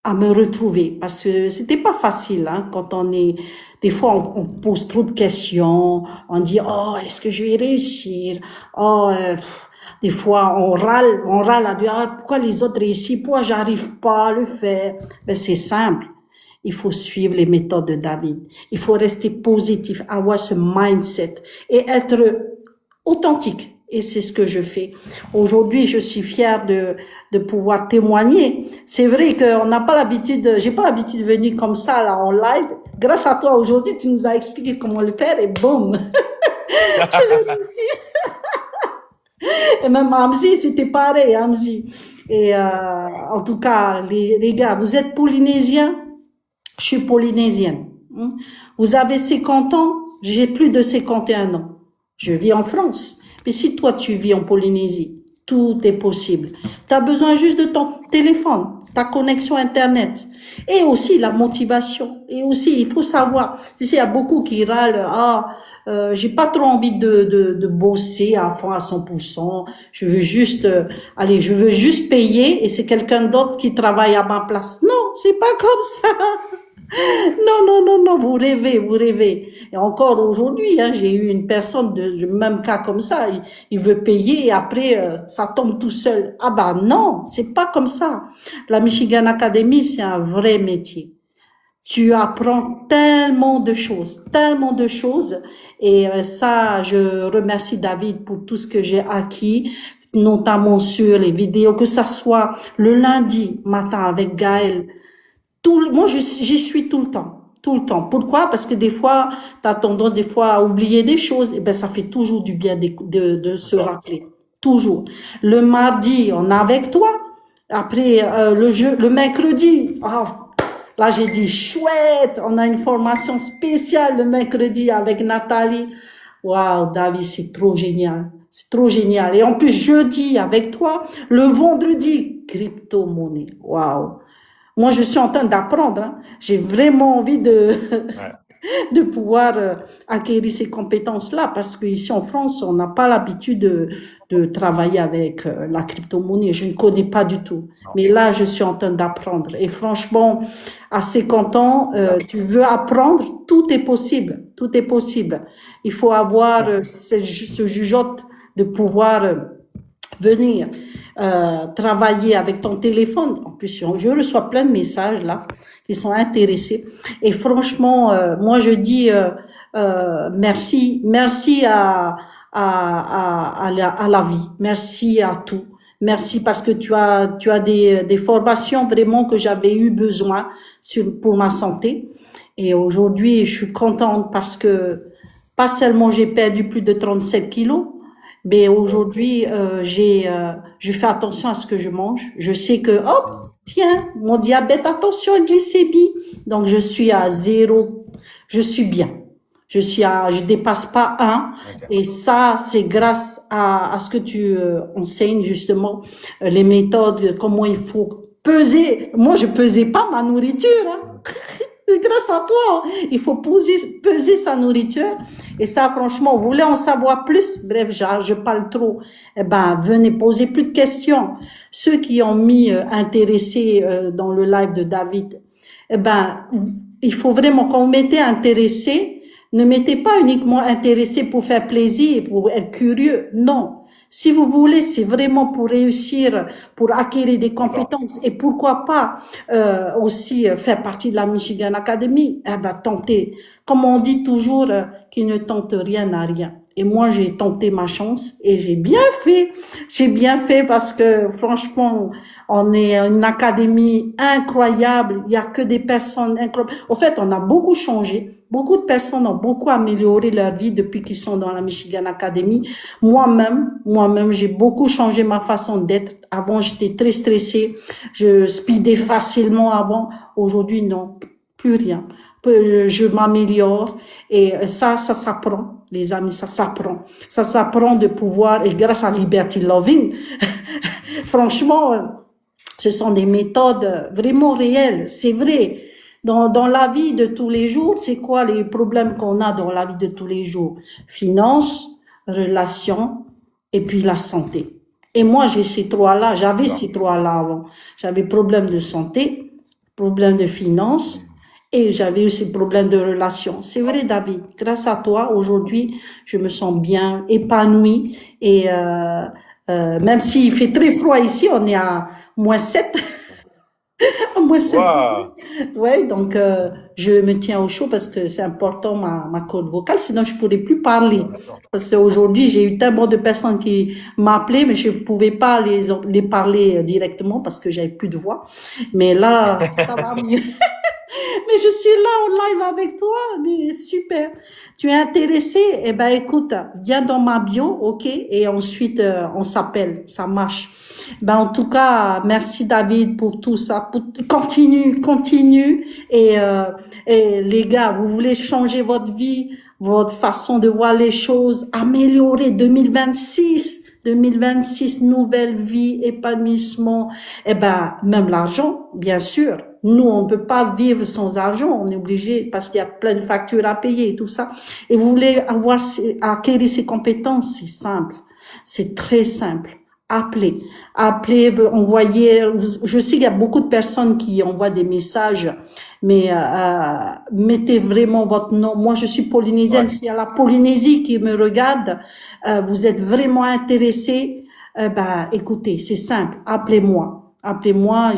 retrouver, parce que c'était pas facile, hein, quand on est, des fois on pose trop de questions, on dit oh est-ce que je vais réussir, oh des fois on râle à dire ah, pourquoi les autres réussissent, pourquoi j'arrive pas à le faire. Ben c'est simple. Il faut suivre les méthodes de David. Il faut rester positif, avoir ce mindset et être authentique. Et c'est ce que je fais. Aujourd'hui, je suis fière de pouvoir témoigner. C'est vrai qu'on n'a pas l'habitude, j'ai pas l'habitude de venir comme ça, là, en live. Grâce à toi, aujourd'hui, tu nous as expliqué comment le faire et boum. Je réussi. Et même Hamzi, c'était pareil, Hamzi. Et, en tout cas, les gars, vous êtes polynésiens? Je suis polynésienne. Vous avez 50 ans, j'ai plus de 51 ans. Je vis en France. Mais si toi, tu vis en Polynésie, tout est possible. Tu as besoin juste de ton téléphone, ta connexion Internet. Et aussi la motivation. Et aussi, il faut savoir, tu sais, il y a beaucoup qui râlent, j'ai pas trop envie de bosser à fond à 100%. Je veux juste, je veux juste payer et c'est quelqu'un d'autre qui travaille à ma place. Non, c'est pas comme ça. Non, vous rêvez. Et encore aujourd'hui, hein, j'ai eu une personne du même cas comme ça. Il veut payer et après, ça tombe tout seul. Ah bah non, c'est pas comme ça. La Michigan Academy, c'est un vrai métier. Tu apprends tellement de choses. Et ça, je remercie David pour tout ce que j'ai acquis, notamment sur les vidéos, que ça soit le lundi matin avec Gaël. Moi, j'y suis tout le temps. Pourquoi? Parce que des fois, t'as tendance des fois à oublier des choses. Et ben, ça fait toujours du bien de se rappeler. Toujours. Le mardi, on est avec toi. Après, le mercredi, là, j'ai dit, chouette, on a une formation spéciale le mercredi avec Nathalie. Waouh, David, c'est trop génial. C'est trop génial. Et en plus, jeudi, avec toi, le vendredi, crypto-monnaie. Waouh. Moi, je suis en train d'apprendre. Hein. J'ai vraiment envie de pouvoir acquérir ces compétences-là parce qu'ici en France, on n'a pas l'habitude de travailler avec la crypto-monnaie. Je ne connais pas du tout. Mais là, je suis en train d'apprendre. Et franchement, à 50 ans, tu veux apprendre, tout est possible. Tout est possible. Il faut avoir ce jugeote de pouvoir venir travailler avec ton téléphone. En plus, je reçois plein de messages là qui sont intéressés. Et franchement, moi je dis merci à la vie, merci à tout. Merci parce que tu as des formations vraiment que j'avais eu besoin pour ma santé. Et aujourd'hui, je suis contente parce que pas seulement j'ai perdu plus de 37 kilos, mais aujourd'hui, je fais attention à ce que je mange. Je sais que, tiens, mon diabète, attention à glycémie. Donc, je suis à 0. Je suis bien. Je dépasse pas 1. Et ça, c'est grâce à ce que tu enseignes, justement, les méthodes, comment il faut peser. Moi, je pesais pas ma nourriture, hein. C'est grâce à toi. Il faut peser sa nourriture. Et ça, franchement, vous voulez en savoir plus? Bref, je parle trop. Eh ben, venez poser plus de questions. Ceux qui ont mis intéressé dans le live de David, eh ben, il faut vraiment, quand vous mettez intéressé, ne mettez pas uniquement intéressé pour faire plaisir, pour être curieux. Non. Si vous voulez, c'est vraiment pour réussir, pour acquérir des compétences et pourquoi pas aussi faire partie de la Michigan Academy. Eh ben, tentez. Comme on dit toujours, qui ne tente rien n'a rien. Et moi, j'ai tenté ma chance et j'ai bien fait. J'ai bien fait parce que franchement, on est une académie incroyable. Il y a que des personnes incroyables. En fait, on a beaucoup changé. Beaucoup de personnes ont beaucoup amélioré leur vie depuis qu'ils sont dans la Michigan Academy. Moi-même, j'ai beaucoup changé ma façon d'être. Avant, j'étais très stressée. Je speedais facilement avant. Aujourd'hui, non, plus rien. Je m'améliore et ça s'apprend, les amis, ça s'apprend. Ça s'apprend de pouvoir, et grâce à Liberty Loving, franchement, ce sont des méthodes vraiment réelles, c'est vrai. Dans la vie de tous les jours, c'est quoi les problèmes qu'on a dans la vie de tous les jours? Finances, relations et puis la santé. Et moi, j'ai ces trois-là, j'avais ces trois-là avant. J'avais problème de santé, problème de finances, et j'avais eu ces problèmes de relations. C'est vrai, David. Grâce à toi, aujourd'hui, je me sens bien épanouie. Et même s'il fait très froid ici, on est à -7. À -7. Waouh. Ouais, donc je me tiens au chaud parce que c'est important ma corde vocale, sinon je pourrais plus parler. Parce qu'aujourd'hui, j'ai eu tellement de personnes qui m'appelaient, mais je pouvais pas les parler directement parce que j'avais plus de voix. Mais là, ça va mieux. Mais je suis là en live avec toi, mais super. Tu es intéressé? Eh ben, écoute, viens dans ma bio, ok? Et ensuite, on s'appelle, ça marche. Ben, en tout cas, merci David pour tout ça. Continue. Et les gars, vous voulez changer votre vie, votre façon de voir les choses, améliorer 2026, nouvelle vie, épanouissement. Eh ben, même l'argent, bien sûr. Nous, on peut pas vivre sans argent. On est obligé parce qu'il y a plein de factures à payer et tout ça. Et vous voulez acquérir ces compétences, c'est simple. C'est très simple. Appelez, envoyez. Je sais qu'il y a beaucoup de personnes qui envoient des messages, mais mettez vraiment votre nom. Moi, je suis polynésienne. Ouais. S'il y a la Polynésie qui me regarde, vous êtes vraiment intéressé, ben, écoutez, c'est simple. Appelez-moi,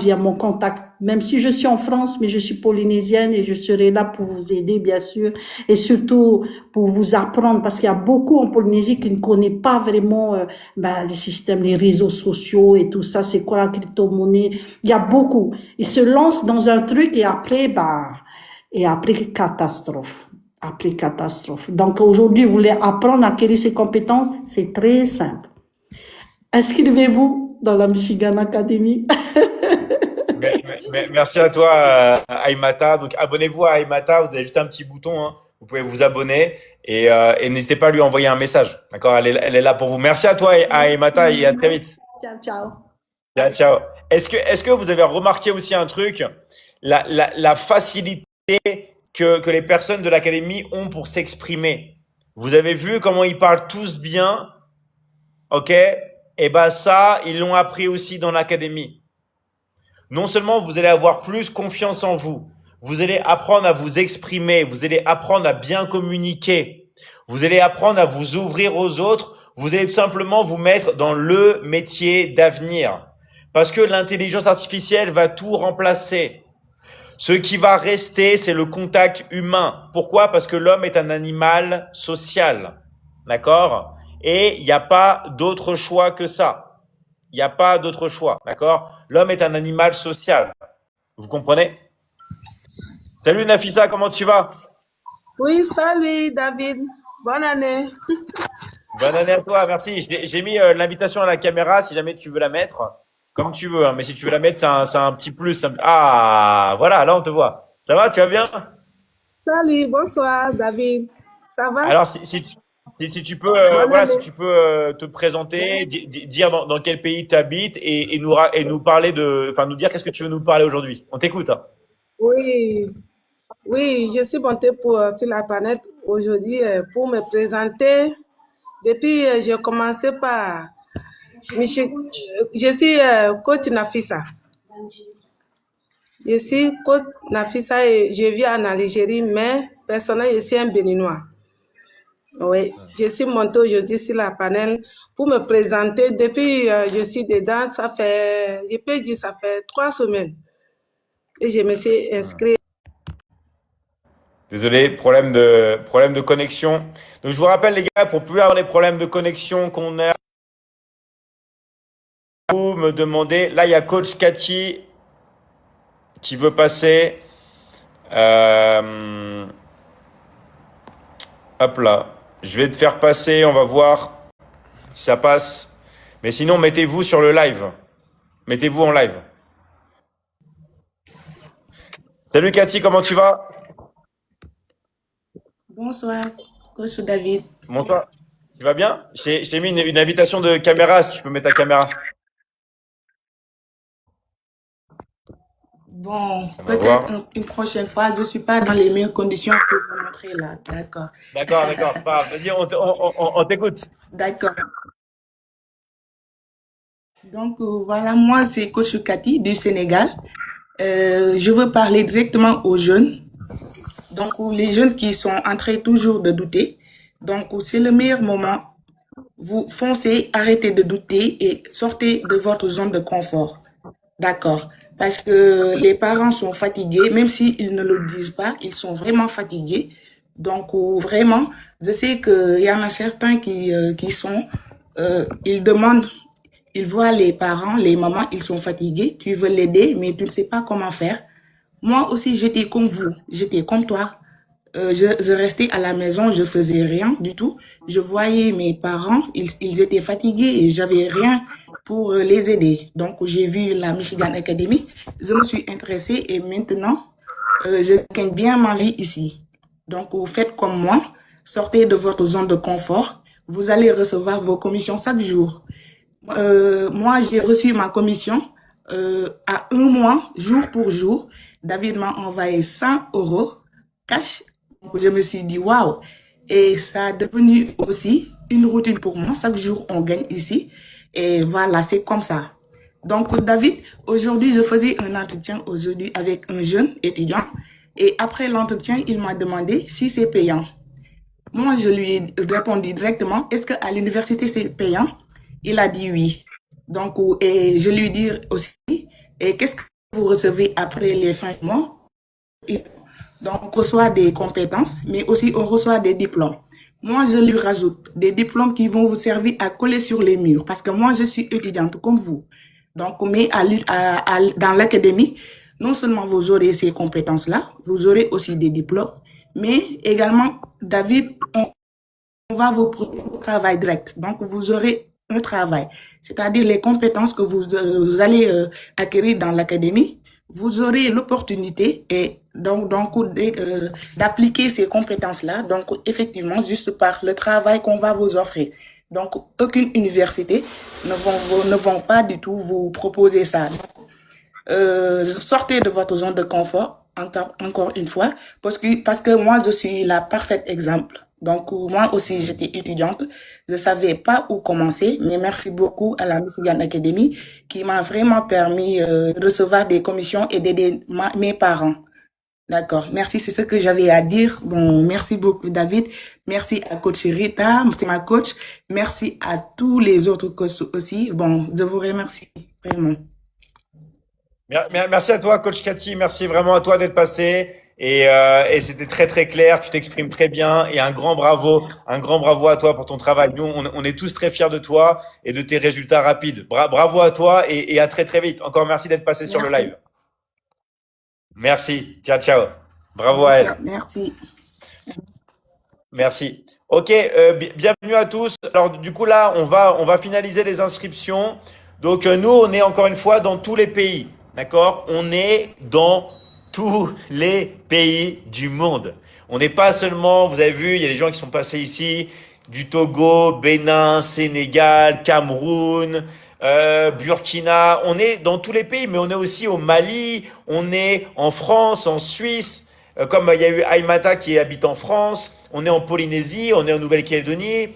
j'ai mon contact. Même si je suis en France, mais je suis polynésienne et je serai là pour vous aider, bien sûr. Et surtout, pour vous apprendre, parce qu'il y a beaucoup en Polynésie qui ne connaissent pas vraiment, le système, les réseaux sociaux et tout ça. C'est quoi la crypto-monnaie? Il y a beaucoup. Ils se lancent dans un truc et après, catastrophe. Après catastrophe. Donc, aujourd'hui, vous voulez apprendre à acquérir ces compétences? C'est très simple. Inscrivez-vous dans la Michigan Academy. Merci à toi, Aimata. Donc, abonnez-vous à Aimata. Vous avez juste un petit bouton, hein. Vous pouvez vous abonner et n'hésitez pas à lui envoyer un message. D'accord? Elle est là pour vous. Merci à toi, Aimata, et à très vite. Ciao. Ciao. Est-ce que vous avez remarqué aussi un truc? La facilité que les personnes de l'académie ont pour s'exprimer. Vous avez vu comment ils parlent tous bien? Ok? Et ben ça, ils l'ont appris aussi dans l'académie. Non seulement vous allez avoir plus confiance en vous, vous allez apprendre à vous exprimer, vous allez apprendre à bien communiquer, vous allez apprendre à vous ouvrir aux autres, vous allez tout simplement vous mettre dans le métier d'avenir. Parce que l'intelligence artificielle va tout remplacer. Ce qui va rester, c'est le contact humain. Pourquoi? Parce que l'homme est un animal social. D'accord? Et il n'y a pas d'autre choix que ça. Il n'y a pas d'autre choix. D'accord? L'homme est un animal social. Vous comprenez? Salut Nafissa, comment tu vas? Oui, salut David. Bonne année. Bonne année à toi, merci. J'ai mis l'invitation à la caméra si jamais tu veux la mettre. Comme tu veux, hein. Mais si tu veux la mettre, c'est un petit plus. Ah, voilà, là on te voit. Ça va, tu vas bien? Salut, bonsoir David. Ça va? Alors, si tu peux, si tu peux te présenter, dire dans quel pays tu habites et nous parler nous dire qu'est-ce que tu veux nous parler aujourd'hui. On t'écoute, hein. Oui, je suis montée sur la planète aujourd'hui pour me présenter. Depuis, j'ai commencé par... Je suis coach Nafissa. Je suis coach Nafissa et je vis en Algérie, mais personnellement, je suis un Béninois. Oui, je suis montée aujourd'hui sur la panel pour me présenter. Depuis, je suis dedans, je peux dire, ça fait 3 semaines. Et je me suis inscrite. Désolé, problème de connexion. Donc je vous rappelle les gars, pour plus avoir les problèmes de connexion qu'on a, vous me demandez, là il y a coach Cathy qui veut passer. Hop là, je vais te faire passer, on va voir si ça passe. Mais sinon, mettez-vous sur le live. Mettez-vous en live. Salut Cathy, comment tu vas? Bonsoir, coach David. Bonsoir. Tu vas bien? Je t'ai mis une invitation de caméra, si tu peux mettre ta caméra. Bon, On va voir. peut-être une prochaine fois, je ne suis pas dans les meilleures conditions pour vous montrer là. D'accord. D'accord, c'est pas grave. Vas-y, on t'écoute. D'accord. Donc voilà, moi c'est coach Cathy du Sénégal. Je veux parler directement aux jeunes. Donc les jeunes qui sont en train toujours de douter. Donc c'est le meilleur moment. Vous foncez, arrêtez de douter et sortez de votre zone de confort. D'accord. Parce que les parents sont fatigués, même s'ils ne le disent pas, ils sont vraiment fatigués. Donc, vraiment, je sais qu'il y en a certains qui sont, ils demandent, ils voient les parents, les mamans, ils sont fatigués, tu veux l'aider, mais tu ne sais pas comment faire. Moi aussi, j'étais comme vous, j'étais comme toi. Je restais à la maison, je faisais rien du tout. Je voyais mes parents, ils étaient fatigués et j'avais rien pour les aider. Donc, j'ai vu la Michigan Academy, je me suis intéressée et maintenant, je gagne bien ma vie ici. Donc, vous faites comme moi, sortez de votre zone de confort, vous allez recevoir vos commissions chaque jour. Moi, j'ai reçu ma commission à un mois, jour pour jour. David m'a envoyé 100 € cash. Donc, je me suis dit, waouh! Et ça a devenu aussi une routine pour moi. Chaque jour, on gagne ici. Et voilà, c'est comme ça. Donc, David, aujourd'hui, je faisais un entretien aujourd'hui avec un jeune étudiant. Et après l'entretien, il m'a demandé si c'est payant. Moi, je lui ai répondu directement, est-ce qu'à l'université, c'est payant? Il a dit oui. Donc, et je lui ai dit aussi, et qu'est-ce que vous recevez après les fins de mois? Donc, on reçoit des compétences, mais aussi on reçoit des diplômes. Moi, je lui rajoute des diplômes qui vont vous servir à coller sur les murs, parce que moi, je suis étudiante comme vous. Donc, mais dans l'académie, non seulement vous aurez ces compétences-là, vous aurez aussi des diplômes, mais également, David, on va vous proposer un travail direct. Donc, vous aurez un travail, c'est-à-dire les compétences que vous allez acquérir dans l'académie, vous aurez l'opportunité et donc d'appliquer ces compétences-là. Donc, effectivement, juste par le travail qu'on va vous offrir. Donc, aucune université ne vont pas du tout vous proposer ça. Sortez de votre zone de confort, encore une fois, parce que moi, je suis la parfaite exemple. Donc, moi aussi, j'étais étudiante. Je savais pas où commencer, mais merci beaucoup à la Michigan Academy qui m'a vraiment permis de recevoir des commissions et d'aider mes parents. D'accord. Merci, c'est ce que j'avais à dire. Bon, merci beaucoup, David. Merci à coach Rita, c'est ma coach. Merci à tous les autres coachs aussi. Bon, je vous remercie vraiment. Merci à toi, coach Cathy. Merci vraiment à toi d'être passé. Et c'était très très clair. Tu t'exprimes très bien. Et un grand bravo à toi pour ton travail. Nous, on est tous très fiers de toi et de tes résultats rapides. Bravo à toi et à très très vite. Encore merci d'être passé sur le live. Merci. Ciao, ciao. Bravo à elle. Merci. Merci. Ok, bienvenue à tous. Alors du coup là, on va finaliser les inscriptions. Donc nous, on est encore une fois dans tous les pays. D'accord? On est dans tous les pays du monde. On n'est pas seulement, vous avez vu, il y a des gens qui sont passés ici, du Togo, Bénin, Sénégal, Cameroun, Burkina. On est dans tous les pays, mais on est aussi au Mali, on est en France, en Suisse, comme il y a eu Aïmata qui habite en France, on est en Polynésie, on est en Nouvelle-Calédonie,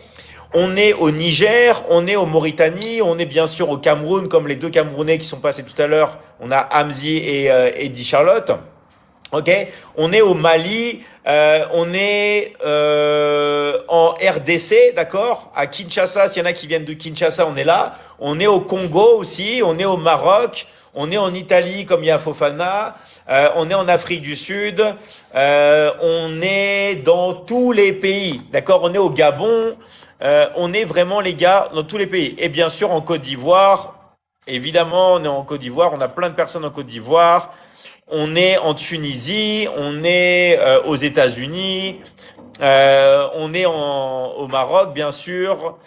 on est au Niger, on est au Mauritanie, on est bien sûr au Cameroun, comme les deux Camerounais qui sont passés tout à l'heure. On a Hamzi et Eddie Charlotte. Ok, on est au Mali, on est en RDC, d'accord, à Kinshasa. S'il y en a qui viennent de Kinshasa, on est là. On est au Congo aussi, on est au Maroc, on est en Italie comme il y a Fofana, on est en Afrique du Sud, on est dans tous les pays, d'accord? On est au Gabon, on est vraiment les gars dans tous les pays. Et bien sûr en Côte d'Ivoire, évidemment on est en Côte d'Ivoire, on a plein de personnes en Côte d'Ivoire, on est en Tunisie, on est aux États-Unis, on est au Maroc bien sûr,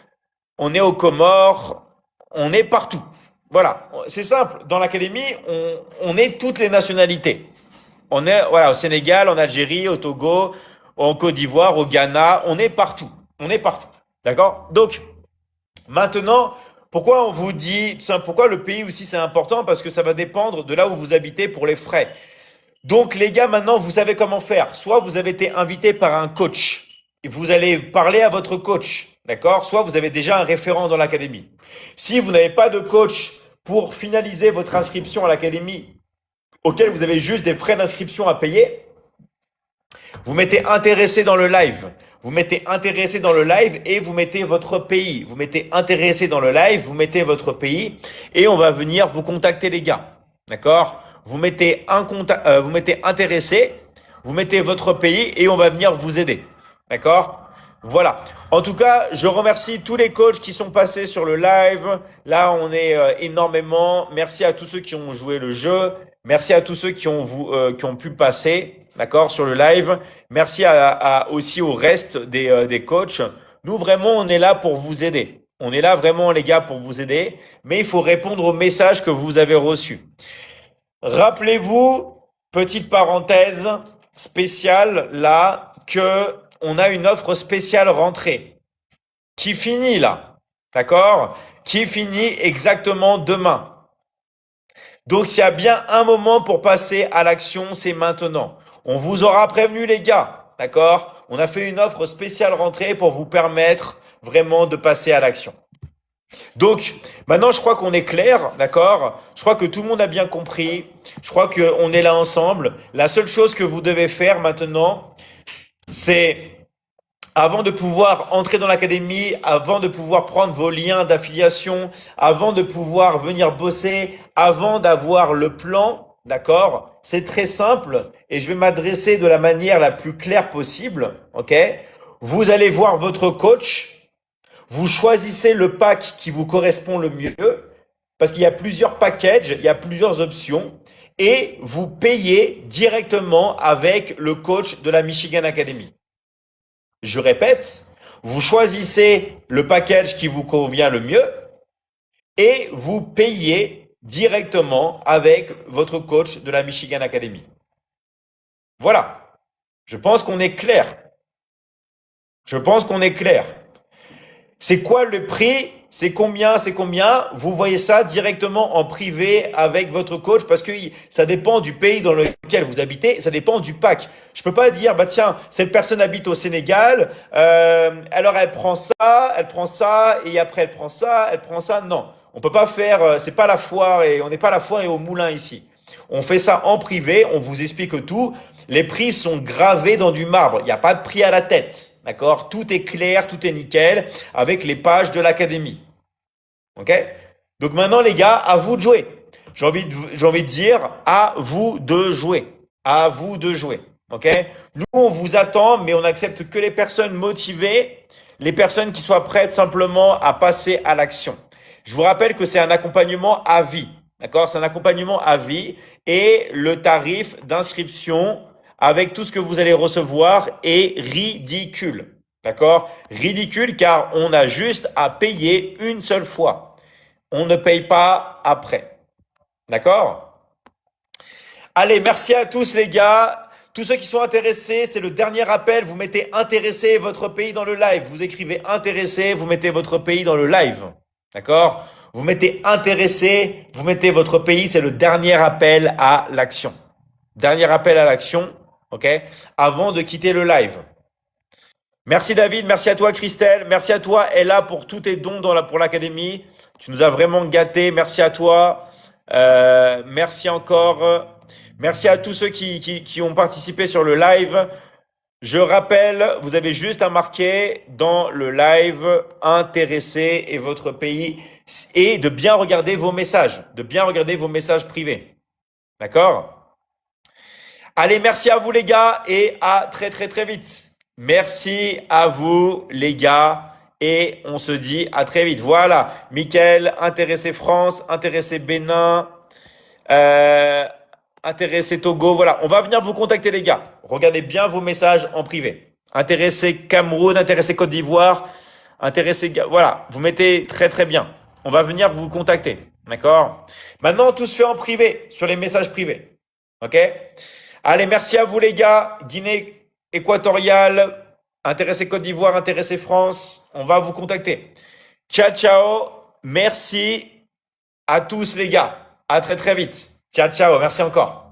on est aux Comores, on est partout. Voilà, c'est simple. Dans l'académie, on est toutes les nationalités. On est voilà au Sénégal, en Algérie, au Togo, en Côte d'Ivoire, au Ghana. On est partout. On est partout. D'accord? Donc maintenant, pourquoi on vous dit tout ça, pourquoi le pays aussi c'est important? Parce que ça va dépendre de là où vous habitez pour les frais. Donc les gars, maintenant vous savez comment faire. Soit vous avez été invité par un coach et vous allez parler à votre coach. D'accord? Soit vous avez déjà un référent dans l'académie. Si vous n'avez pas de coach pour finaliser votre inscription à l'académie, auquel vous avez juste des frais d'inscription à payer, vous mettez intéressé dans le live. Vous mettez intéressé dans le live et vous mettez votre pays. Vous mettez intéressé dans le live, vous mettez votre pays et on va venir vous contacter les gars. D'accord? Vous mettez vous mettez intéressé, vous mettez votre pays et on va venir vous aider. D'accord? Voilà. En tout cas, je remercie tous les coachs qui sont passés sur le live. Là, on est énormément. Merci à tous ceux qui ont joué le jeu. Merci à tous ceux qui ont pu passer, d'accord, sur le live. Merci aussi au reste des coachs. Nous, vraiment, on est là pour vous aider. On est là vraiment, les gars, pour vous aider. Mais il faut répondre aux messages que vous avez reçus. Rappelez-vous, petite parenthèse spéciale là, que on a une offre spéciale rentrée qui finit là, d'accord? Qui finit exactement demain. Donc s'il y a bien un moment pour passer à l'action, c'est maintenant. On vous aura prévenu les gars, d'accord? On a fait une offre spéciale rentrée pour vous permettre vraiment de passer à l'action. Donc maintenant je crois qu'on est clair, d'accord? Je crois que tout le monde a bien compris. Je crois qu'on est là ensemble. La seule chose que vous devez faire maintenant, c'est avant de pouvoir entrer dans l'académie, avant de pouvoir prendre vos liens d'affiliation, avant de pouvoir venir bosser, avant d'avoir le plan, d'accord? C'est très simple et je vais m'adresser de la manière la plus claire possible, ok? Vous allez voir votre coach, vous choisissez le pack qui vous correspond le mieux parce qu'il y a plusieurs packages, il y a plusieurs options et vous payez directement avec le coach de la Michigan Academy. Je répète, vous choisissez le package qui vous convient le mieux et vous payez directement avec votre coach de la Michigan Academy. Voilà. Je pense qu'on est clair. Je pense qu'on est clair. C'est quoi le prix? C'est combien? C'est combien? Vous voyez ça directement en privé avec votre coach parce que ça dépend du pays dans lequel vous habitez, ça dépend du pack. Je peux pas dire, bah tiens, cette personne habite au Sénégal, alors elle prend ça, et après elle prend ça. Non, on peut pas faire, c'est pas la foire et on n'est pas à la foire et au moulin ici. On fait ça en privé, on vous explique tout. Les prix sont gravés dans du marbre. Il n'y a pas de prix à la tête. D'accord? Tout est clair, tout est nickel avec les pages de l'académie. Ok? Donc maintenant, les gars, à vous de jouer. J'ai envie de dire, à vous de jouer. À vous de jouer. Ok? Nous, on vous attend, mais on n'accepte que les personnes motivées, les personnes qui soient prêtes simplement à passer à l'action. Je vous rappelle que c'est un accompagnement à vie. D'accord? C'est un accompagnement à vie et le tarif d'inscription avec tout ce que vous allez recevoir est ridicule. D'accord? Ridicule car on a juste à payer une seule fois. On ne paye pas après. D'accord? Allez, merci à tous les gars. Tous ceux qui sont intéressés, c'est le dernier appel. Vous mettez intéressé votre pays dans le live. Vous écrivez intéressé, vous mettez votre pays dans le live. D'accord? Vous mettez intéressé, vous mettez votre pays. C'est le dernier appel à l'action. Dernier appel à l'action. Ok, avant de quitter le live. Merci David, merci à toi Christelle, merci à toi Ella pour tous tes dons pour l'académie. Tu nous as vraiment gâtés, merci à toi. Merci encore. Merci à tous ceux qui ont participé sur le live. Je rappelle, vous avez juste à marquer dans le live intéressé et votre pays et de bien regarder vos messages, privés. D'accord? Allez, merci à vous les gars et à très très très vite. Merci à vous les gars et on se dit à très vite. Voilà, Mickaël, intéressé France, intéressé Bénin, intéressé Togo, voilà. On va venir vous contacter les gars. Regardez bien vos messages en privé. Intéressé Cameroun, intéressé Côte d'Ivoire, intéressé, voilà. Vous mettez très très bien. On va venir vous contacter. D'accord? Maintenant, tout se fait en privé, sur les messages privés. Ok? Allez, merci à vous les gars. Guinée équatoriale, intéressé Côte d'Ivoire, intéressé France. On va vous contacter. Ciao, ciao. Merci à tous les gars. À très très vite. Ciao, ciao. Merci encore.